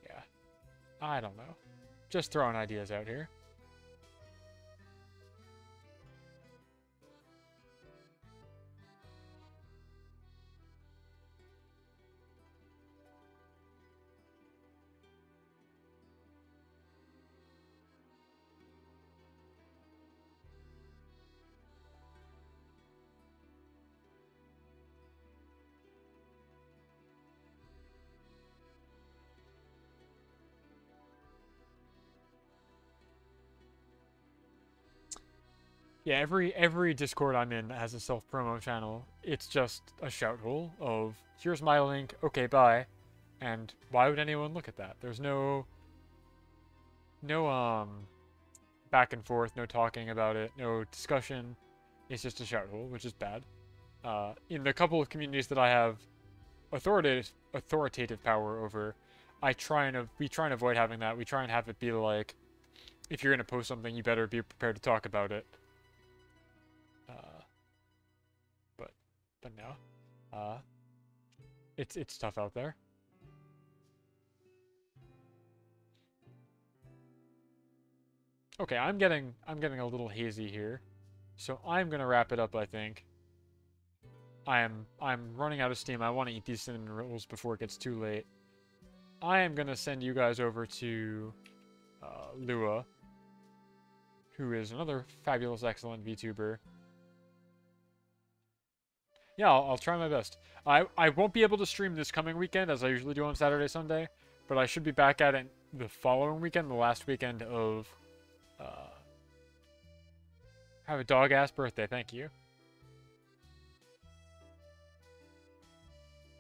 Yeah. I don't know. Just throwing ideas out here. Yeah, every Discord I'm in has a self-promo channel. It's just a shout hole of, here's my link, okay, bye. And why would anyone look at that? There's no back and forth, no talking about it, no discussion. It's just a shout hole, which is bad. In the couple of communities that I have authoritative power over, we try and avoid having that. We try and have it be like, if you're gonna post something, you better be prepared to talk about it. But no, it's tough out there. Okay, I'm getting a little hazy here, so I'm gonna wrap it up. I think I'm running out of steam. I want to eat these cinnamon rolls before it gets too late. I am gonna send you guys over to Lua, who is another fabulous, excellent VTuber. Yeah, I'll try my best. I won't be able to stream this coming weekend, as I usually do on Saturday, Sunday, but I should be back at it the following weekend, the last weekend of... have a dog-ass birthday, thank you.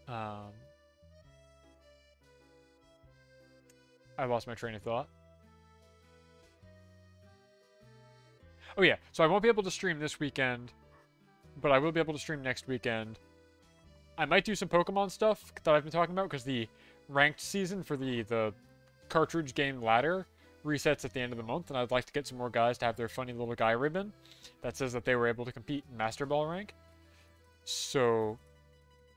I lost my train of thought. Oh yeah, so I won't be able to stream this weekend, but I will be able to stream next weekend. I might do some Pokemon stuff that I've been talking about, because the ranked season for the cartridge game ladder resets at the end of the month, and I'd like to get some more guys to have their funny little guy ribbon that says that they were able to compete in Master Ball rank. So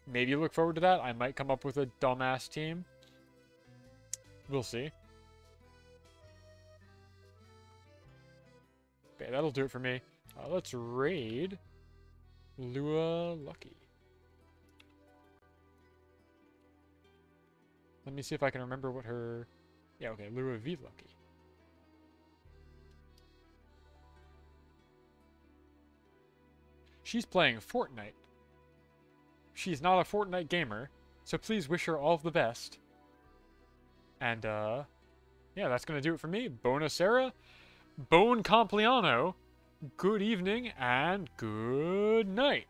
maybe look forward to that. I might come up with a dumbass team. We'll see. Okay, that'll do it for me. Let's raid Lua Lucky. Let me see if I can remember what her... Yeah, okay, Lua V Lucky. She's playing Fortnite. She's not a Fortnite gamer, so please wish her all of the best. And, yeah, that's gonna do it for me. Buonasera, buon compleanno, good evening, and good night.